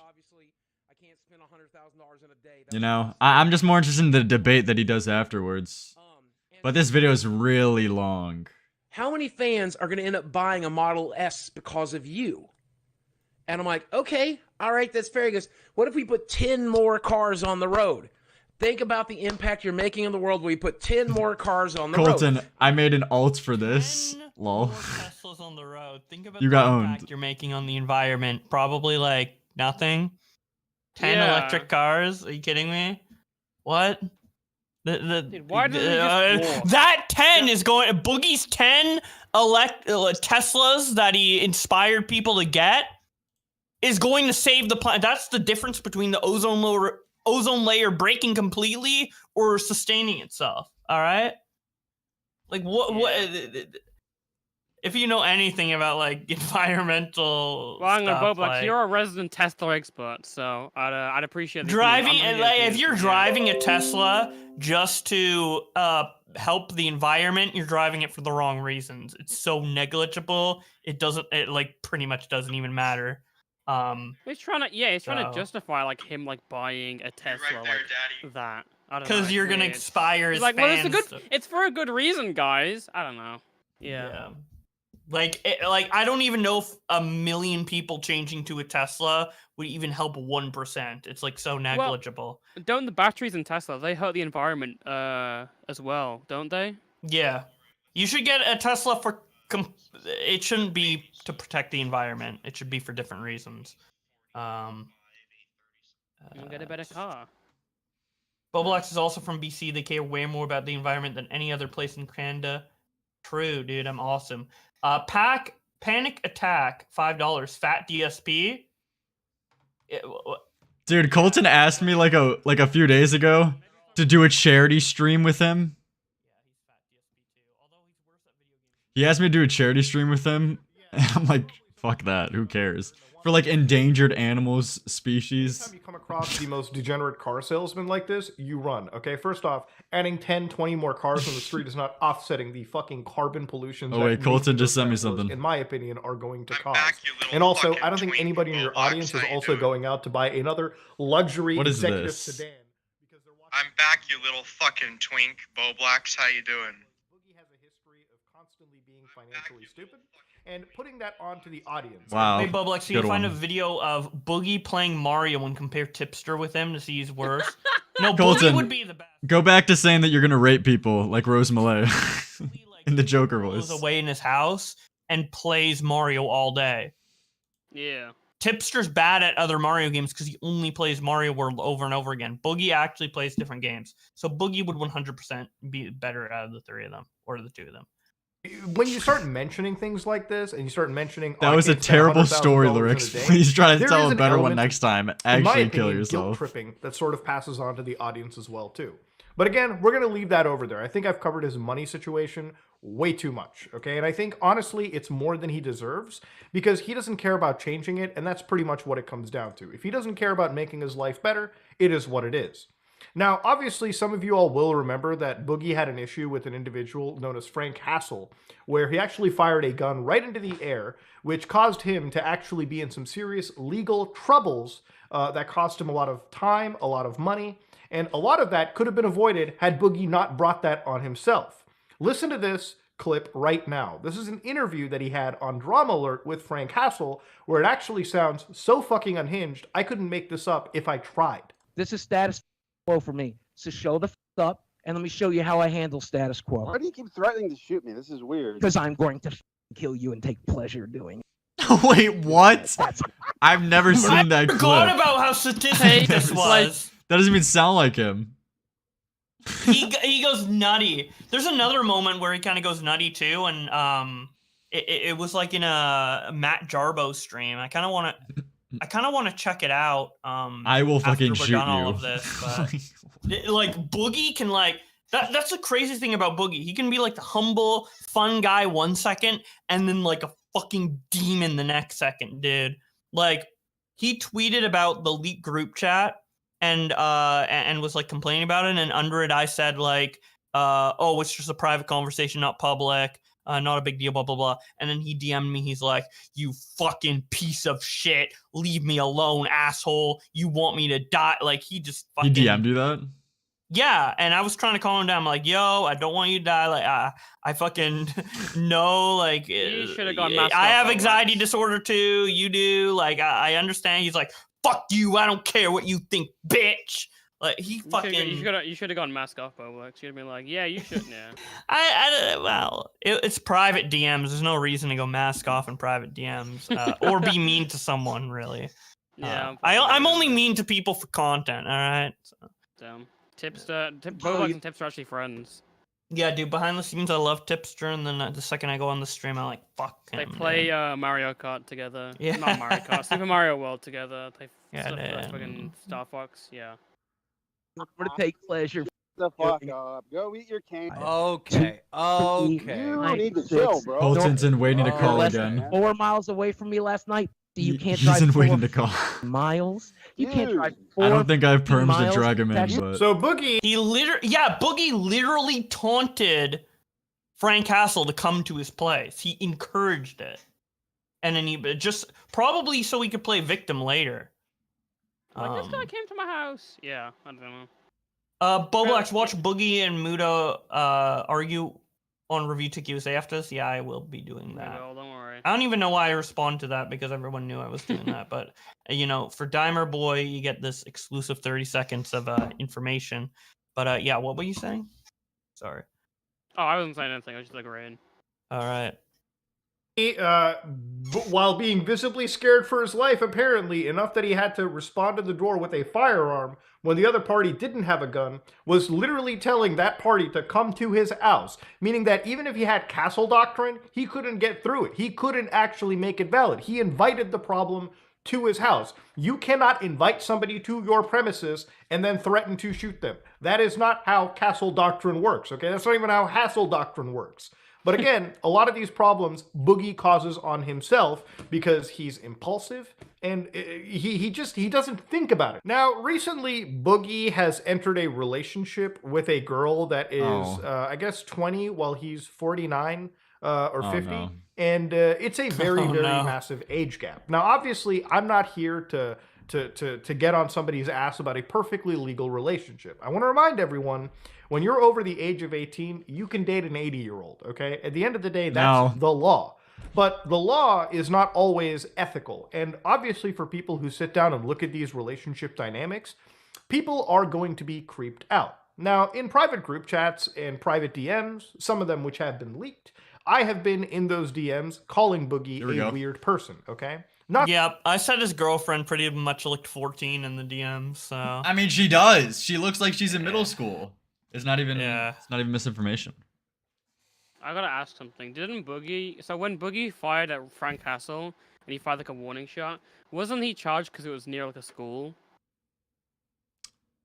You know, I'm just more interested in the debate that he does afterwards. But this video is really long. How many fans are going to end up buying a Model S because of you? And I'm like, okay, all right, that's fair. He goes, what if we put 10 more cars on the road? Think about the impact you're making in the world when we put 10 more cars on the Colton, road. I made an alt for this. Lol. Teslas on the road. Think about You the got impact owned. you're making on the environment. Probably like nothing. 10 Yeah. electric cars? Are you kidding me? What? Dude, why did they just walk? That 10 is going. Boogie's 10 Teslas that he inspired people to get is going to save the planet. That's the difference between the ozone layer breaking completely or sustaining itself. All right. Like what? If you know anything about like environmental Well, I'm gonna stuff, Bob, like, you're a resident Tesla expert, so I'd appreciate this. driving I'm and really like, if into you're it. driving a Tesla just to help the environment, you're driving it for the wrong reasons. It's so negligible. It like pretty much doesn't even matter. He's trying to So- justify like him like buying a Tesla like that. I don't know. Because you're it's gonna weird. inspire He's his like, well, it's a fans good. to- It's for a good reason, guys. I don't know. Yeah. Like I don't even know if a million people changing to a Tesla would even help 1%. It's like so negligible. Don't the batteries in Tesla, they hurt the environment as well, don't they? Yeah. You should get a Tesla for it shouldn't be to protect the environment. It should be for different reasons. You'll get a better car. Boblex is also from BC. They care way more about the environment than any other place in Canada. True, dude. I'm awesome. Panic Attack, $5. Fat DSP. Dude, Colton asked me like a few days ago to do a charity stream with him. He asked me to do a charity stream with him. And I'm like, fuck that. Who cares? For like endangered animals species. Anytime you come across the most degenerate car salesman like this, you run, okay? First off, adding 10, 20 more cars on the street is not offsetting the fucking carbon pollution. Oh wait, Colton just sent me something. in my opinion, are going to cause. And also, I don't think anybody in your audience is also going out to buy another luxury What is executive this? sedan. I'm back, you little fucking twink. Bo Blacks, how you doing? Boogie has a history of constantly being financially stupid. and putting that onto the audience. Wow. Hey, Bublex, you Good can find one. a video of Boogie playing Mario and compare Tipster with him to see who's worse. No, Boogie Colton, would be the best. go back to saying that you're gonna rape people like Rose Malay in the Joker Goes voice. away in his house and plays Mario all day. Yeah. Tipster's bad at other Mario games because he only plays Mario World over and over again. Boogie actually plays different games. So Boogie would 100% be better out of the three of them, or the two of them. When you start mentioning things like this, and you start mentioning That was a can't spend terrible $100,000 story, in a Lyrics. day, Please try to there tell is a an better one element, next time. in my Actually opinion, kill guilt yourself. tripping that sort of passes on to the audience as well too. But again, we're going to leave that over there. I think I've covered his money situation way too much, okay? And I think, honestly, it's more than he deserves because he doesn't care about changing it, and that's pretty much what it comes down to. If he doesn't care about making his life better, it is what it is. Now, obviously, some of you all will remember that Boogie had an issue with an individual known as Frank Hassel, where he actually fired a gun right into the air, which caused him to actually be in some serious legal troubles that cost him a lot of time, a lot of money, and a lot of that could have been avoided had Boogie not brought that on himself. Listen to this clip right now. This is an interview that he had on Drama Alert with Frank Hassel, where it actually sounds so fucking unhinged, I couldn't make this up if I tried. This is status quo for me. So show the up, and let me show you how I handle status quo. Why do you keep threatening to shoot me? This is weird. Because I'm going to kill you and take pleasure doing it. Wait, what? I've never seen that clip. Forgot about how sadistic this was. That doesn't even sound like him. He goes nutty. There's another moment where he kind of goes nutty too, and it was like in a Matt Jarbo stream. I kind of want to check it out. I will fucking after we're shoot done all you. of this, but like Boogie can like that's the crazy thing about Boogie. He can be like the humble, fun guy 1 second, and then like a fucking demon the next second, dude. Like he tweeted about the leaked group chat and was like complaining about it, and under it I said like oh, it's just a private conversation, not public, not a big deal, blah blah blah. And then he DM'd me, he's like, you fucking piece of shit, leave me alone, asshole, you want me to die. Like he just fucking He DM'd you that? yeah, and I was trying to calm him down. I'm like, yo, I don't want you to die. Like, I fucking know, like, You should have gone mask I off have at anxiety disorder too. You do. Like, I understand. He's like, fuck you. I don't care what you think, bitch. Like, he fucking. You should have gone mask off, Boblex. You'd have been like, yeah, you should. Yeah. Well, it's private DMs. There's no reason to go mask off in private DMs or be mean to someone, really. Yeah. I'm only mean to people for content. All right. So. Damn. Boblex and Tips are actually friends. Yeah, dude, behind the scenes, I love Tipster, and then the second I go on the stream, I'm like, fuck They him, play dude. Mario Kart together. Yeah. Not Mario Kart, Super Mario World together. They Yeah, fucking Star Fox, yeah. I'm going to take pleasure. The fuck up. Go eat your cane. Okay. Okay. You need to chill, bro. Colton's in waiting to call Less again. than 4 miles away from me last night. You can't He's drive in 4 waiting to call. miles. You can't drive 4 I don't think I have perms to miles drag him in, back- but So Boogie, Boogie literally taunted Frank Castle to come to his place. He encouraged it, and then he just probably so he could play victim later. Like, this guy came to my house. Yeah, I don't know. Boblex, watch Boogie and Muda argue on Review Tech USA after this. Yeah, I will be doing that. Well, don't worry. I don't even know why I respond to that because everyone knew I was doing that. But, you know, for Dimer Boy, you get this exclusive 30 seconds of information. But, yeah, what were you saying? Sorry. Oh, I wasn't saying anything. I was just agreeing. All right. While being visibly scared for his life, apparently, enough that he had to respond to the door with a firearm when the other party didn't have a gun, was literally telling that party to come to his house, meaning that even if he had castle doctrine, he couldn't get through it. He couldn't actually make it valid. He invited the problem to his house. You cannot invite somebody to your premises and then threaten to shoot them. That is not how castle doctrine works, okay? That's not even how hassle doctrine works. But again, a lot of these problems Boogie causes on himself because he's impulsive and he doesn't think about it. Now, recently, Boogie has entered a relationship with a girl that is, I guess, 20 while he's 49 or 50. No. And it's a very, very massive age gap. Now, obviously, I'm not here to get on somebody's ass about a perfectly legal relationship. I want to remind everyone, when you're over the age of 18, you can date an 80-year-old, okay? At the end of the day, that's the law. But the law is not always ethical. And obviously for people who sit down and look at these relationship dynamics, people are going to be creeped out. Now, in private group chats and private DMs, some of them which have been leaked, I have been in those DMs calling Boogie a weird person, okay? Yeah, I said his girlfriend pretty much looked 14 in the DMs, so... I mean, she does. She looks like she's in middle school. It's not even misinformation. I gotta ask something. Didn't Boogie... So when Boogie fired at Frank Castle, and he fired like a warning shot, wasn't he charged because it was near like a school?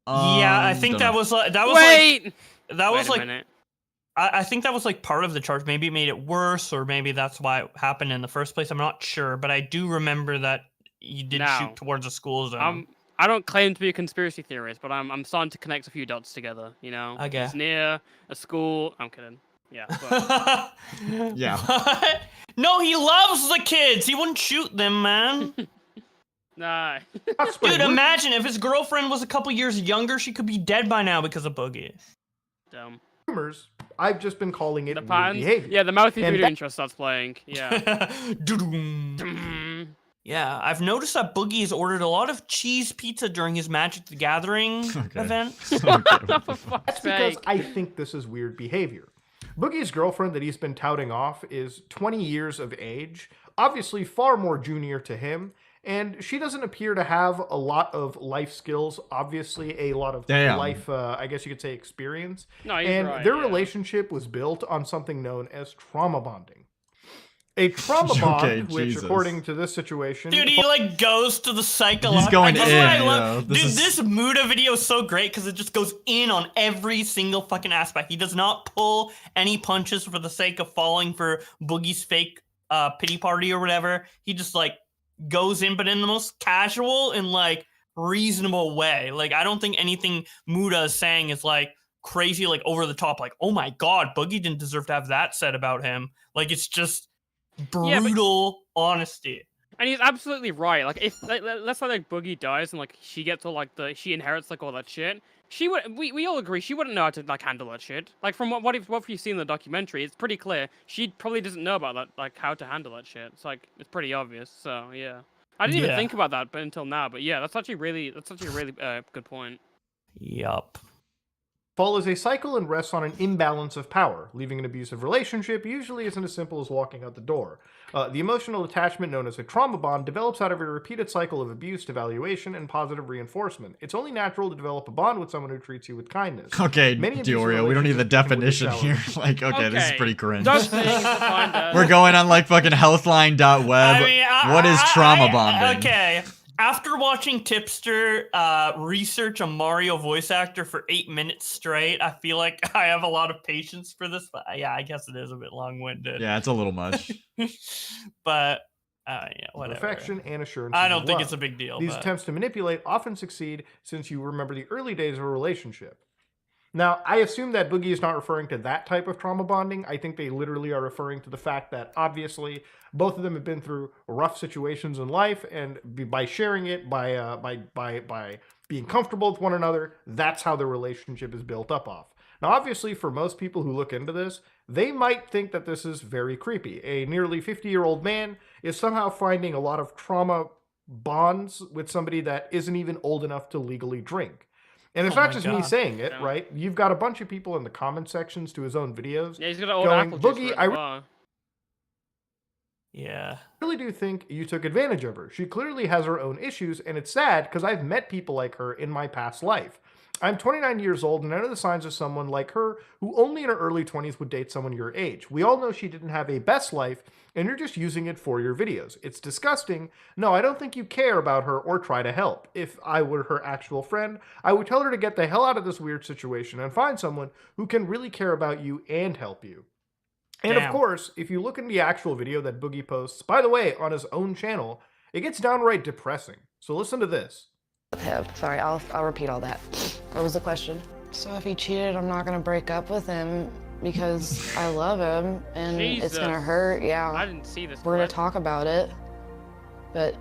Yeah, I think that was like... Wait a minute. I think that was like part of the charge. Maybe it made it worse, or maybe that's why it happened in the first place. I'm not sure, but I do remember that he did shoot towards a school zone. I don't claim to be a conspiracy theorist, but I'm starting to connect a few dots together, you know? Okay. It's near a school. I'm kidding. Yeah. But... Yeah. What? No, he loves the kids. He wouldn't shoot them, man. Nah. Dude, imagine if his girlfriend was a couple years younger, she could be dead by now because of Boogie. Dumb. Rumors, I've just been calling it weird patterns? behavior. Yeah, the mouthy And voodoo that- intro starts playing. Yeah. Yeah, I've noticed that Boogie has ordered a lot of cheese pizza during his Magic the Gathering event. That's because I think this is weird behavior. Boogie's girlfriend that he's been touting off is 20 years of age, obviously far more junior to him, and she doesn't appear to have a lot of life skills, obviously a lot of life, I guess you could say, experience. No, he's and right, their yeah. relationship was built on something known as trauma bonding. A trauma bond, which Jesus. according to this situation... Dude, he like goes to the psychological. He's going That's in, what I love. yo. This Dude, is- this Muda video is so great because it just goes in on every single fucking aspect. He does not pull any punches for the sake of falling for Boogie's fake pity party or whatever. He just like goes in, but in the most casual and like reasonable way. Like I don't think anything Muda is saying is like crazy, like over the top. Like, oh my god, Boogie didn't deserve to have that said about him. Like it's just brutal honesty. And he's absolutely right. Like, if let's say like Boogie dies and like she gets all like she inherits like all that shit. She would. We all agree she wouldn't know how to like handle that shit. Like from what you've seen in the documentary, it's pretty clear she probably doesn't know about that, like how to handle that shit. It's like it's pretty obvious. So yeah, I didn't even think about that, but until now. But yeah, that's actually a really good point. Yup. Follows a cycle and rests on an imbalance of power. Leaving an abusive relationship usually isn't as simple as walking out the door. The emotional attachment known as a trauma bond develops out of a repeated cycle of abuse, devaluation, and positive reinforcement. It's only natural to develop a bond with someone who treats you with kindness. Okay, Many abusive Diorio, we don't need the relationships begin with definition a here. Like, okay, this is pretty cringe. Just saying it's defined as- We're going on like fucking healthline.web. I mean, What is trauma bonding? Okay. After watching Tipster research a Mario voice actor for 8 minutes straight, I feel like I have a lot of patience for this. But yeah, I guess it is a bit long-winded. Yeah, it's a little much. But yeah, whatever. Affection and assurance. I don't think it's a big deal. These but... attempts to manipulate often succeed since you remember the early days of a relationship. Now, I assume that Boogie is not referring to that type of trauma bonding. I think they literally are referring to the fact that obviously both of them have been through rough situations in life, and by sharing it, by being comfortable with one another, that's how the relationship is built up off. Now, obviously, for most people who look into this, they might think that this is very creepy. A nearly 50-year-old man is somehow finding a lot of trauma bonds with somebody that isn't even old enough to legally drink. And it's Oh not my just me God. saying it, right? You've got a bunch of people in the comment sections to his own videos Yeah, he's got an old going, apple juice Boogie, for it I as well. Yeah. really do think you took advantage of her. She clearly has her own issues, and it's sad because I've met people like her in my past life. I'm 29 years old, and I know the signs of someone like her who only in her early 20s would date someone your age. We all know she didn't have a best life, and you're just using it for your videos. It's disgusting. No, I don't think you care about her or try to help. If I were her actual friend, I would tell her to get the hell out of this weird situation and find someone who can really care about you and help you. And Damn. of course, if you look into the actual video that Boogie posts, by the way, on his own channel, it gets downright depressing. So listen to this. Sorry, I'll repeat all that. What was the question? So if he cheated, I'm not gonna break up with him because I love him and it's gonna Jesus. hurt. Yeah, I didn't see this. we're gonna clip. talk about it. But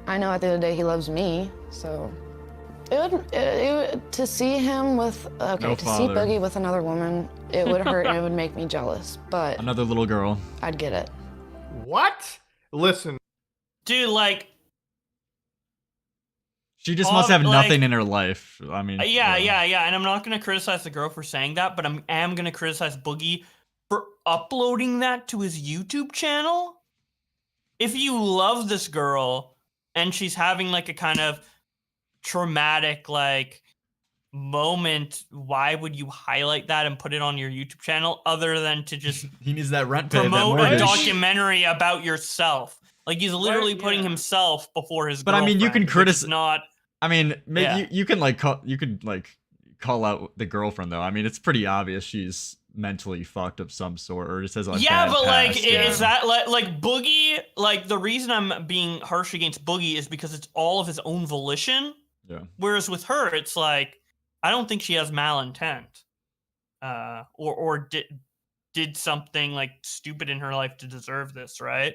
I know at the end of the day he loves me, so to see him with No to see father. Boogie with another woman, it would hurt and it would make me jealous. But Another little girl. I'd get it. What? Listen, dude, like, She just must have nothing in her life. I mean, yeah. And I'm not gonna criticize the girl for saying that, but I am gonna criticize Boogie for uploading that to his YouTube channel. If you love this girl and she's having like a kind of traumatic like moment, why would you highlight that and put it on your YouTube channel other than to just he needs that rent paid, promote a documentary about yourself? Like he's literally putting himself before his But I mean, you can criticize. Not. I mean, Yeah. you can call out the girlfriend though. I mean, it's pretty obvious she's mentally fucked of some sort, or just has like Yeah, bad but like, past, is that like Boogie? Like the reason I'm being harsh against Boogie is because it's all of his own volition. Yeah. Whereas with her, it's like I don't think she has malintent, or did something like stupid in her life to deserve this, right?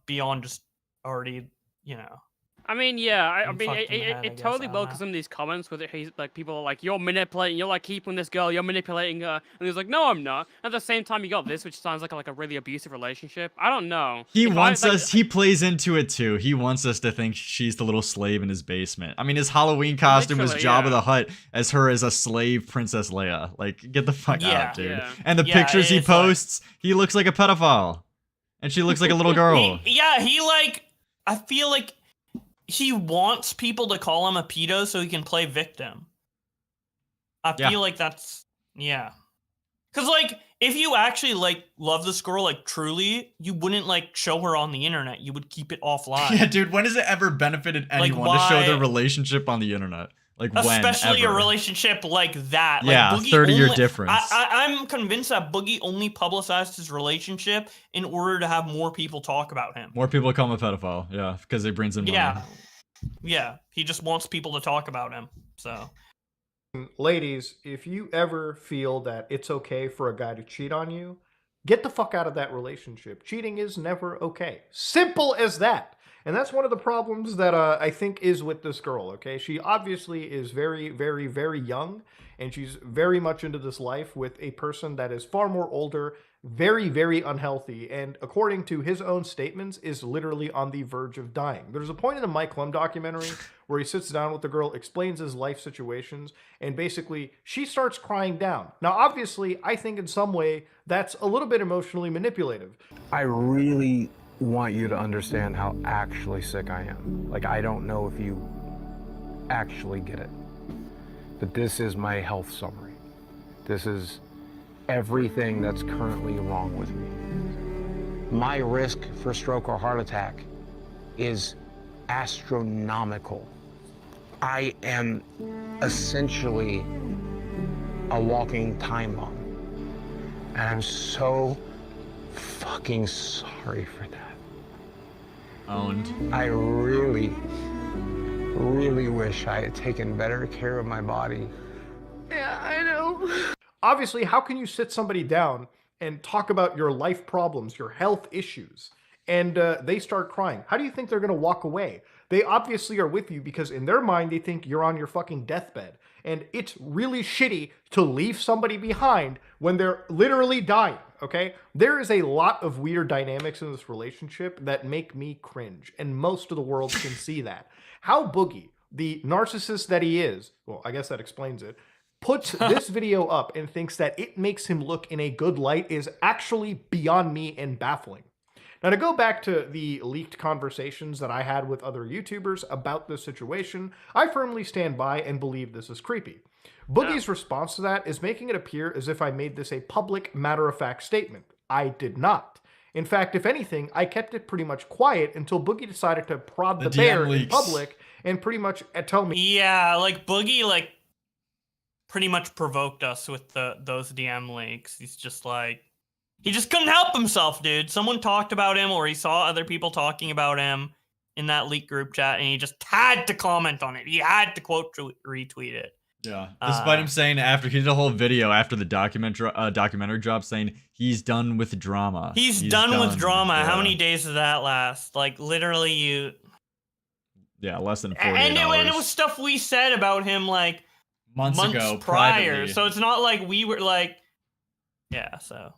Beyond just already, you know. I mean, yeah, I mean, fucked in the head, I it guess, totally I don't will know. because some of these comments where he's like, people are like, you're manipulating, you're like keeping this girl, you're manipulating her, and he's like, no, I'm not. At the same time, you got this, which sounds like a really abusive relationship. I don't know. He wants us. He plays into it too. He wants us to think she's the little slave in his basement. I mean, his Halloween costume was Literally, Jabba the Hutt as her as a slave Princess Leia. Like, get the fuck out, dude. Yeah. And the Yeah, pictures he it's like- posts, he looks like a pedophile, and she looks like a little girl. He like, I feel like he wants people to call him a pedo so he can play victim. I Yeah. feel like that's, yeah. Because, like, if you actually, like, love this girl, like, truly, you wouldn't, like, show her on the internet. You would keep it offline. Yeah, dude. When has it ever benefited anyone to show their relationship on the internet? Like, Especially when? a relationship like that. Yeah, like, Boogie 30-year only- difference. I'm convinced that Boogie only publicized his relationship in order to have more people talk about him. More people call him a pedophile. Yeah, because it brings in money. Yeah. Yeah. He just wants people to talk about him. So. ladies, if you ever feel that it's okay for a guy to cheat on you, get the fuck out of that relationship. Cheating is never okay. Simple as that. And that's one of the problems that I think is with this girl, okay? She obviously is very, very, very young, and she's very much into this life with a person that is far more older, very, very unhealthy, and according to his own statements, is literally on the verge of dying. There's a point in the Mike Lum documentary where he sits down with the girl, explains his life situations, and basically she starts crying down. Now, obviously, I think in some way that's a little bit emotionally manipulative. I really want you to understand how actually sick I am. Like, I don't know if you actually get it. But this is my health summary. This is everything that's currently wrong with me. My risk for stroke or heart attack is astronomical. I am essentially a walking time bomb. And I'm so fucking sorry for that. Owned. I really, really wish I had taken better care of my body. Yeah, I know. Obviously, how can you sit somebody down and talk about your life problems, your health issues, and they start crying? How do you think they're going to walk away? They obviously are with you because in their mind, they think you're on your fucking deathbed. And it's really shitty to leave somebody behind when they're literally dying, okay? There is a lot of weird dynamics in this relationship that make me cringe, and most of the world can see that. How Boogie, the narcissist that he is, well, I guess that explains it, puts this video up and thinks that it makes him look in a good light is actually beyond me and baffling. Now, to go back to the leaked conversations that I had with other YouTubers about this situation, I firmly stand by and believe this is creepy. Boogie's response to that is making it appear as if I made this a public, matter-of-fact statement. I did not. In fact, if anything, I kept it pretty much quiet until Boogie decided to prod the bear in public and pretty much tell me... Yeah, like, Boogie, like, pretty much provoked us with those DM leaks. He's just like... He just couldn't help himself, dude. Someone talked about him, or he saw other people talking about him in that leak group chat, and he just had to comment on it. He had to quote retweet it. Yeah, despite him saying after he did a whole video after the documentary drop saying he's done with drama. He's done with drama. Yeah. How many days does that last? Like, literally, you... Yeah, less than 48 and hours. it was stuff we said about him, like, months ago, prior. privately. So it's not like we were, like... Yeah, so...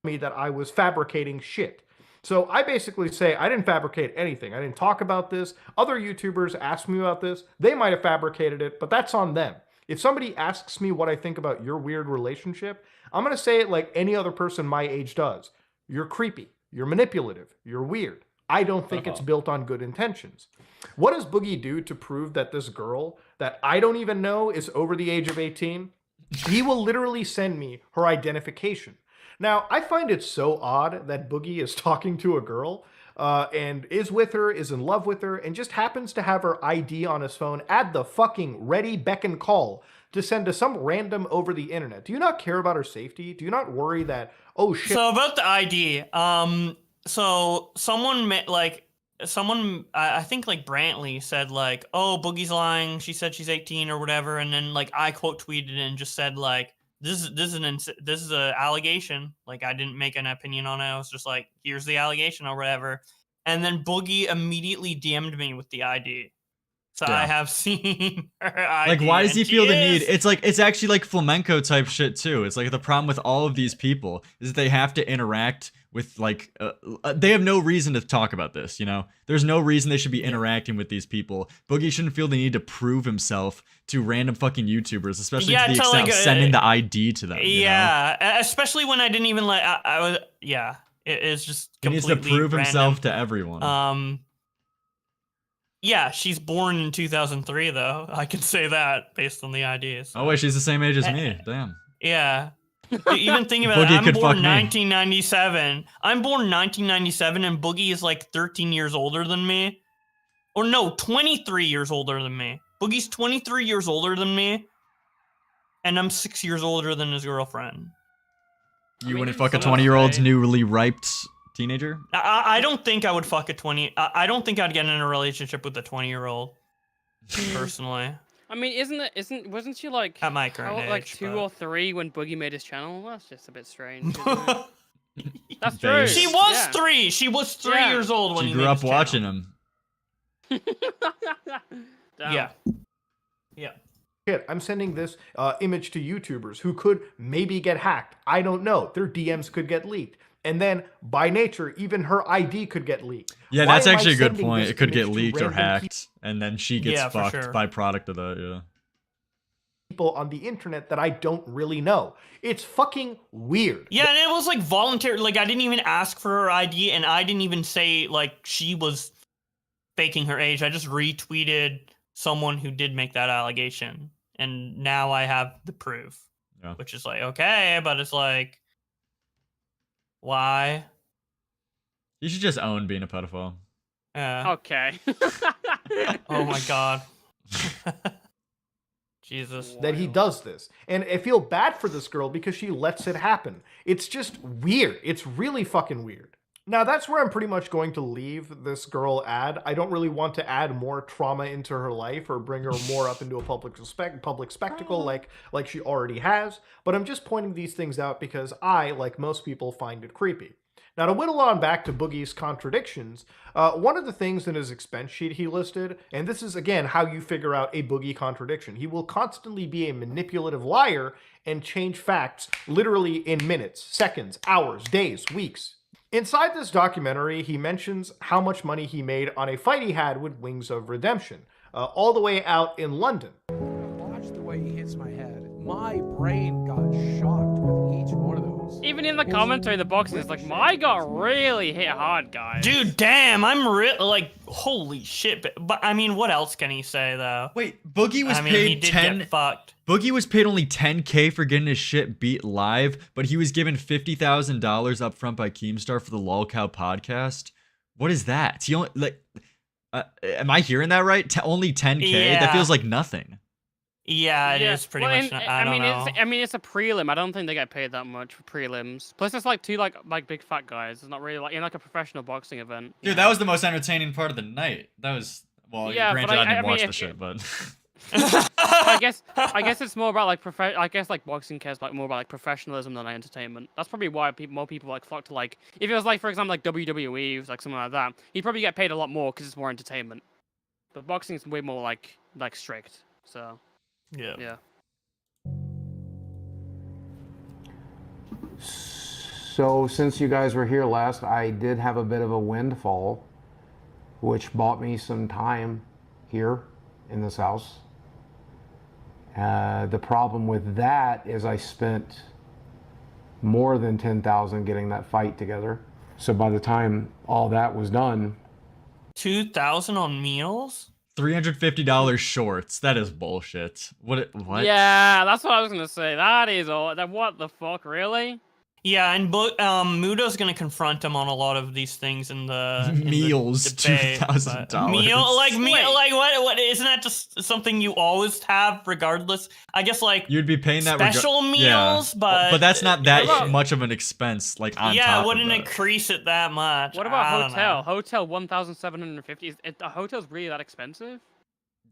me that I was fabricating shit. So I basically say I didn't fabricate anything. I didn't talk about this. Other YouTubers asked me about this. They might have fabricated it, but that's on them. If somebody asks me what I think about your weird relationship, I'm going to say it like any other person my age does. You're creepy. You're manipulative. You're weird. I don't think it's built on good intentions. What does Boogie do to prove that this girl that I don't even know is over the age of 18? He will literally send me her identification. Now, I find it so odd that Boogie is talking to a girl and is with her, is in love with her, and just happens to have her ID on his phone at the fucking ready beck and call to send to some random over the internet. Do you not care about her safety? Do you not worry that, oh shit? So about the ID, so someone I think like Brantley said like, oh, Boogie's lying. She said she's 18 or whatever, and then like I quote tweeted and just said like, this is an allegation. Like I didn't make an opinion on it. I was just like, here's the allegation or whatever. And then Boogie immediately DM'd me with the ID. So I have seen her ID. Like, why does he feel the need? is- It's actually like flamenco type shit too. It's like the problem with all of these people is that they have to interact with like they have no reason to talk about this. You know, there's no reason they should be interacting with these people. Boogie shouldn't feel the need to prove himself to random fucking YouTubers, especially to the extent like, of sending the ID to them. you know? Yeah, especially when I didn't even like. I was It is just He needs completely to prove himself random. to everyone. Yeah, she's born in 2003 though. I can say that based on the ID. So. Oh wait, she's the same age as me. Damn. Yeah. Even thinking about it, Boogie I'm could born fuck me. 1997. I'm born 1997, and Boogie is like 13 years older than me. Or no, 23 years older than me. Boogie's 23 years older than me, and I'm 6 years older than his girlfriend. You wouldn't fuck a 20-year-old's newly riped teenager? I don't think I would fuck a 20. I don't think I'd get in a relationship with a 20-year-old. Personally. I mean, wasn't she like at my current age, like 2 but- or 3 when Boogie made his channel? That's just a bit strange. isn't it? That's true. She was yeah. 3. She was 3 Yeah. years old when She he grew made up his channel. watching him. Damn. Yeah. Yeah. Shit, I'm sending this image to YouTubers who could maybe get hacked. I don't know. Their DMs could get leaked. And then, by nature, even her ID could get leaked. Yeah, Why that's am I actually a good sending point. this It could get image to leaked or random hacked, and then she gets Yeah, for fucked sure. by product of that, yeah. people on the internet that I don't really know? It's fucking weird. Yeah, and it was like voluntary. Like I didn't even ask for her ID, and I didn't even say like she was faking her age. I just retweeted someone who did make that allegation, and now I have the proof. Yeah. Which is like okay, but it's like why? You should just own being a pedophile. Yeah. Okay. Oh my god. Jesus. That he does this. And I feel bad for this girl because she lets it happen. It's just weird. It's really fucking weird. Now, that's where I'm pretty much going to leave this girl ad. I don't really want to add more trauma into her life or bring her more up into a public spectacle like she already has, but I'm just pointing these things out because I, like most people, find it creepy. Now, to whittle on back to Boogie's contradictions, one of the things in his expense sheet he listed, and this is, again, how you figure out a Boogie contradiction. He will constantly be a manipulative liar and change facts literally in minutes, seconds, hours, days, weeks. Inside this documentary, he mentions how much money he made on a fight he had with Wings of Redemption, all the way out in London. Watch the way he hits my head. My brain got shocked with each one of those. Even in the commentary, the boxing is like, my got really hit hard, guys. Dude, damn, I'm like, holy shit. But I mean, what else can he say though? Wait, Boogie was he paid did 10. get fucked. Boogie was paid only 10K for getting his shit beat live, but he was given $50,000 up front by Keemstar for the Lolcow podcast. What is that? He only like, am I hearing that right? Only 10K? Yeah. That feels like nothing. Yeah, it is pretty much. I don't know. I mean, it's a prelim. I don't think they get paid that much for prelims. Plus, it's like two like big fat guys. It's not really like in like a professional boxing event. Dude, that was the most entertaining part of the night. That was, well, Yeah, granted, but I didn't I watch mean, the shit, but. I guess it's more about like I guess like boxing cares like more about like professionalism than entertainment. That's probably why more people like flock to like if it was like for example like WWE like something like that, he'd probably get paid a lot more because it's more entertainment. But boxing is way more like strict. So yeah. So since you guys were here last, I did have a bit of a windfall, which bought me some time here in this house. The problem with that is I spent more than 10,000 getting that fight together. So by the time all that was done, 2,000 on meals? $350 shorts. That is bullshit. What? Yeah, that's what I was gonna say. That is all. That what the fuck, really? Yeah, and Mudo's gonna confront him on a lot of these things in the meals. $2,000. Meal, like what? Isn't that just something you always have, regardless? I guess like you'd be paying that special meals, but that's not that much of an expense. Like on yeah, top it wouldn't of that. increase it that much. What about hotel? Hotel 1,750. Is a hotel's really that expensive?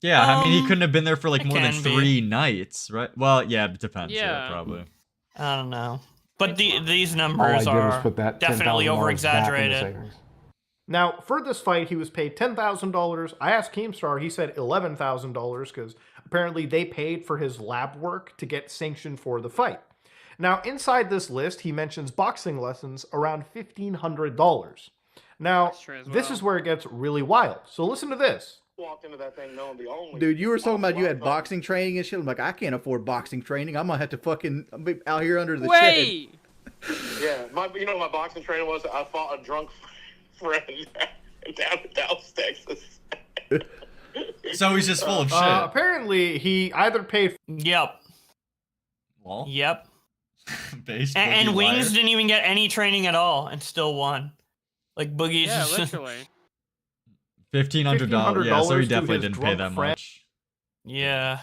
Yeah, I mean he couldn't have been there for like it more than can 3 nights, right? Well, yeah, it depends. Yeah, Yeah. probably. I don't know. But these all numbers I did was are put that definitely $10,000 over back into exaggerated. savings. Now, for this fight, he was paid $10,000. I asked Keemstar, he said $11,000 because apparently they paid for his lab work to get sanctioned for the fight. Now, inside this list, he mentions boxing lessons around $1,500. Now, this is where it gets really wild. So listen to this. Walked into that thing knowing the only. Dude, you were talking about you had boxing training and shit. I'm like, I can't afford boxing training. I'm gonna have to fucking be out here under the Wait. Yeah, you know what my boxing training was? I fought a drunk friend down in Dallas, Texas. So he's just full of shit. Apparently, he either paid. Yep. Well. Yep. Based And Boogie Wings liar. didn't even get any training at all and still won. Like Boogie's Yeah, just literally. $1,500. Yeah, so he to definitely his didn't pay drunk that friend much. Yeah.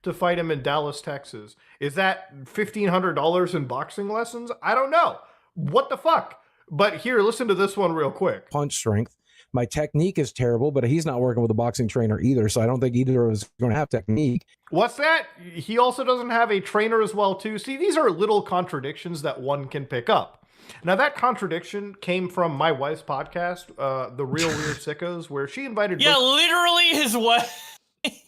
To fight him in Dallas, Texas. Is that $1,500 in boxing lessons? I don't know. What the fuck? But here, listen to this one real quick. Punch strength. My technique is terrible, but he's not working with a boxing trainer either, so I don't think either of us is going to have technique. What's that? He also doesn't have a trainer as well, too. See, these are little contradictions that one can pick up. Now, that contradiction came from my wife's podcast, The Real Weird Sickos, where she invited... Yeah, literally his wife.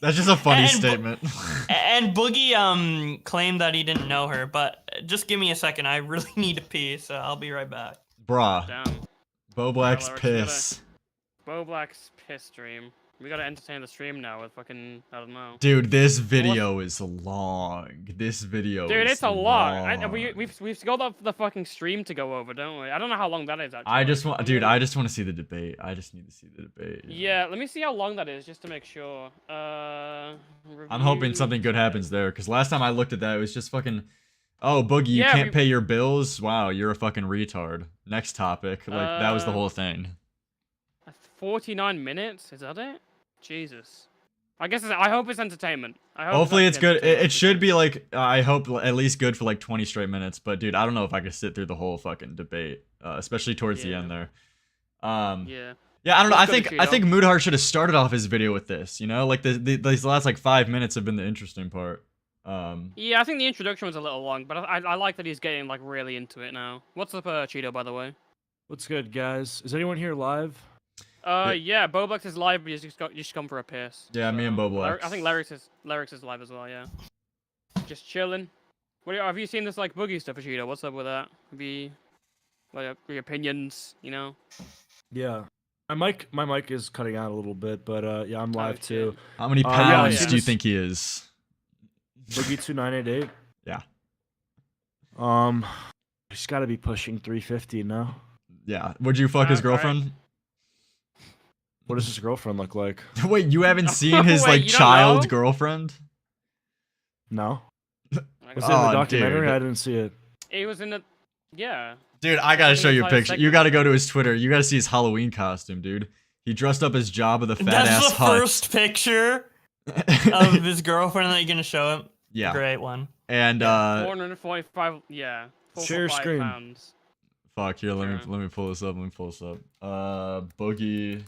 That's just a funny And statement. And Boogie claimed that he didn't know her, but just give me a second. I really need to pee, so I'll be right back. Bruh. Damn. Bo Black's Lerix, piss. Bo Black's piss stream. We gotta entertain the stream now with fucking, I don't know. Dude, this video is long. This video Dude, is it's a lot. long. We've got the fucking stream to go over, don't we? I don't know how long that is, actually. I just want to see the debate. I just need to see the debate. Yeah, let me see how long that is, just to make sure. I'm hoping something good happens there, because last time I looked at that, it was just fucking, oh, Boogie, you can't pay your bills? Wow, you're a fucking retard. Next topic. Like, that was the whole thing. 49 minutes? Is that it? Jesus. I guess I hope it's entertainment. Hopefully it's good. It should be like, I hope at least good for like 20 straight minutes. But dude, I don't know if I could sit through the whole fucking debate, especially towards the end there. Yeah. Yeah, I don't know. I think Mutahar should have started off his video with this. You know, like these last like 5 minutes have been the interesting part. Yeah, I think the introduction was a little long, but I like that he's getting like really into it now. What's up, Cheeto, by the way? What's good, guys? Is anyone here live? Yeah, Boblex is live, but you should come for a piss. Yeah, me and Boblex. I think Lerix is live as well. Yeah. Just chilling. Have you seen this like Boogie stuff, Cheeto? What's up with that? Have you like your opinions? You know. Yeah. My mic is cutting out a little bit, but yeah, I'm live too. How many pounds do you think he is? Boogie2988. Yeah. He's got to be pushing 350 now. Yeah. Would you fuck his girlfriend? What does his girlfriend look like? Wait, you haven't seen his like child girlfriend? No. Was it in the documentary? Dude. I didn't see it. He was in the. Yeah. Dude, I gotta show you a picture. You gotta go to his Twitter. You gotta see his Halloween costume, dude. He dressed up as Jabba the Fat Ass That's the Hutt. first picture of his girlfriend that you're gonna show him. Yeah. Great one. And 445. Yeah. Share screen. Pounds. Fuck, here, let me pull this up. Boogie.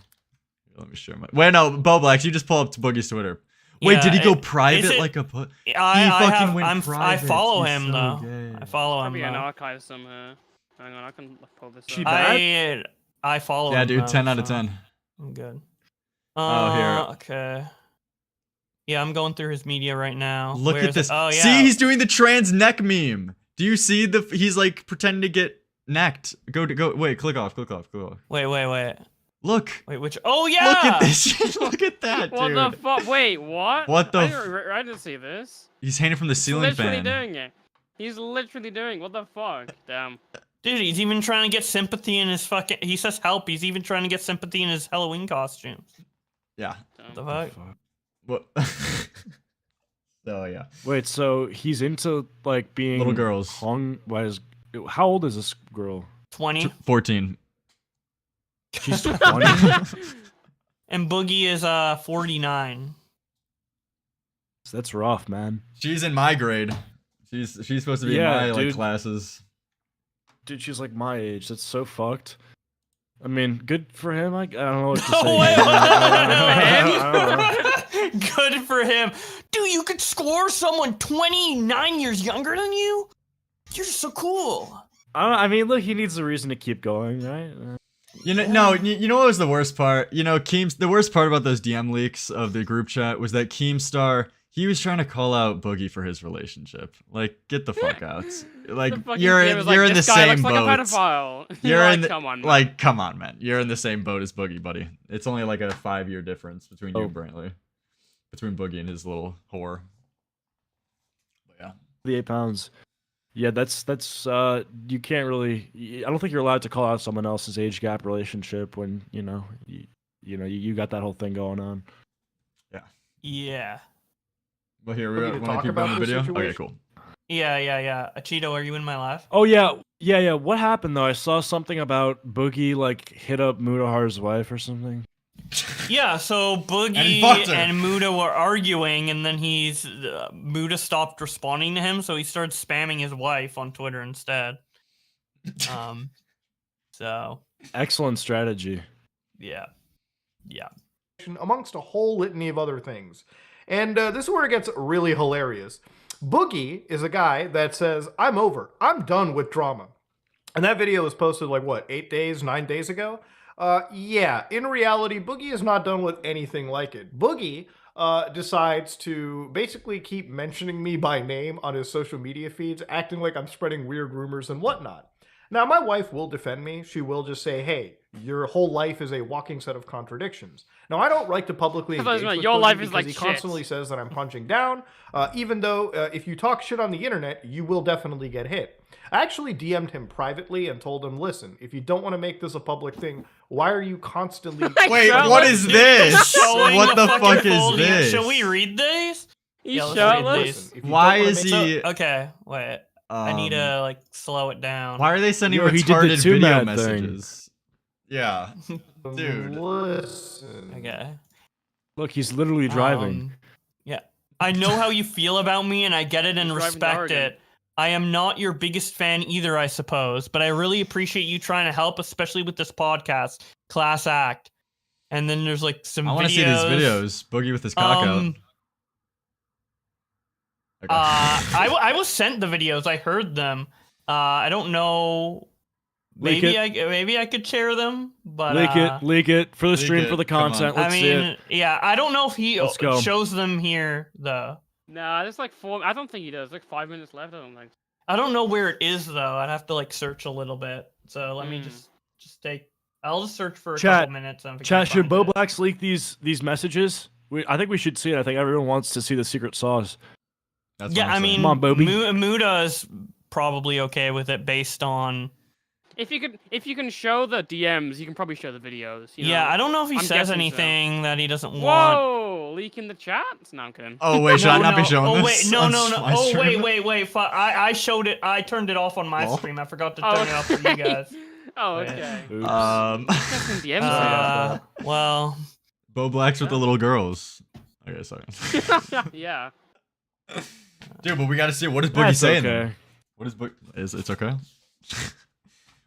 Let me share my. Wait, no, Boblex, you just pull up to Boogie's Twitter. Wait, did he go private like a put? I follow him though. I follow him. Probably an archive somewhere. Hang on, I can pull this up. I follow him. Yeah, dude, though, 10 out of 10. I'm good. Here. Okay. Yeah, I'm going through his media right now. Look at this. Oh yeah. See, he's doing the trans neck meme. Do you see he's like pretending to get Necked. Go. Wait, click off. Wait. Look. Wait, which? Oh yeah. Look at this. Look at that, What dude. the fuck? Wait, what? What the I didn't see this. He's hanging from the ceiling He's literally fan. doing it. He's literally doing. What the fuck? Damn. Dude, he's even trying to get sympathy in his fucking. He says help. He's even trying to get sympathy in his Halloween costumes. Yeah. What the fuck? What? So yeah. Wait, so he's into like being Little girls. hung by his. How old is this girl? 20. 14. She's 20. And Boogie is 49. That's rough, man. She's in my grade. She's supposed to be in my like classes. Dude, she's like my age. That's so fucked. I mean, good for him. I don't know what to say. Oh, wait, I don't know. Good for him. Dude, you could score someone 29 years younger than you? You're so cool. I mean, look, he needs a reason to keep going, right? You know what was the worst part? You know, the worst part about those DM leaks of the group chat was that Keemstar, he was trying to call out Boogie for his relationship. Like, get the fuck out. Like, you're in the same boat. Like a pedophile. You're in come on, man. like, come on, man. You're in the same boat as Boogie, buddy. It's only like a 5-year difference between you and Brantley. Between Boogie and his little whore. But yeah. The 8 pounds. Yeah, that's you can't really. I don't think you're allowed to call out someone else's age gap relationship when you got that whole thing going on. Yeah. Yeah. Well, here we want to keep going the video. Okay, cool. Yeah. Cheeto, are you in my live? Oh yeah. What happened though? I saw something about Boogie like hit up Mutahar's wife or something. Yeah, so Boogie and Muta were arguing, and then Muta stopped responding to him, so he started spamming his wife on Twitter instead. So excellent strategy. Yeah. Amongst a whole litany of other things. And this is where it gets really hilarious. Boogie is a guy that says, I'm over. I'm done with drama. And that video was posted like, 9 days ago? Yeah, in reality, Boogie is not done with anything like it. Boogie decides to basically keep mentioning me by name on his social media feeds, acting like I'm spreading weird rumors and whatnot. Now, my wife will defend me. She will just say, hey, your whole life is a walking set of contradictions. Now, I don't like to publicly engage with your Boogie life is because like he shit. constantly says that I'm punching down, even though if you talk shit on the internet, you will definitely get hit. I actually DM'd him privately and told him, listen, if you don't want to make this a public thing, why are you constantly... Wait, what is this? What the fuck is this? Shall we read these? He's shirtless? Why is he... Okay, wait. I need to slow it down. Why are they sending Yo, he did the retarded too video mad messages? Yeah. Dude. Listen. Okay. Look, he's literally driving. Yeah. I know how you feel about me, and I get it and He's driving to respect Oregon. it. I am not your biggest fan either, I suppose, but I really appreciate you trying to help, especially with this podcast. Class act. And then there's some videos. I want to see these videos. Boogie with his cock out. Okay. I was sent the videos. I heard them. I don't know. Maybe I could share them, but leak it for the Leak stream it. for the Come on. content. Let's see it. yeah, I don't know if he Let's go. shows them here though. Nah, there's like 4. I don't think he does. Like 5 minutes left. I don't think. I don't know where it is though. I'd have to search a little bit. So let me just take. I'll just search for a couple minutes. And Chat, should Bo Blacks leak these messages? I think we should see it. I think everyone wants to see the secret sauce. That's Yeah, I mean, Come on, Bobby. Muta is probably okay with it based on. If you can show the DMs, you can probably show the videos. You Yeah, know? I don't know if he I'm says guessing anything that he doesn't want. Whoa! Leaking the chat? No, I'm kidding. Oh wait, should I not be showing Oh this? wait, no. on my Oh stream? wait. I showed it. I turned it off on my stream. I forgot to turn it off for you guys. Oh, okay. Oops. Well, Bo Blacks with the little girls. Okay, sorry. Yeah. Dude, but we gotta see, what is Boogie That's saying? okay. Then? What is Boogie? It's okay.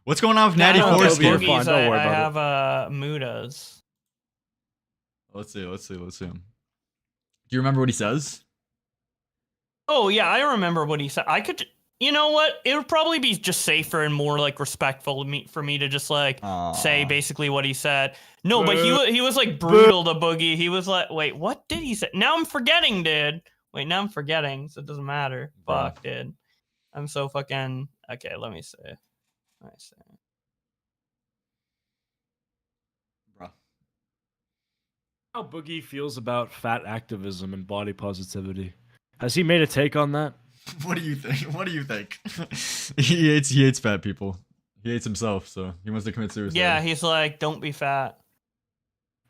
What's going on with Natty no, Force here? Fine, don't worry I about have Mutas. Let's see. Do you remember what he says? Oh yeah, I remember what he said. I could. You know what? It would probably be just safer and more respectful for me to just say basically what he said. No, but he was brutal to Boogie. He was like, wait, what did he say? Now I'm forgetting, dude. Wait, now I'm forgetting, so it doesn't matter. Fuck, dude. I'm so fucking. Okay, let me see. I see. How Boogie feels about fat activism and body positivity. Has he made a take on that? What do you think? What do you think? he hates fat people. He hates himself, so he wants to commit suicide. Yeah, he's like, don't be fat.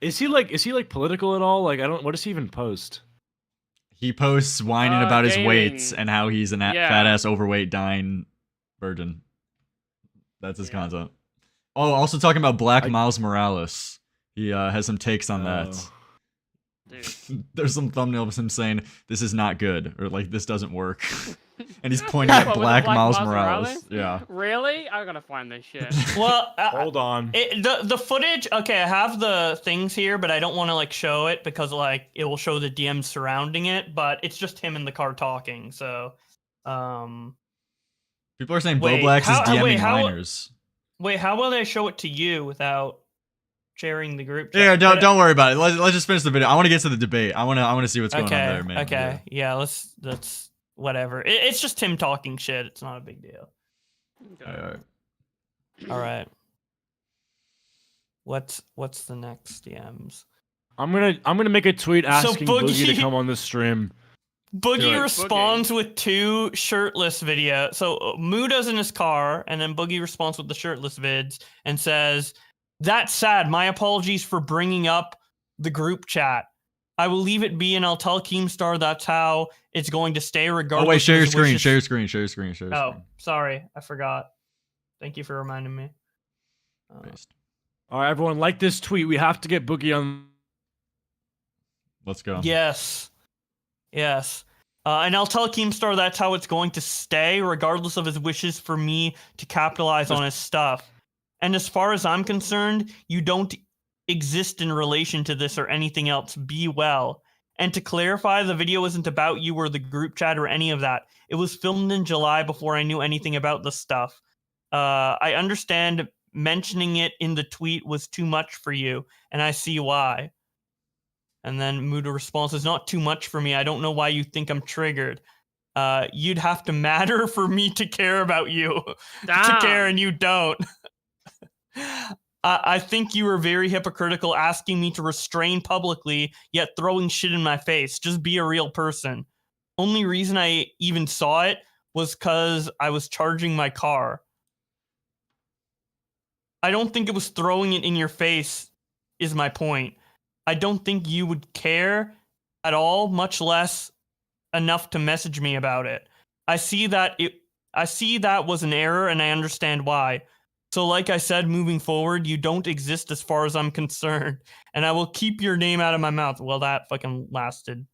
Is he like political at all? Like, I don't. What does he even post? He posts whining about his gaming. weights and how he's an Yeah. fat ass overweight dying virgin. That's his content. Oh, also talking about Black Miles Morales. He has some takes on that. There's some thumbnail of him saying this is not good or like this doesn't work, and he's pointing at What, with Black the Miles Morales. Yeah. Really? I gotta find this shit. Well, hold on. The footage. Okay, I have the things here, but I don't want to like show it because like it will show the DMs surrounding it. But it's just him in the car talking. So, People are saying Wait, Boblax is how- DMing wait, how- minors. wait, how will I show it to you without sharing the group chat? Yeah, don't worry about it. Let's just finish the video. I want to get to the debate. I want to see what's going on there, man. Okay. Yeah. Let's whatever. It's just him talking shit. It's not a big deal. All right. What's the next DMs? I'm gonna make a tweet So asking Boogie to Boogie- come on the stream. Do Boogie it. responds with 2 shirtless video. So Muda's in his car, and then Boogie responds with the shirtless vids and says, "That's sad. My apologies for bringing up the group chat. I will leave it be, and I'll tell Keemstar that's how it's going to stay regardless." Oh wait, share of your his screen. wishes." Share your screen. Share your screen. Share your Oh, screen. sorry, I forgot. Thank you for reminding me. All right, everyone, like this tweet. We have to get Boogie on. Let's go. Yes. Yes. And I'll tell Keemstar that's how it's going to stay, regardless of his wishes for me to capitalize on his stuff. And as far as I'm concerned, you don't exist in relation to this or anything else. Be well. And to clarify, the video isn't about you or the group chat or any of that. It was filmed in July before I knew anything about the stuff. I understand mentioning it in the tweet was too much for you, and I see why. And then Muda responds, "It's not too much for me. I don't know why you think I'm triggered. You'd have to matter for me to care about you. to care, and you don't. I think you were very hypocritical asking me to restrain publicly, yet throwing shit in my face. Just be a real person. Only reason I even saw it was because I was charging my car. I don't think it was throwing it in your face is my point. I don't think you would care at all, much less enough to message me about it. I see that was an error, and I understand why. So like I said, moving forward, you don't exist as far as I'm concerned, and I will keep your name out of my mouth." Well, that fucking lasted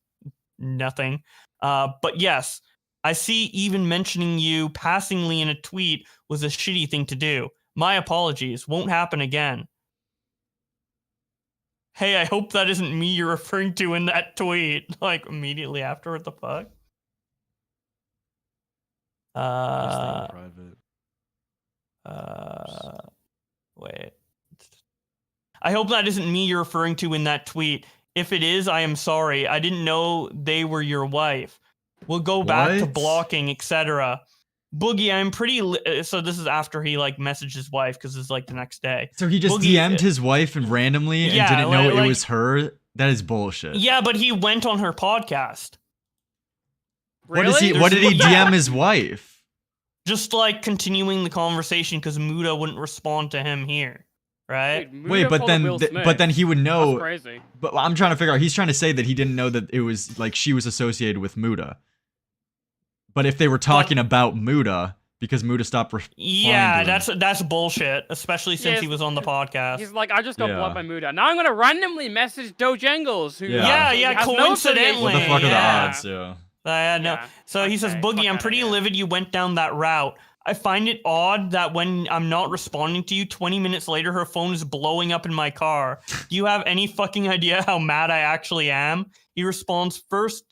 nothing. But yes, I see even mentioning you passingly in a tweet was a shitty thing to do. My apologies. Won't happen again. Hey, I hope that isn't me you're referring to in that tweet. Like, immediately after, what the fuck? Wait. I hope that isn't me you're referring to in that tweet. If it is, I am sorry. I didn't know they were your wife. We'll go back to What? blocking, etc. Boogie, I'm pretty. So this is after he like messaged his wife because it's like the next day. So he just Boogie- DM'd his wife and randomly and Yeah, didn't know like- it was her. That is bullshit. Yeah, but he went on her podcast. What is he? What did he Yeah. DM his wife? Just like continuing the conversation because Muda wouldn't respond to him here, right? Wait, but then he would know. That's crazy. But I'm trying to figure out. He's trying to say that he didn't know that it was like she was associated with Muda. But if they were talking about Muda because Muda stopped replying Yeah, to him. that's bullshit, especially since Yes. he was on the podcast. He's like, I just got Yeah. blocked by Muda. Now I'm gonna randomly message Dojangles, who Yeah. Yeah, has no coincidentally. What the fuck are the yeah. odds? Yeah. No. So he says, Boogie, I'm pretty livid you went down that route. I find it odd that when I'm not responding to you, 20 minutes later, her phone is blowing up in my car. Do you have any fucking idea how mad I actually am? He responds, first,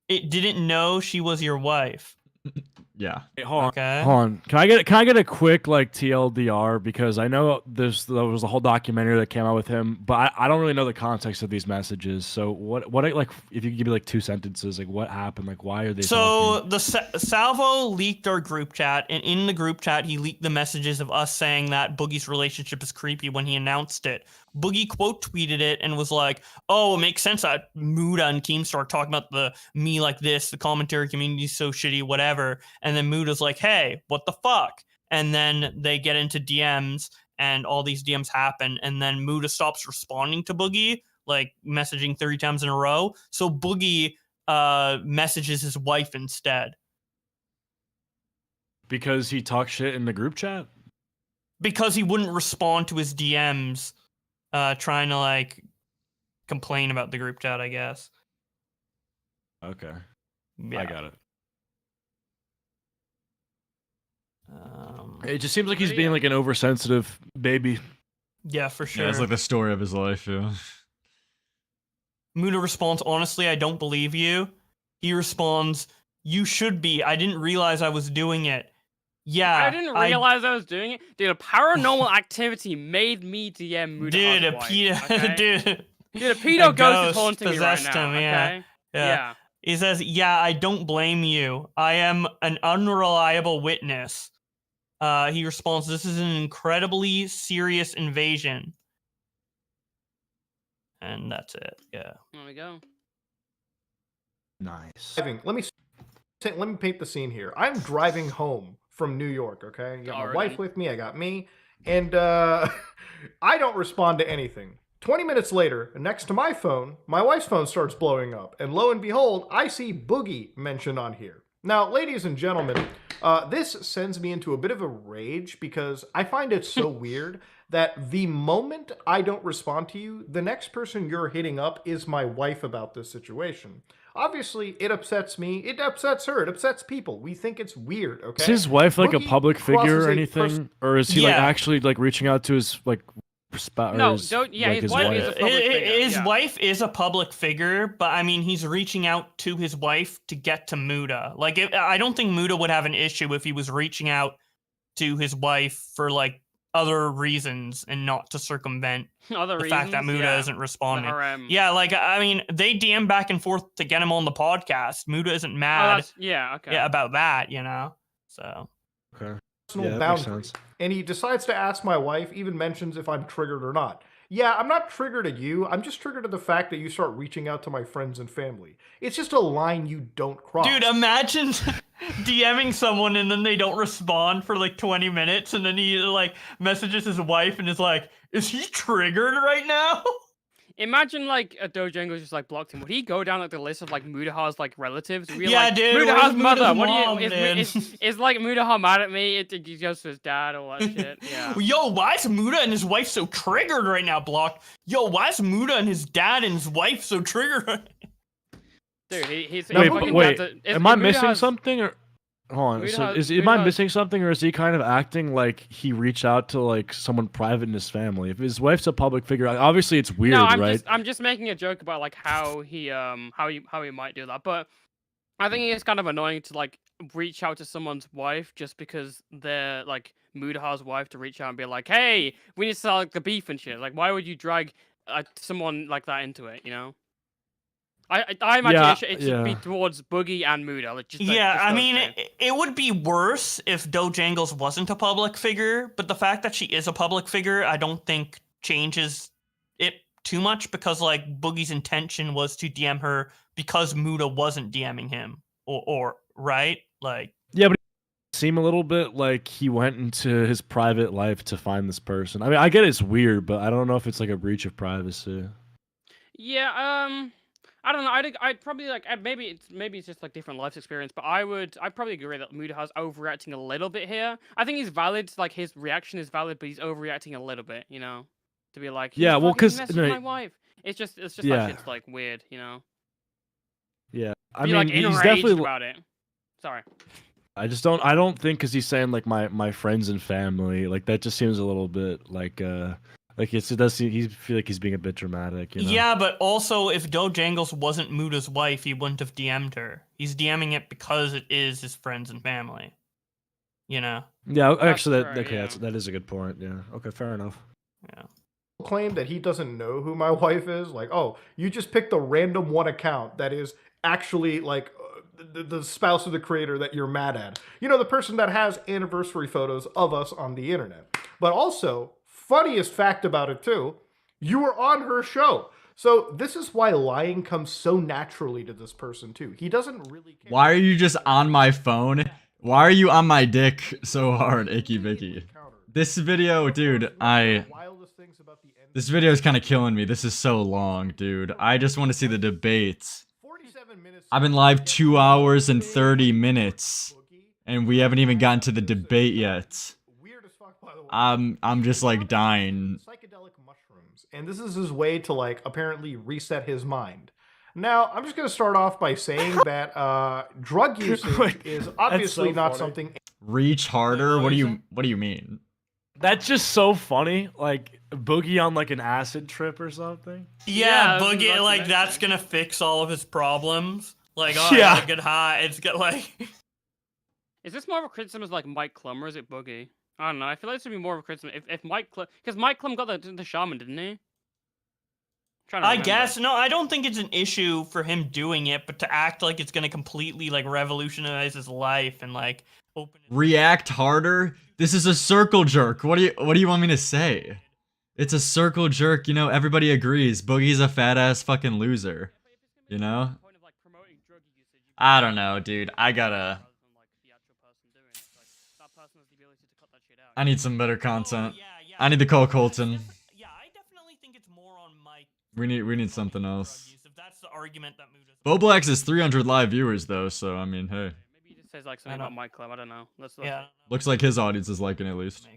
it didn't know she was your wife. Yeah. Hey, hold on. Okay. Hold on. Can I get a quick like TLDR, because I know there was a whole documentary that came out with him, but I don't really know the context of these messages. So what like, if you could give me like 2 sentences, like what happened, like why are they talking? So Salvo leaked our group chat, and in the group chat he leaked the messages of us saying that Boogie's relationship is creepy when he announced it. Boogie quote tweeted it and was like, "Oh, it makes sense that Muda and Keemstar are talking about me like this. The commentary community is so shitty, whatever." And then Muda's like, "Hey, what the fuck?" And then they get into DMs, and all these DMs happen, and then Muda stops responding to Boogie, like messaging 30 times in a row. So Boogie messages his wife instead. Because he talked shit in the group chat? Because he wouldn't respond to his DMs, trying to like complain about the group chat, I guess. Okay. Yeah. I got it. It just seems like he's being like an oversensitive baby. Yeah, for sure. Yeah, it's like the story of his life, yeah. Muda responds, "Honestly, I don't believe you." He responds, "You should be. I didn't realize I was doing it." Yeah. I didn't realize I was doing it. Dude, a paranormal activity made me DM Muda. Dude, a wife, pedo, okay? dude. A pedo A ghost is haunting me right possessed now, him, yeah. okay? Yeah. He says, "Yeah, I don't blame you. I am an unreliable witness." He responds, "This is an incredibly serious invasion." And that's it. Yeah. There we go. Nice. Let me paint the scene here. I'm driving home from New York, okay? I got my wife with me, I got me, and I don't respond to anything. 20 minutes later, next to my phone, my wife's phone starts blowing up, and lo and behold, I see Boogie mentioned on here. Now, ladies and gentlemen, this sends me into a bit of a rage because I find it so weird that the moment I don't respond to you, the next person you're hitting up is my wife about this situation. Obviously, it upsets me, it upsets her, it upsets people. We think it's weird, okay? Is his wife like a Boogie public figure crosses or a anything? Or is he like actually like reaching out to his like spouse? No, his, don't- yeah, like, his wife is a public figure, His yeah. wife is a public figure, but I mean, he's reaching out to his wife to get to Muda. Like, I don't think Muda would have an issue if he was reaching out to his wife for like other reasons and not to circumvent Other the fact that reasons? Muda Yeah. isn't responding. harem. Yeah, like I mean, they DM back and forth to get him on the podcast. Muda isn't mad. Yeah, okay. Yeah, about that, you know. So. Okay. Personal Yeah, that makes boundary. sense. And he decides to ask my wife, even mentions if I'm triggered or not. Yeah, I'm not triggered at you. I'm just triggered at the fact that you start reaching out to my friends and family. It's just a line you don't cross. Dude, imagine DMing someone and then they don't respond for like 20 minutes and then he like messages his wife and is like, "Is he triggered right now?" Imagine like a Dojangles just like blocked him. Would he go down like the list of like Mudahar's like relatives? We're Yeah, like, dude, Mudahar's where's mother. Muda's What mom, do you? dude? Is like Mudahar mad at me? He goes to his dad or that shit. Yeah. Yo, why is Muda and his wife so triggered right now, blocked? Yo, why is Muda and his dad and his wife so triggered? Dude, he's Wait, fucking wait. dad's Am I missing Mudahar's- something or? Hold on. So Mudahar's- am I Mudahar's- missing something, or is he kind of acting like he reached out to like someone private in his family? If his wife's a public figure, obviously it's weird, No, right? I'm just making a joke about like how he might do that, but I think it's kind of annoying to like reach out to someone's wife just because they're like Mudahar's wife to reach out and be like, "Hey, we need to start like the beef and shit." Like, why would you drag someone like that into it? You know? I imagine Yeah, it should be yeah. towards Boogie and Muda. Like, just Yeah, just I those mean, two. it would be worse if Dojangles wasn't a public figure, but the fact that she is a public figure, I don't think changes it too much because, like, Boogie's intention was to DM her because Muda wasn't DMing him, or right? Like, Yeah, but it seemed a little bit like he went into his private life to find this person. I mean, I get it's weird, but I don't know if it's like a breach of privacy. Yeah, I don't know. I'd probably like maybe it's just like different life experience, but I'd probably agree that Mudahar's overreacting a little bit here. I think he's valid. Like his reaction is valid, but he's overreacting a little bit. You know, to be like, Yeah, well, 'cause, messaged no, my wife. It's just yeah. that shit's like weird. You know. Yeah, I Be mean, like he's enraged definitely. about it. Sorry. I don't think because he's saying like my friends and family, like that just seems a little bit like Like it does. He feel like he's being a bit dramatic. You know? Yeah, but also if Dojangles wasn't Muta's wife, he wouldn't have DM'd her. He's DMing it because it is his friends and family. You know? Yeah, actually, that is a good point. Yeah. Okay, fair enough. Yeah. Claim that he doesn't know who my wife is. Like, oh, you just picked a random one account that is actually like the spouse of the creator that you're mad at. You know, the person that has anniversary photos of us on the internet. But also, funniest fact about it too, you were on her show. So this is why lying comes so naturally to this person too. He doesn't really care. Why are you just on my phone? Why are you on my dick so hard, Icky Vicky? This video, dude, this video is kind of killing me. This is so long, dude. I just want to see the debates. I've been live 2 hours and 30 minutes, and we haven't even gotten to the debate yet. I'm just like dying. Psychedelic mushrooms, and this is his way to like apparently reset his mind. Now, I'm just going to start off by saying that drug usage is obviously not something. Reach harder? What do you mean? That's just so funny. Like Boogie on like an acid trip or something. Yeah, Boogie, like that's gonna fix all of his problems. Like, oh, Yeah. I gotta get high. It's got like. Is this more of a criticism as like Mike Klum or is it Boogie? I don't know. I feel like this would be more of a criticism if Mike Klum, because Mike Klum got the shaman, didn't he? I guess no. I don't think it's an issue for him doing it, but to act like it's gonna completely like revolutionize his life and like open. React harder? This is a circle jerk. What do you want me to say? It's a circle jerk, you know, everybody agrees. Boogie's a fat ass fucking loser. You know? I don't know, dude. I need some better content. I need to call Colton. We need something else. That's the argument that Boblax is 300 live viewers though, so I mean, hey. Maybe it says like something about Mike Klum. I don't know. Let's look. Yeah. Looks like his audience is liking it at least.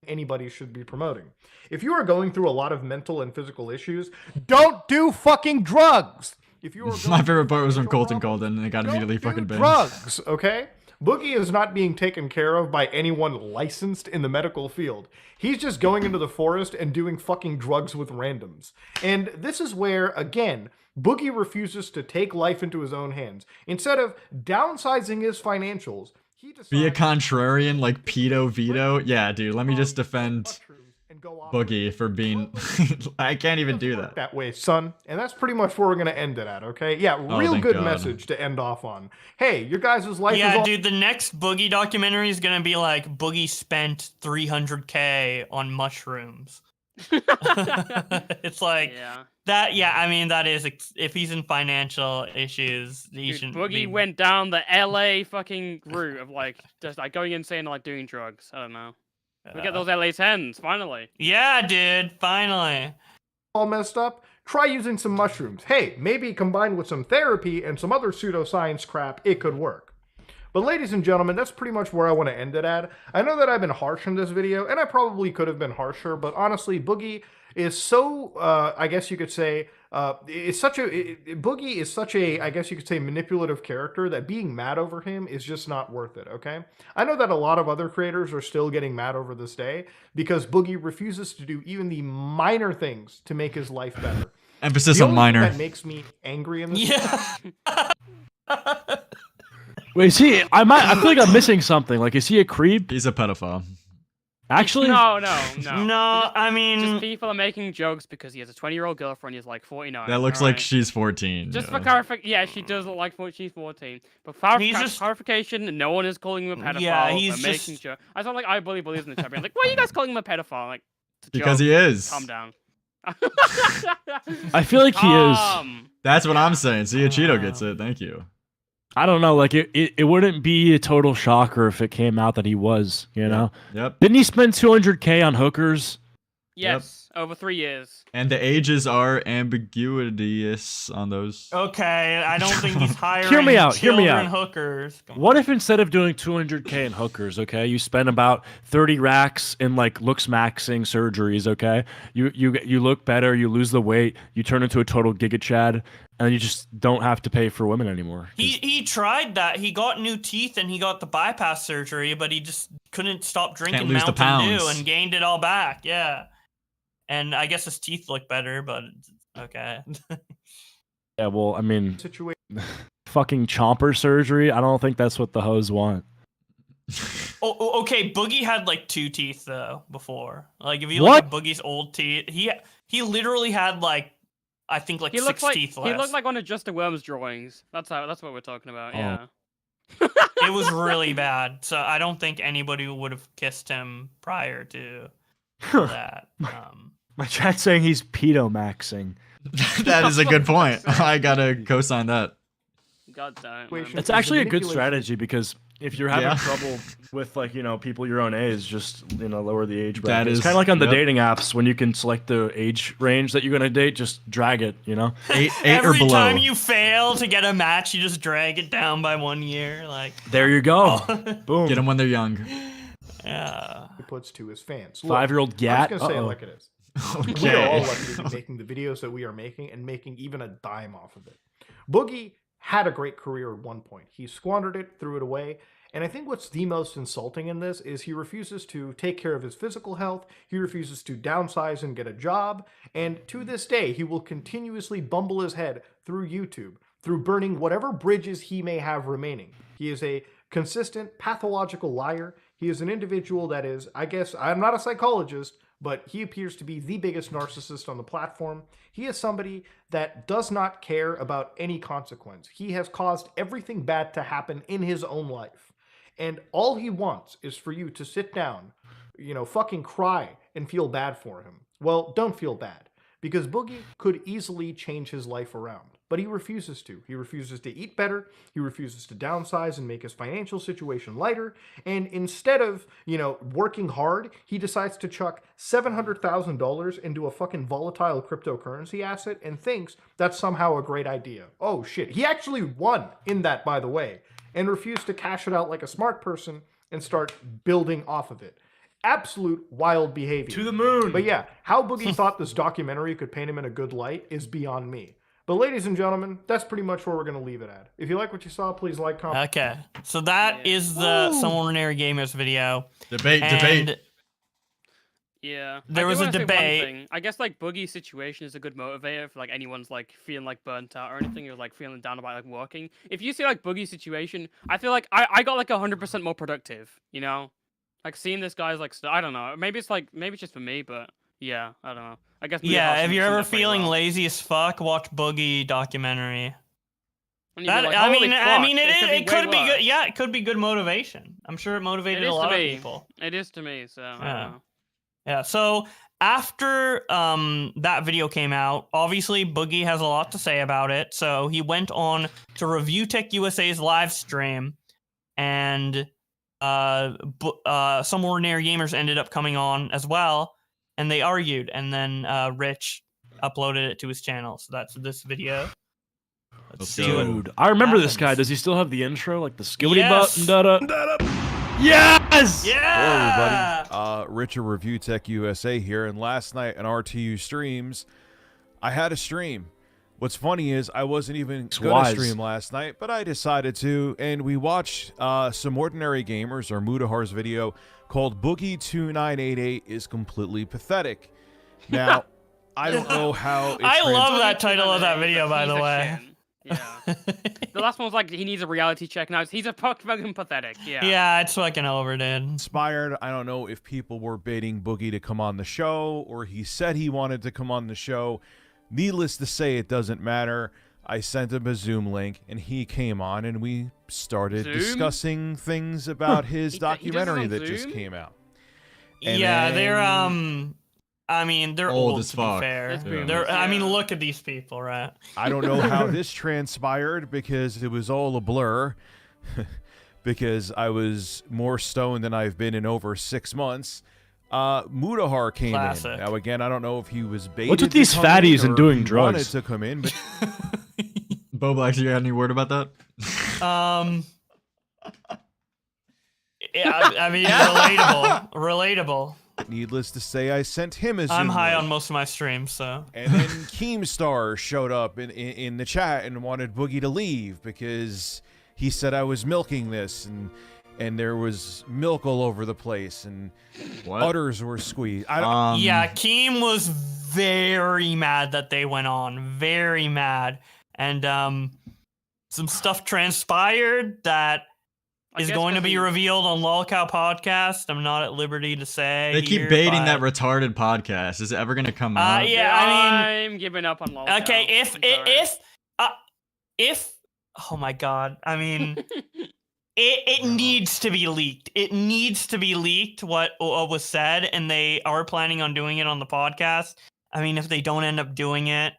Anybody should be promoting. If you are going through a lot of mental and physical issues, don't do fucking drugs. If you are My favorite part was when Colton called in and it got immediately fucking banned. drugs, okay? Boogie is not being taken care of by anyone licensed in the medical field. He's just going into the forest and doing fucking drugs with randoms. And this is where, again, Boogie refuses to take life into his own hands. Instead of downsizing his financials, he decides Be a contrarian like Pedo Vito? Yeah, dude, let me just defend Boogie for being... I can't even do that. that way, son. And that's pretty much where we're going to end it at, okay? Yeah, real thank good God. message to end off on. Hey, your guys' life is Yeah, all... dude, the next Boogie documentary is gonna be like Boogie spent $300K on mushrooms. It's like that. Yeah, I mean that is if he's in financial issues, he Dude, shouldn't. Boogie be... went down the LA fucking route of like just like going insane and like doing drugs. I don't know. We get those LA 10s finally. Yeah, dude, finally. all messed up, try using some mushrooms. Hey, maybe combined with some therapy and some other pseudoscience crap, it could work. But ladies and gentlemen, that's pretty much where I want to end it at. I know that I've been harsh in this video, and I probably could have been harsher, but honestly, Boogie is so, I guess you could say, Boogie is such a, I guess you could say, manipulative character that being mad over him is just not worth it, okay? I know that a lot of other creators are still getting mad over this day because Boogie refuses to do even the minor things to make his life better. Emphasis The on only thing minor. that makes me angry in this Wait, is he? I feel like I'm missing something. Like, is he a creep? He's a pedophile. Actually, No. No, I mean, just people are making jokes because he has a 20-year-old girlfriend. He's like 49. That looks like she's 14. Just yeah. for clarification, yeah, she does look like she's 14. But clarification, no one is calling him a pedophile. Yeah, They're he's making joke. I sound like I bully bullies in the chat. I'm like, why are you guys calling him a pedophile? Like, it's a Because joke. he is. Calm down. I feel like he is. That's what I'm saying. See, Cheeto gets it. Thank you. I don't know. Like, it wouldn't be a total shocker if it came out that he was. You know. Yep. Didn't he spend $200K on hookers? Yes, over 3 years. And the ages are ambiguous on those. okay, I don't think he's hiring Hear me out. Hear me children out. hookers. What if instead of doing $200K in hookers, okay, you spend about 30 racks in like looks maxing surgeries, okay? You look better, you lose the weight, you turn into a total giga chad, and you just don't have to pay for women anymore. He tried that. He got new teeth and he got the bypass surgery, but he just couldn't stop drinking lose the Mountain Dew pounds. and gained it all back. Yeah. and I guess his teeth look better, but okay. Yeah, well, I mean, Situation. fucking chomper surgery. I don't think that's what the hoes want. Oh, okay. Boogie had like 2 teeth though before. Like if you What? look at Boogie's old teeth, he literally had like I think like He 6 looked like teeth he left. looked like one of Just the Worms drawings. That's what we're talking about. Oh. Yeah. It was really bad. So I don't think anybody would have kissed him prior to that. My chat's saying he's pedo-maxing. That is a good point. I gotta co-sign that. God damn. It's actually a good strategy because if you're having Yeah. trouble with like, you know, people your own age, just, you know, lower the age That bracket. It's is- kind of like on the yep. dating apps when you can select the age range that you're going to date, just drag it, you know? 8 or Every below. time you fail to get a match, you just drag it down by 1 year. Like There you go. Boom. Get them when they're young. yeah. He puts to his fans. 5-year-old gat. I'm just gonna say it Uh-oh. like it is. We are all lucky to be making the videos that we are making and making even a dime off of it. Boogie had a great career at one point. He squandered it, threw it away. And I think what's the most insulting in this is he refuses to take care of his physical health. He refuses to downsize and get a job. And to this day, he will continuously bumble his head through YouTube, through burning whatever bridges he may have remaining. He is a consistent pathological liar. He is an individual that is, I guess, I'm not a psychologist, but he appears to be the biggest narcissist on the platform. He is somebody that does not care about any consequence. He has caused everything bad to happen in his own life. And all he wants is for you to sit down, you know, fucking cry and feel bad for him. Well, don't feel bad, because Boogie could easily change his life around. But he refuses to. He refuses to eat better. He refuses to downsize and make his financial situation lighter. And instead of, you know, working hard, he decides to chuck $700,000 into a fucking volatile cryptocurrency asset and thinks that's somehow a great idea. Oh shit. He actually won in that, by the way, and refused to cash it out like a smart person and start building off of it. Absolute wild behavior. To the moon. But yeah, how Boogie thought this documentary could paint him in a good light is beyond me. But ladies and gentlemen, that's pretty much where we're going to leave it at. If you like what you saw, please like, comment. Okay. So that is the Some Ordinary Gamers video. Debate. Yeah. There I do was a wanna say one debate. thing. I guess like Boogie's situation is a good motivator for like anyone's like feeling like burnt out or anything, or like feeling down about like working. If you see like Boogie's situation, I feel like I got like 100% more productive, you know? Like seeing this guy's like, I don't know. Maybe it's just for me, but yeah, I don't know. I guess. Yeah, if you're ever feeling lazy as fuck, watch Boogie documentary. And you'd be That, like, I "Holy mean, fuck, it could be way good. worse." Yeah, it could be good motivation. I'm sure it motivated It is a lot to of me. people. It is to me. So I don't Yeah. know. Yeah. So after that video came out, obviously Boogie has a lot to say about it. So he went on to Review Tech USA's live stream, and Some Ordinary Gamers ended up coming on as well, and they argued, and then Rich uploaded it to his channel. So that's this video. Let's see what Dude, I remember this guy. happens. Does he still have the intro? Like the skillety Yes. button? Yes! Yeah! Hello, everybody. Richard Review Tech USA here, and last night on RTU Streams, I had a stream. What's funny is I wasn't even going wise. to stream last night, but I decided to, and we watched Some Ordinary Gamers, or Mutahar's video, called Boogie2988 is Completely Pathetic. Now, I don't know how it I love trans- that title of that video, by the way. Yeah. The last one was like he needs a reality check. Now he's a fucking pathetic. Yeah. Yeah, it's fucking over, dude. Inspired. I don't know if people were baiting Boogie to come on the show, or he said he wanted to come on the show. Needless to say, it doesn't matter. I sent him a Zoom link, and he came on, and we started Zoom? discussing things about his He does it documentary on that just Zoom? came out. And Yeah, then- they're I mean, they're Old old, as to fuck. be fair. Yeah. They're, I mean, look at these people, right? I don't know how this transpired because it was all a blur. Because I was more stoned than I've been in over 6 months. Mutahar came Classic. in. Now again, I don't know if he was baited. What's with to these come in fatties and or doing he drugs? Wanted to come in, but Bo Blacks, you got any word about that? Yeah, I mean, relatable. needless to say, I sent him a Zoom I'm high link. on most of my streams, so. And then Keemstar showed up in the chat and wanted Boogie to leave because he said I was milking this, and and there was milk all over the place, and udders were squeezed. I don't. Yeah, Keem was very mad that they went on. Very mad. And some stuff transpired that is going to be revealed on Lolcow Podcast. I'm not at liberty to say. They keep here, baiting but- that retarded podcast. Is it ever gonna come out? Yeah, I mean, I'm giving up on Lolcow. okay, if oh my god, I mean, it needs to be leaked. It needs to be leaked what was said, and they are planning on doing it on the podcast. I mean, if they don't end up doing it,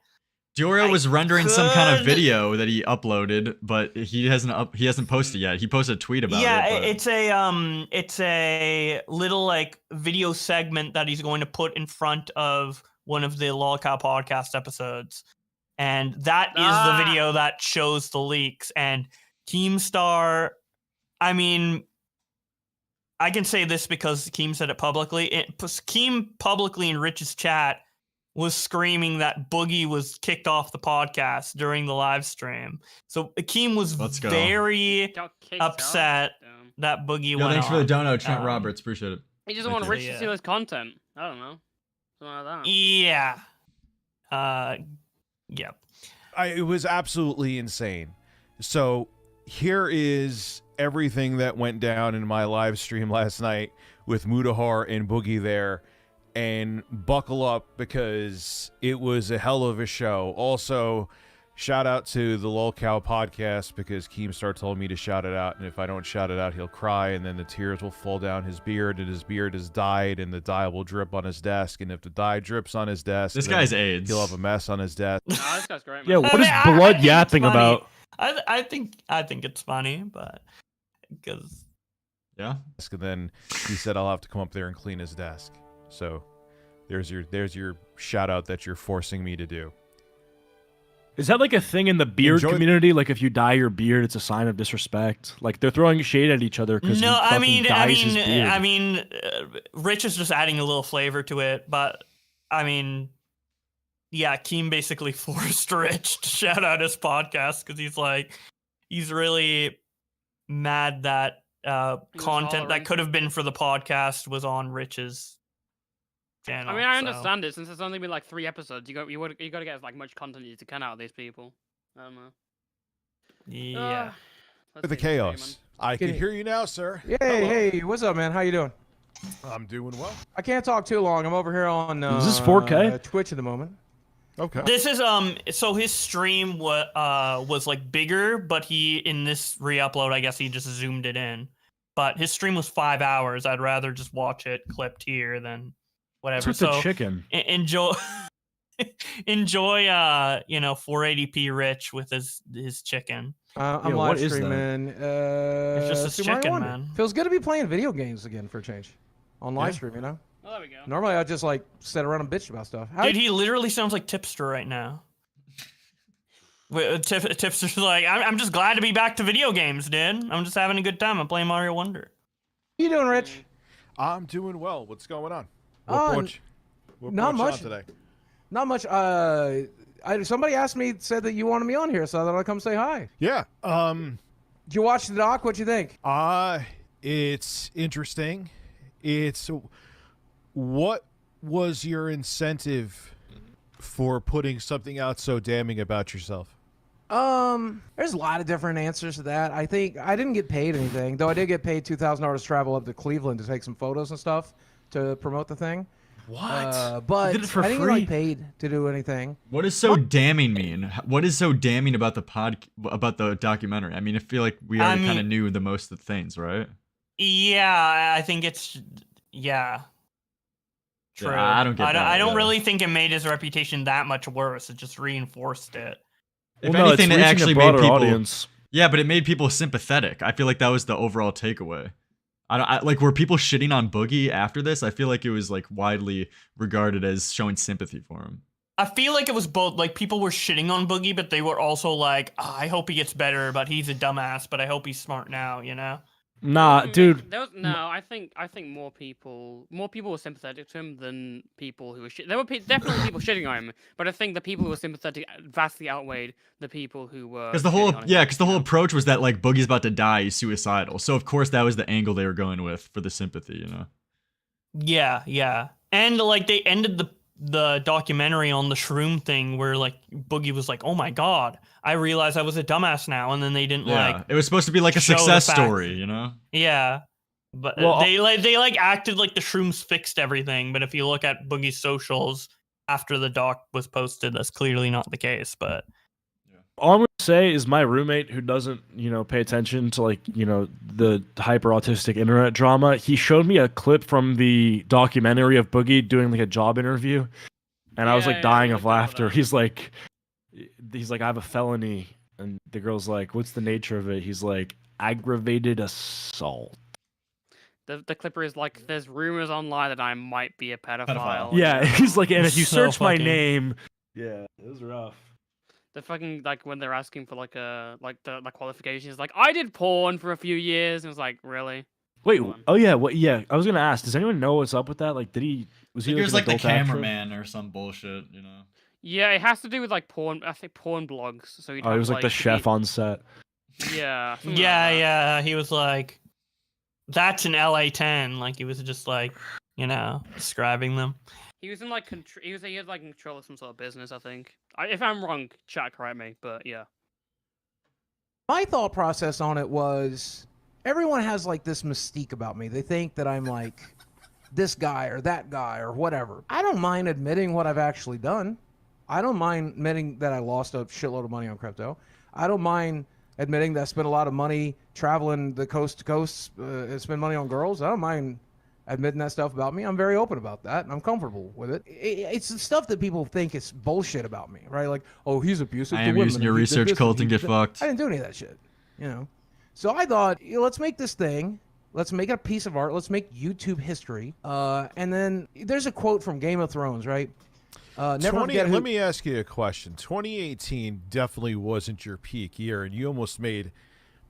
Diorio was rendering some kind of video that he uploaded, but he hasn't posted yet. He posted a tweet about yeah, it. But... it's a little like video segment that he's going to put in front of one of the Lolcow podcast episodes, and that is the video that shows the leaks. And Keemstar, I mean, I can say this because Keem said it publicly. Keem publicly in Rich's chat was screaming that Boogie was kicked off the podcast during the live stream. So Keem was very upset that Boogie went thanks on. for the dono, Trent Roberts. Appreciate it. He doesn't want Rich to steal his content. I don't know. Something like that. Yeah. Yep. It was absolutely insane. So here is everything that went down in my live stream last night with Mutahar and Boogie there. And buckle up because it was a hell of a show. Also, shout out to the Lolcow podcast because Keemstar told me to shout it out. And if I don't shout it out, he'll cry. And then the tears will fall down his beard. And his beard is dyed. And the dye will drip on his desk. And if the dye drips on his desk, this guy's AIDS. He'll have a mess on his desk. Nah, this guy's great, man. Yeah, what is blood yapping about? I think it's funny, but because yeah. And then he said I'll have to come up there and clean his desk. So there's your shout out that you're forcing me to do. Is that like a thing in the beard community? Like if you dye your beard, it's a sign of disrespect. Like they're throwing shade at each other because I mean, Rich is just adding a little flavor to it, but I mean, yeah, Keem basically forced Rich to shout out his podcast because he's really mad that content that could have been for the podcast was on Rich's channel. I mean, I understand it since it's only been like 3 episodes. You got to get as much content as you can out of these people. I don't know. Yeah. The chaos. I can hear you now, sir. Hey, what's up, man? How you doing? I'm doing well. I can't talk too long. I'm over here on Is this 4K? Twitch at the moment. Okay. This is so his stream was like bigger, but in this re-upload, I guess he just zoomed it in. But his stream was 5 hours. I'd rather just watch it clipped here than whatever. What's with the chicken? Enjoy 480p Rich with his chicken. I'm live streaming. It's just his chicken, man. Feels good to be playing video games again for a change. On live stream, you know? Oh, there we go. Normally I just like sit around and bitch about stuff. Dude, he literally sounds like Tipster right now. Tipster's like, I'm just glad to be back to video games, dude. I'm just having a good time. I'm playing Mario Wonder. How you doing, Rich? I'm doing well. What's going on? Not much today. Not much. Somebody said that you wanted me on here, so I thought I'd come say hi. Yeah. Did you watch the doc? What'd you think? It's interesting. What was your incentive for putting something out so damning about yourself? There's a lot of different answers to that. I think I didn't get paid anything, though I did get paid $2,000 to travel up to Cleveland to take some photos and stuff to promote the thing. What? But You did it for I didn't free? get paid to do anything. What does so damning mean? What is so damning about the documentary? I mean, I feel like we already kind of knew the most of the things, right? Yeah, I think it's true. Yeah, I don't get that. I don't really think it made his reputation that much worse. It just reinforced it. If Well, no, anything, it's it reaching a actually made broader people. audience. Yeah, but it made people sympathetic. I feel like that was the overall takeaway. Like, were people shitting on Boogie after this? I feel like it was like widely regarded as showing sympathy for him. I feel like it was both. Like, people were shitting on Boogie, but they were also like, I hope he gets better, but he's a dumbass, but I hope he's smart now, you know? Nah, dude. There was, no, I think more people were sympathetic to him than people who were there were definitely people shitting on him, but I think the people who were sympathetic vastly outweighed the people who were. Because the whole approach was that like Boogie's about to die, he's suicidal. So of course that was the angle they were going with for the sympathy, you know. Yeah. And like they ended the documentary on the shroom thing where like Boogie was like, "Oh my god, I realized I was a dumbass now," and then they didn't it was supposed to be like a success story, you know. Yeah, but they acted like the shrooms fixed everything. But if you look at Boogie's socials after the doc was posted, that's clearly not the case. But all I'm gonna say is my roommate, who doesn't, pay attention to like, the hyper autistic internet drama, he showed me a clip from the documentary of Boogie doing like a job interview, and I was like dying of laughter. He's like, I have a felony, and the girl's like, what's the nature of it? He's like, aggravated assault. The clipper is like, there's rumors online that I might be a pedophile. Yeah, he's like, and if you So search my fucking- name, yeah, it was rough. The fucking like when they're asking for like the qualifications, like I did porn for a few years, and it's like really. Wait, oh yeah, what? Yeah, I was gonna ask. Does anyone know what's up with that? Like, was he He was like like an the adult actor? cameraman or some bullshit, you know. Yeah, it has to do with like porn. I think porn blogs. So Oh, he was like the chef on set. Yeah. something like yeah, that. yeah, he was like, "That's an LA-10." Like he was just like, describing them. He was in like he had like control of some sort of business. I think. If I'm wrong, chat correct me. But yeah. My thought process on it was everyone has like this mystique about me. They think that I'm like this guy or that guy or whatever. I don't mind admitting what I've actually done. I don't mind admitting that I lost a shitload of money on crypto. I don't mind admitting that I spent a lot of money traveling the coast to coast and spend money on girls. I don't mind admitting that stuff about me. I'm very open about that, and I'm comfortable with it. It's the stuff that people think is bullshit about me, right? Like, oh, he's abusive I to am women. using your and he did research this cult he and did get that. fucked. I didn't do any of that shit, So I thought, let's make this thing. Let's make it a piece of art. Let's make YouTube history. And then there's a quote from Game of Thrones, right? Never forget who... Let me ask you a question. 2018 definitely wasn't your peak year, and you almost made,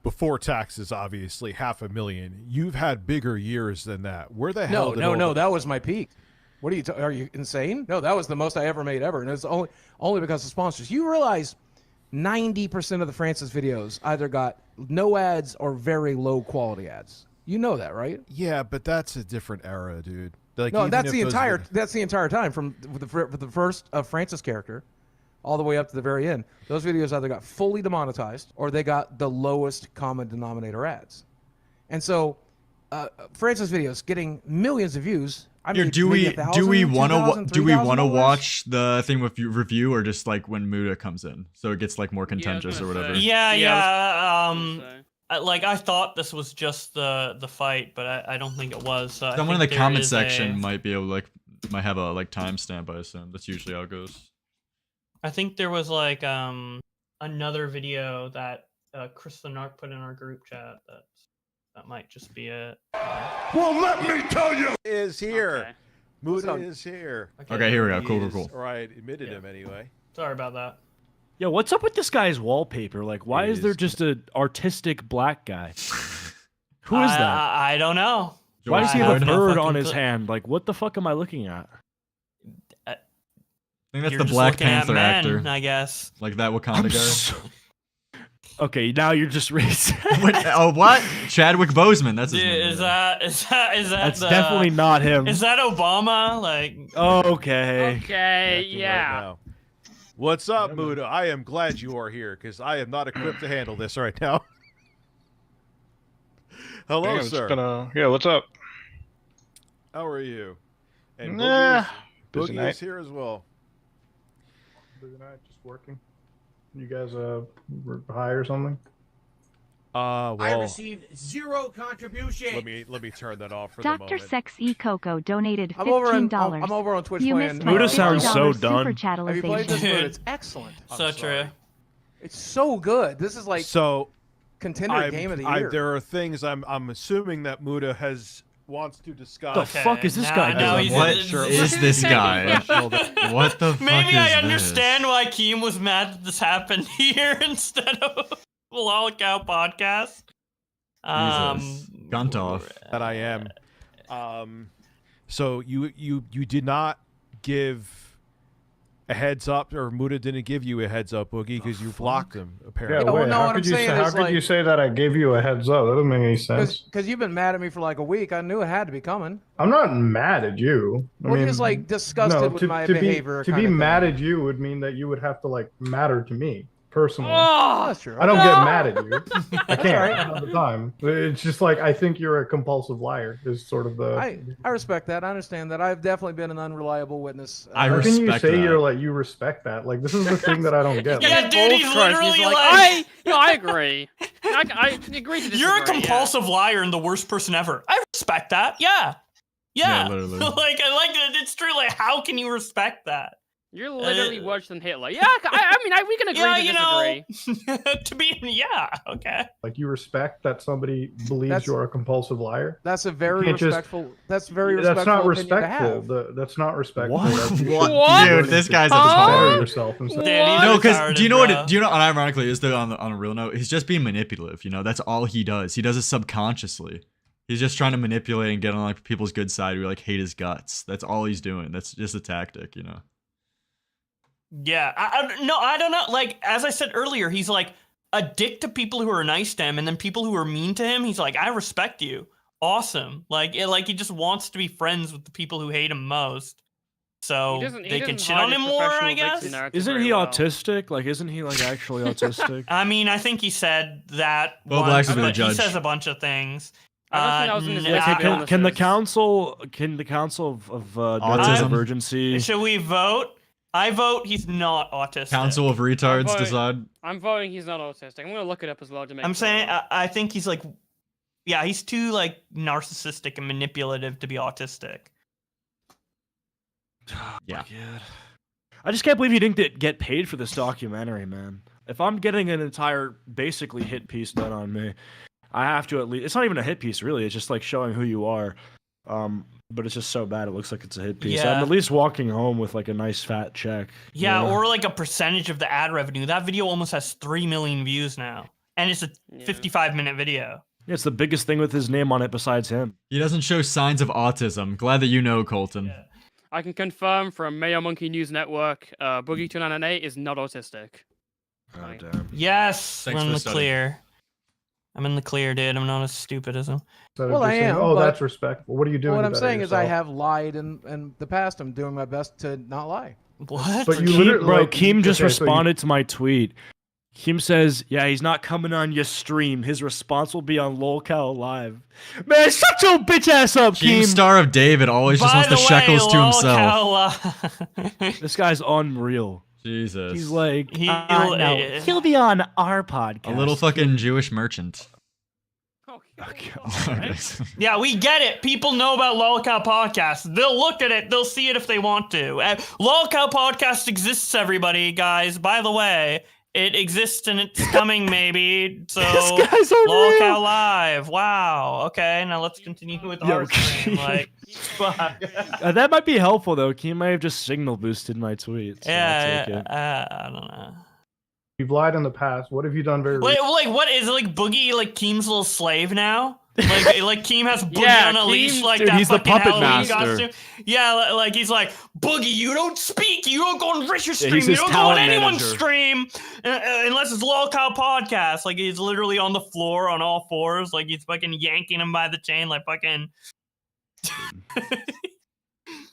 before taxes, obviously, $500,000. You've had bigger years than that. Where the hell? No, that was my peak. What are you? Are you insane? No, that was the most I ever made ever, and it's only because of sponsors. You realize 90% of the Francis videos either got no ads or very low quality ads. You know that, right? Yeah, but that's a different era, dude. Like, No, even that's if the those entire vid- that's the entire time from the first Francis character all the way up to the very end. Those videos either got fully demonetized or they got the lowest common denominator ads. And so Francis videos getting millions of views. I Here, mean, do maybe we 1,000, want $2,000, to $3,000? watch the thing with review, or just like when Muta comes in, so it gets like more contentious or whatever? Like I thought this was just the fight, but I don't think it was. So I Someone in think the there comment is section might be able to might have a timestamp. I assume that's usually how it goes. I think there was like another video that Chris the Narc put in our group chat. That might just be it. Well, let me tell you, is here. Muta is here. Okay, here we go. Cool, He cool, is- cool. Right, admitted him anyway. Sorry about that. Yo, what's up with this guy's wallpaper? Like, why is there just an artistic black guy? Who is that? I don't know. Why does he have a no bird fucking on his clue. hand? Like, what the fuck am I looking at? I think that's You're the just Black looking at Panther men, actor. I guess. Like that Wakanda guy. Okay, now you're just racist. Oh, what? Chadwick Boseman. That's his Dude, name. is that That's definitely not him. Is that Obama? Like Okay. Okay, Right yeah. now. What's up, Muta? I am glad you are here because I am not equipped to handle this right now. Hello, Yeah, it's sir. Yeah, what's up? How are you? And Nah, Boogie busy is night. here as well. Busy night, just working. You guys were high or something? Well, I received 0 contribution. let me turn that off for the Dr. moment. Sex E Coco donated I'm over on- $15. I'm over on Twitch You playing, missed my Muta sounds so $50 done. super Have you played this? chatalization. Dude, it's excellent. So true. It's so good. This is like So contender game of the year. there are things I'm assuming that Muta wants to discuss. The fuck is this guy doing? What is this guy? What the fuck Maybe is I this? understand why Keem was mad that this happened here instead of Lolcow podcast. Jesus. Guntov. That I am. So you did not give a heads up, or Muta didn't give you a heads up, Boogie, because you blocked him. Apparently. Yeah, well, wait, no, how what could I'm you saying say, how is, could like- you say that I gave you a heads up? That doesn't make any sense. Because you've been mad at me for like a week. I knew it had to be coming. I'm not mad at you. I Well, mean, just, like, disgusted with my behavior To kind be of mad thing. at you would mean that you would have to like matter to me personally. Oh, that's true. I don't No. get mad at you. I can't right. all the time. It's just like I think you're a compulsive liar. Is sort of the. I respect that. I understand that. I've definitely been an unreliable witness. How can you say you're like you respect that? Like this is the thing that I don't get. Yeah, Like, dude, he's literally like, I agree. I agree to disagree. You're a compulsive liar and the worst person ever. I respect that. Yeah. Yeah, literally. Like, I like that. It's true. Like, how can you respect that? You're literally worse than Hitler. Yeah, I mean, we can agree to disagree. To be, yeah, okay. like you respect that somebody believes you're a compulsive liar. That's a very You can't just- respectful. That's very respectful. That's not opinion to respectful. have. That's not respectful. What? That's What? Dude, this guy's a better retard. yourself and stuff. No, because do you know what? Do you know? And ironically, is on a real note, he's just being manipulative. You know, that's all he does. He does it subconsciously. He's just trying to manipulate and get on like people's good side who like hate his guts. That's all he's doing. That's just a tactic, you know. Yeah, I don't know. Like, as I said earlier, he's like a dick to people who are nice to him, and then people who are mean to him, he's like, I respect you. Awesome. Like he just wants to be friends with the people who hate him most. So they can shit on him more, I guess. Isn't he autistic? Like, isn't he like actually autistic? I mean, I think he said that. Well, once, Black's a but judge. he says a bunch of things. Can the council of neurodivergency? Should we vote? I vote he's not autistic. Council of retards decide. I'm voting he's not autistic. I'm gonna look it up as well to make. I'm saying I think he's like, yeah, he's too like narcissistic and manipulative to be autistic. Yeah. I just can't believe you didn't get paid for this documentary, man. If I'm getting an entire, basically hit piece done on me, I have to at least. It's not even a hit piece, really. It's just like showing who you are. But it's just so bad. It looks like it's a hit piece. Yeah. I'm at least walking home with like a nice fat check. Yeah, or like a percentage of the ad revenue. That video almost has 3 million views now, and it's a 55-minute video. Yeah, it's the biggest thing with his name on it besides him. He doesn't show signs of autism. Glad that you know, Colton. I can confirm from Mayo Monkey News Network, Boogie2988 is not autistic. Oh, damn. Yes, Thanks we're in for the studying. clear. I'm in the clear, dude. I'm not as stupid as him. Instead of Well, just I saying, am, oh, but- that's respectful. What are you doing? What to I'm better saying is I yourself? have lied in the past. I'm doing my best to not lie. What? But you Keem, literally, bro, like, Keem just okay, so you- responded to my tweet. Keem says, yeah, he's not coming on your stream. His response will be on LolCal Live. Man, shut your bitch ass up, Keem, Keem. Star of David, always just wants the shekels to himself. This guy's unreal. Jesus. He's like, He'll- he'll be on our podcast. A little fucking Jewish merchant. Yeah, we get it. People know about LolCow Podcast. They'll look at it. They'll see it if they want to. LolCow Podcast exists, everybody, guys. By the way, it exists and it's coming, maybe. So, This guy's unreal. LolCow Live. Wow. Okay, now let's continue with Yo, our stream. Like, fuck. That might be helpful, though. Keem might have just signal boosted my tweet. So I'll Yeah, take it. I don't know. You've lied in the past. What have you done very Wait, recently? like, what is it, like Boogie, like Keem's little slave now? Like Keem has Boogie Yeah, on a leash, Keem- like dude, that he's the fucking puppet Halloween master. costume. Yeah, like he's like, Boogie, you don't speak, you don't go on Richard's Yeah, stream, he's you his don't go on talent anyone's manager. stream, unless it's LolCow Podcast. Like he's literally on the floor on all fours, like he's fucking yanking him by the chain, like fucking.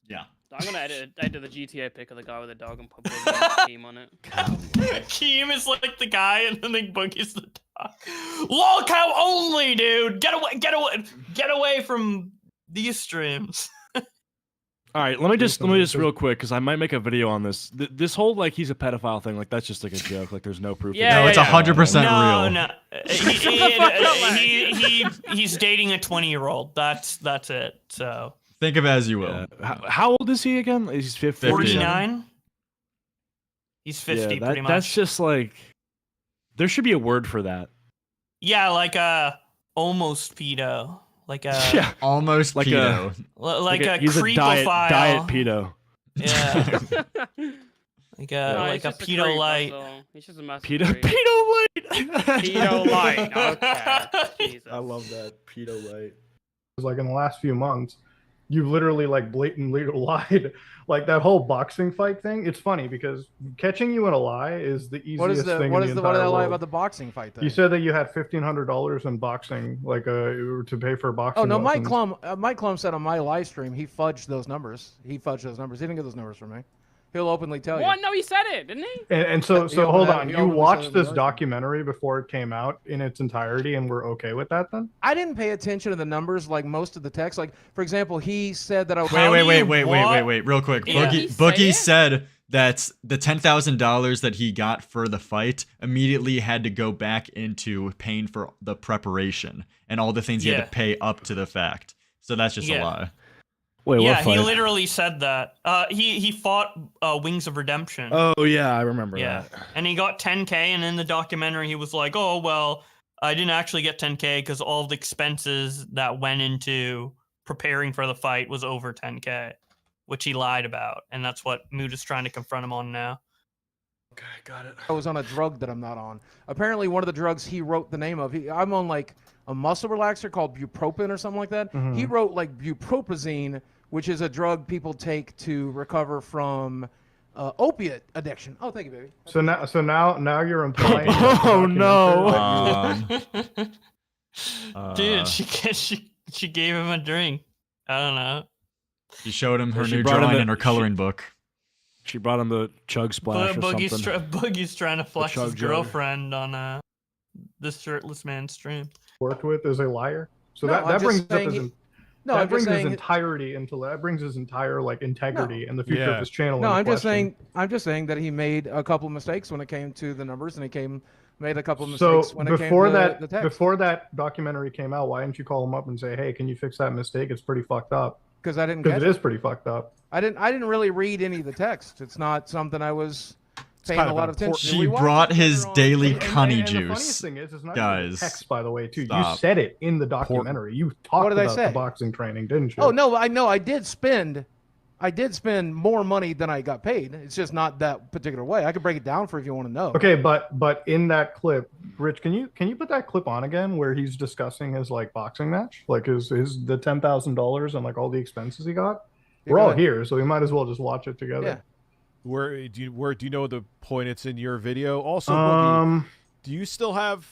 Yeah. I'm gonna edit the GTA pic of the guy with the dog and put Keem on it. Keem is like the guy, and then like Boogie's the dog. LolCow only, dude. Get away from these streams. All right, let me just real quick because I might make a video on this. This whole like he's a pedophile thing, like that's just like a joke. Like there's no proof. Yeah, No, it's 100% No, real. no. He's dating a 20-year-old. That's it. So Think of it as you will. How old is he again? He's 50. 49. He's 50, Yeah, pretty much. that's just like there should be a word for that. Yeah, like a almost pedo, like a Yeah, Almost like pedo. like a he's a creepophile. diet pedo. Yeah. like No, a he's just pedo creep, light. that's all. He's just a massive Pedo creep. light. Pedo light. Okay. Jesus. I love that pedo light. Like in the last few months, you've literally like blatantly lied. Like that whole boxing fight thing. It's funny because catching you in a lie is the easiest What is the thing what in is the the what entire did I lie world. about the boxing fight thing? You said that you had $1,500 in boxing, like to pay for boxing. Oh no, Mike lessons. Klum said on my live stream he fudged those numbers. He didn't get those numbers from me. He'll openly tell you. What? No, he said it, didn't he? And so He hold openly- on. he You openly said watched it in the this argument. documentary before it came out in its entirety, and we're okay with that then? I didn't pay attention to the numbers like most of the text. Like for example, he said that I Wait, real quick. Yeah. Boogie said that the $10,000 that he got for the fight immediately had to go back into paying for the preparation and all the things he had Yeah. to pay up to the fact. So that's just a Yeah. lie. Wait, Yeah, what he fight? literally said that. He fought Wings of Redemption. Oh yeah, I remember Yeah, that. and he got 10K, and in the documentary he was like, "Oh well, I didn't actually get 10K because all the expenses that went into preparing for the fight was over 10K," which he lied about, and that's what Mood is trying to confront him on now. Okay, got it. I was on a drug that I'm not on. Apparently, one of the drugs he wrote the name of. I'm on like a muscle relaxer called bupropion or something like that. Mhm. He wrote like buproprazine, which is a drug people take to recover from opiate addiction. Oh, thank you, baby. So now you're implying. Oh no. Dude, she gave him a drink. I don't know. She showed him her She new brought him drawing the- in her coloring book. She brought him the chug splash or Boogie's, something. Boogie's trying to flex his chug jug. girlfriend on this shirtless man's stream. Worked with as a liar. So No, that I'm that just brings up saying his. he- No, that I'm just brings his saying- entirety into that brings his entire like integrity and the future of his channel. No, into I'm just question. saying that he made a couple mistakes when it came to the numbers, and he made a couple So mistakes when it came before to that, the text. before that documentary came out, why didn't you call him up and say, "Hey, can you fix that mistake? It's pretty fucked up." Because I didn't Because catch it is pretty fucked up. I didn't really read any of the text. It's not something I was paying kind a of lot of attention to. She We watched brought it his later on. daily And honey the funniest juice. thing is, it's not Guys, even text, by the way, too. stop. You said it in the documentary. You talked What did I about say? the boxing training, didn't you? Oh no, I know I did spend more money than I got paid. It's just not that particular way. I could break it down for if you want to know. Okay, but in that clip, Rich, can you put that clip on again where he's discussing his like boxing match, like his the $10,000 and like all the expenses he got? We're all here, so we might as well just watch it together. Yeah. Where do you know the point it's in your video? Also, Boogie, do you still have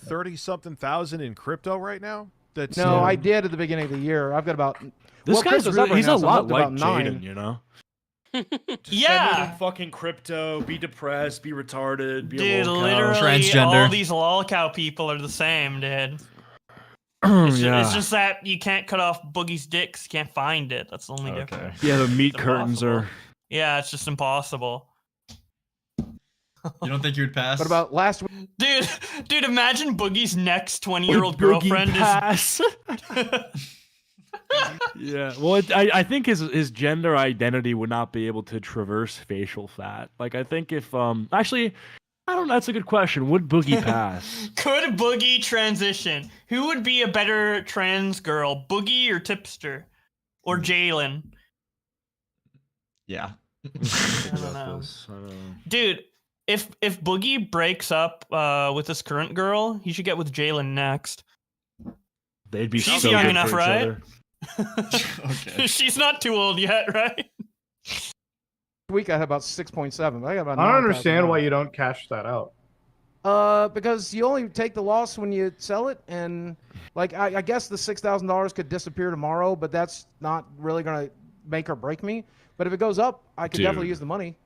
30-something thousand in crypto right now? That's No, I did at the beginning of the year. I've got about This well, guy's crypto's up really, he's right a now, so I'm lot up to like about 9. Jaden, you know? Yeah. Spend it in fucking crypto, be depressed, be retarded, be Dude, a lolcow. literally all these lolcow people are the same, dude. It's, Yeah. it's just that you can't cut off Boogie's dick 'cause you can't find it. That's the only difference. Yeah, the meat It's curtains impossible. are... Yeah, it's just impossible. You don't think you would pass? What about last week? Dude, imagine Boogie's next 20-year-old Boogie girlfriend pass. Yeah, well, I think his gender identity would not be able to traverse facial fat. Like, I think if actually, I don't know. That's a good question. Would Boogie pass? Could Boogie transition? Who would be a better trans girl, Boogie or Tipster? Or Jalen? Yeah. I don't know. Dude, if Boogie breaks up with his current girl, he should get with Jalen next. They'd be She's so young good enough, for each right? other. Okay. She's not too old yet, right? Week I had about 6.7. I got about. I don't 9,000 understand why now. you don't cash that out. Because you only take the loss when you sell it, and like I guess the $6,000 could disappear tomorrow, but that's not really gonna make or break me. But if it goes up, I could definitely Dude. use the money.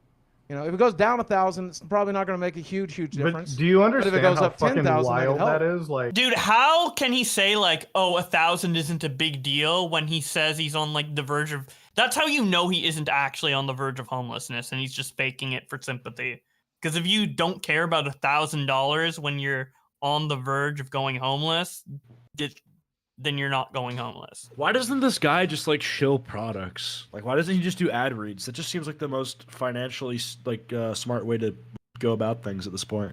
You know, if it goes down 1,000, it's probably not gonna make a huge difference. But do you But understand if it goes how up fucking 10,000, wild that that could help. is? Like, Dude, how can he say like, oh, 1,000 isn't a big deal when he says he's on like the verge of? That's how you know he isn't actually on the verge of homelessness and he's just faking it for sympathy. Because if you don't care about $1,000 when you're on the verge of going homeless, then you're not going homeless. Why doesn't this guy just like shill products? Like, why doesn't he just do ad reads? That just seems like the most financially like smart way to go about things at this point.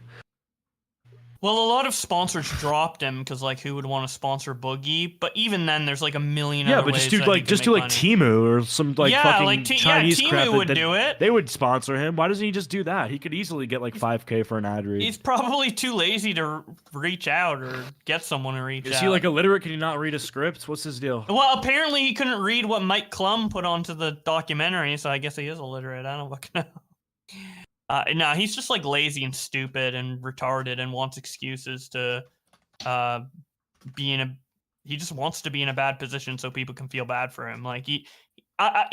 Well, a lot of sponsors dropped him because, like, who would want to sponsor Boogie? But even then, there's like a million. Yeah, other but ways just do that he like can just make do like money. Timu or some like Yeah, fucking like Chinese Timu crap. would do it. They would sponsor him. Why doesn't he just do that? He could easily get like 5K for an ad read. He's probably too lazy to reach out or get someone to reach out. Is he like illiterate? Can he not read a script? What's his deal? Well, apparently he couldn't read what Mike Klum put onto the documentary, so I guess he is illiterate. I don't fucking know. No, he's just like lazy and stupid and retarded and wants excuses to be in a. He just wants to be in a bad position so people can feel bad for him. Like he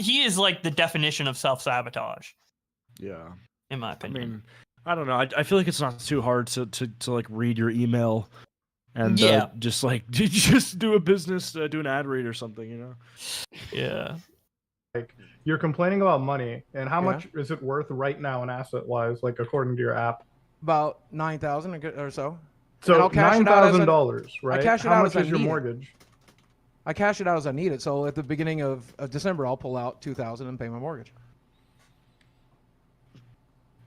is like the definition of self-sabotage. Yeah, in my opinion. I mean, I don't know. I feel like it's not too hard to like read your email and just like just do a business, do an ad read or something, you know? Yeah. Like you're complaining about money, and how much is it worth right now, in asset wise, like according to your app? About 9,000 or so. So And I'll cash it out as a- $9,000, right? I cash it How out much as I is your need it. mortgage? I cash it out as I need it. So at the beginning of December, I'll pull out 2,000 and pay my mortgage.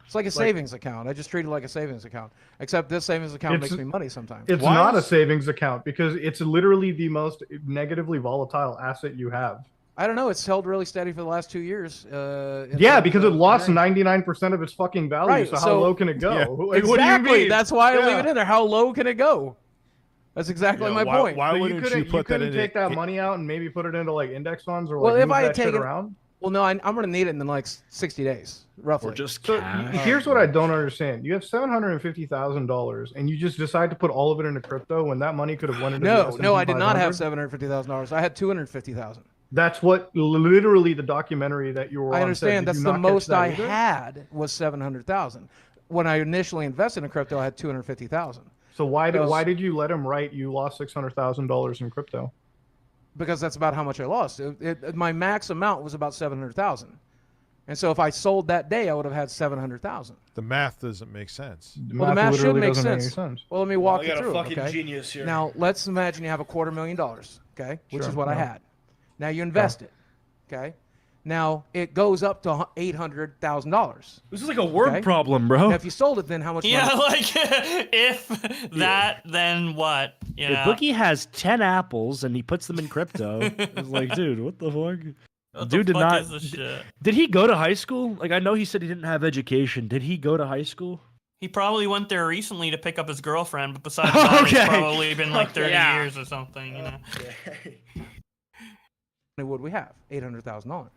It's like a savings account. I just treat it like a savings account. Except this savings account makes me money sometimes. It's not a savings account because it's literally the most negatively volatile asset you have. I don't know. It's held really steady for the last 2 years. Yeah, because it lost 99% of its fucking value. Right, So how so- low can it go? Yeah. Like, Exactly. what do you mean? That's why I leave Yeah. it in there. How low can it go? That's exactly my point. So you couldn't take that money out and maybe put it into like index funds or like Well, if move I had that shit taken, around? well, no, I'm going to need it in like 60 days, roughly. Or just So here's what I don't understand. You have $750,000 and you just decide to put all of it into crypto when that money could have went into the No, S&P no, I did not have 500? $750,000. I had $250,000. That's what literally the documentary that you were on I said. understand. Did That's you the not catch most that I either? had was 700,000. When I initially invested in crypto, I had 250,000. So why Because- did you let him write you lost $600,000 in crypto? Because that's about how much I lost. My max amount was about 700,000, and so if I sold that day, I would have had 700,000. The math doesn't make sense. Well, the math should literally make doesn't make sense. any sense. Well, let me walk Well, you I got a through. fucking Okay? genius here. Now let's imagine you have $250,000. Okay, which Sure, is what I yeah. had. Now you invest it. Okay. Now it goes up to $800,000. This is like a word problem, bro. Now, if you sold it, then how much? Yeah, money? like if that, then what? You If know? Boogie has 10 apples and he puts them in crypto, it's like, dude, what the fuck? What Dude the did fuck not. is this shit? Did he go to high school? Like, I know he said he didn't have education. Did he go to high school? He probably went there recently to pick up his girlfriend, but besides that, Okay. it's probably been like 30 Yeah. years or something, you know. Would we have $800,000,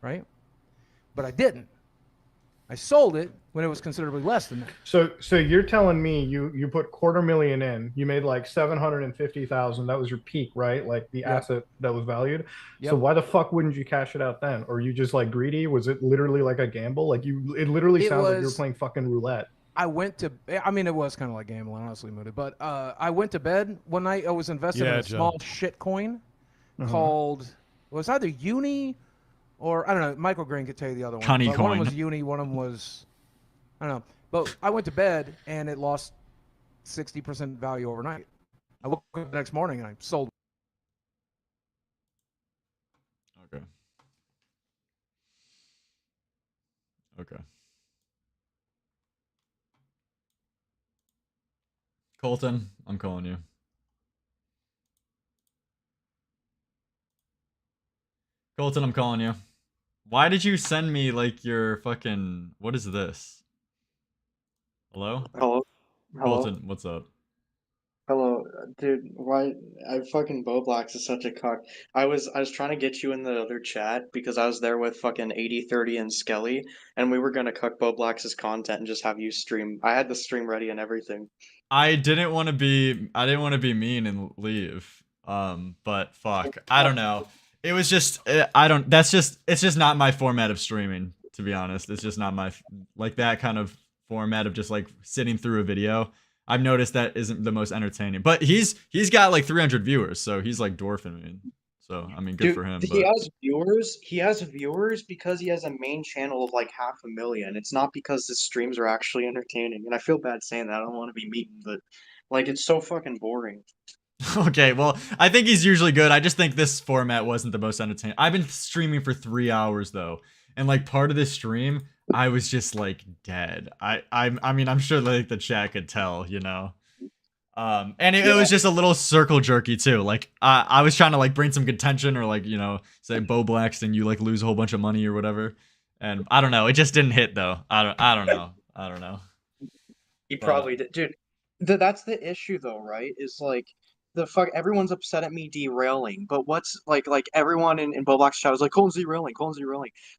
right? But I didn't. I sold it when it was considerably less than that. So you're telling me you put $250,000 in, you made like 750,000. That was your peak, right? Like the asset that was valued. So Yep. why the fuck wouldn't you cash it out then? Or you just like greedy? Was it literally like a gamble? Like it literally It sounds like you were was- playing fucking roulette. I went to. I mean, it was kind of like gambling, honestly, Moody. But I went to bed one night. I was invested in Yeah, a John. small shit coin Uh-huh. called. It was either Uni, or I don't know. Michael Green could tell you the other one. Connie But one of them coin. was Uni. One of them was. I don't know. But I went to bed and it lost 60% value overnight. I woke up the next morning and I sold. Okay. Okay. Colton, I'm calling you. Colton, I'm calling you. Why did you send me like your fucking what is this? Hello? Hello? Hello? Colton, what's up? Hello, dude. Why? I fucking Boblax is such a cuck. I was trying to get you in the other chat because I was there with fucking 8030 and Skelly, and we were gonna cuck Boblax's content and just have you stream. I had the stream ready and everything. I didn't want to be mean and leave. But fuck. I don't know. It was just it's just not my format of streaming, to be honest. It's just not my like that kind of format of just like sitting through a video. I've noticed that isn't the most entertaining. But he's got like 300 viewers, so he's like dwarfing me. So I mean, good Dude, for him. He But has viewers. He has viewers because he has a main channel of like 500,000. It's not because his streams are actually entertaining. And I feel bad saying that. I don't want to be mean, but like it's so fucking boring. okay, well, I think he's usually good. I just think this format wasn't the most entertaining. I've been streaming for 3 hours though, and like part of this stream, I was just like dead. I mean, I'm sure like the chat could tell, you know. And it was just a little circle jerky too. Like I was trying to like bring some good tension, or like, you know, say Bo Blacks and you like lose a whole bunch of money or whatever. And I don't know, it just didn't hit though. I don't know. He probably did, dude. That's the issue though, right? Is like everyone's upset at me derailing, but what's like everyone in Boblox chat is like Colin's derailing.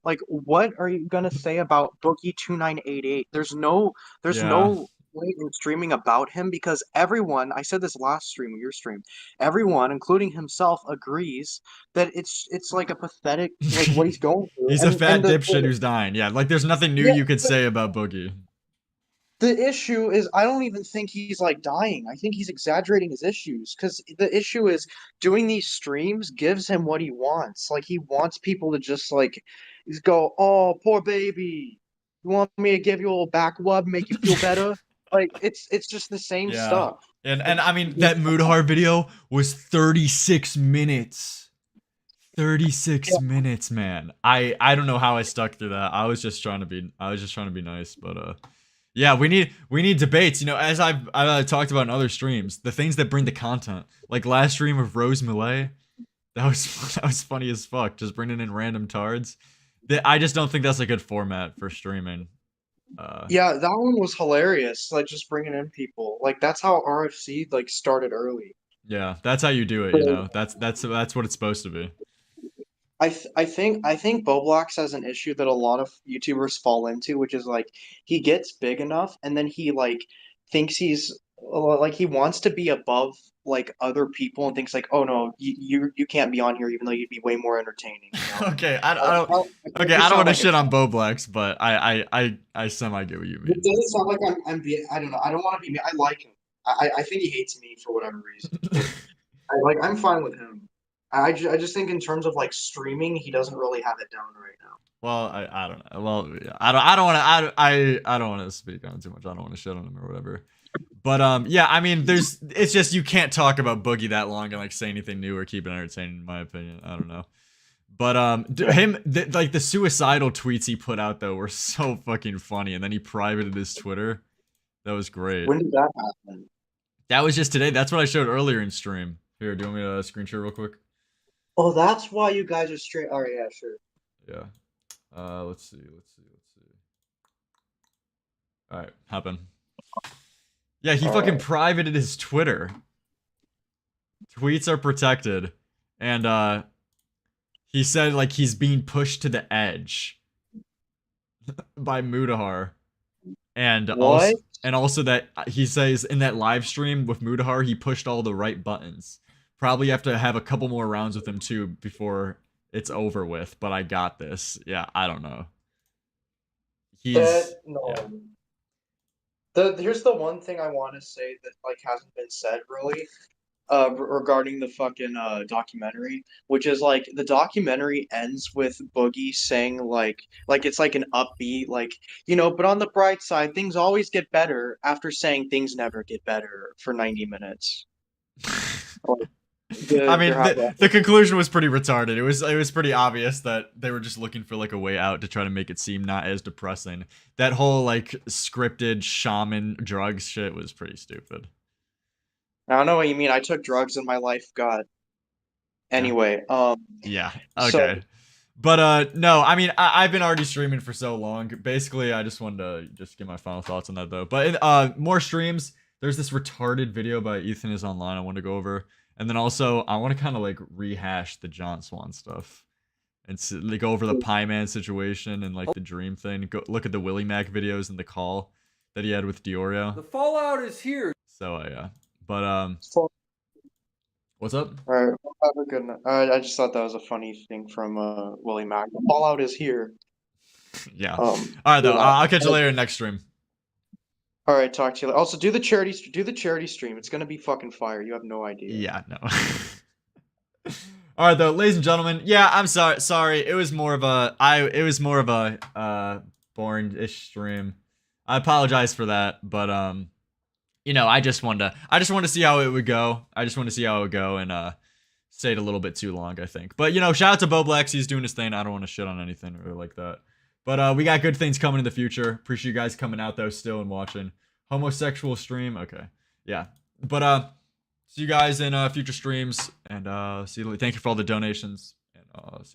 Like, what are you gonna say about Boogie2988? There's no way in streaming about him, because everyone, I said this last stream or your stream, everyone, including himself, agrees that it's like a pathetic like what he's going through. He's a fat dipshit who's dying. Yeah, like there's nothing new you could say about Boogie. The issue is, I don't even think he's like dying. I think he's exaggerating his issues, because the issue is doing these streams gives him what he wants. Like, he wants people to just like go, "Oh, poor baby. You want me to give you a little back rub, make you feel better?" Like, it's just the same stuff. And I mean, that Mutahar video was 36 minutes. 36 minutes, man. I don't know how I stuck through that. I was just trying to be nice, but yeah, we need debates. You know, as I've talked about in other streams, the things that bring the content. Like last stream of Rose Millet, that was funny as fuck. Just bringing in random tards. I just don't think that's a good format for streaming. Yeah, that one was hilarious. Like, just bringing in people. Like, that's how RFC like started early. Yeah, that's how you do it. You know, that's what it's supposed to be. I think Boblox has an issue that a lot of YouTubers fall into, which is like he gets big enough and then he like thinks he's like he wants to be above like other people and thinks like, oh no, you can't be on here even though you'd be way more entertaining. You know? Okay, I don't want to shit on Boblox, but I semi get what you mean. It doesn't sound like I'm being, I don't know. I don't want to be. I like him. I think he hates me for whatever reason. I'm fine with him. I just think in terms of like streaming, he doesn't really have it down right now. Well, I don't know. Well, I don't want to speak on it too much. I don't want to shit on him or whatever. But yeah, I mean, it's just you can't talk about Boogie that long and like say anything new or keep it entertaining, in my opinion. I don't know. But like the suicidal tweets he put out though were so fucking funny, and then he privated his Twitter. That was great. When did that happen? That was just today. That's what I showed earlier in stream. Here, do you want me to screen share real quick? Oh, that's why you guys are straight. All right, yeah, sure. Yeah. Let's see. All right, happen. Yeah, he fucking privated his Twitter. Tweets are protected, and he said like he's being pushed to the edge by Mutahar, and also that he says in that live stream with Mutahar he pushed all the right buttons. Probably have to have a couple more rounds with him too before it's over with, but I got this. Yeah, I don't know. Here's the one thing I want to say that like hasn't been said really regarding the fucking documentary, which is like the documentary ends with Boogie saying like it's like an upbeat, like, you know, but on the bright side, things always get better, after saying things never get better for 90 minutes. I mean, the conclusion was pretty retarded. It was pretty obvious that they were just looking for like a way out to try to make it seem not as depressing. That whole like scripted shaman drugs shit was pretty stupid. I don't know what you mean. I took drugs in my life, God. Anyway, yeah, okay. But no, I mean, I've been already streaming for so long. Basically, I just wanted to just get my final thoughts on that though. But more streams. There's this retarded video by Ethan is Online I want to go over. And then also, I want to kind of like rehash the John Swan stuff, and like go over the Pie Man situation and like the Dream thing. Go look at the Willie Mac videos and the call that he had with Diorio. The fallout is here. So yeah, but what's up? All right, have a good night. I just thought that was a funny thing from Willie Mac. The fallout is here. Yeah. All right though. I'll catch you later next stream. All right, talk to you later. Also, do the charity stream. It's gonna be fucking fire. You have no idea. Yeah, no. All right, though, ladies and gentlemen. Yeah, I'm sorry. It was more of a boring-ish stream. I apologize for that, but you know, I just wanted to see how it would go. And stayed a little bit too long, I think. But, you know, shout out to Boblex. He's doing his thing. I don't want to shit on anything or like that. But we got good things coming in the future. Appreciate you guys coming out, though, still and watching. Homosexual stream. Okay. Yeah. But see you guys in future streams. And see you. Thank you for all the donations. And see you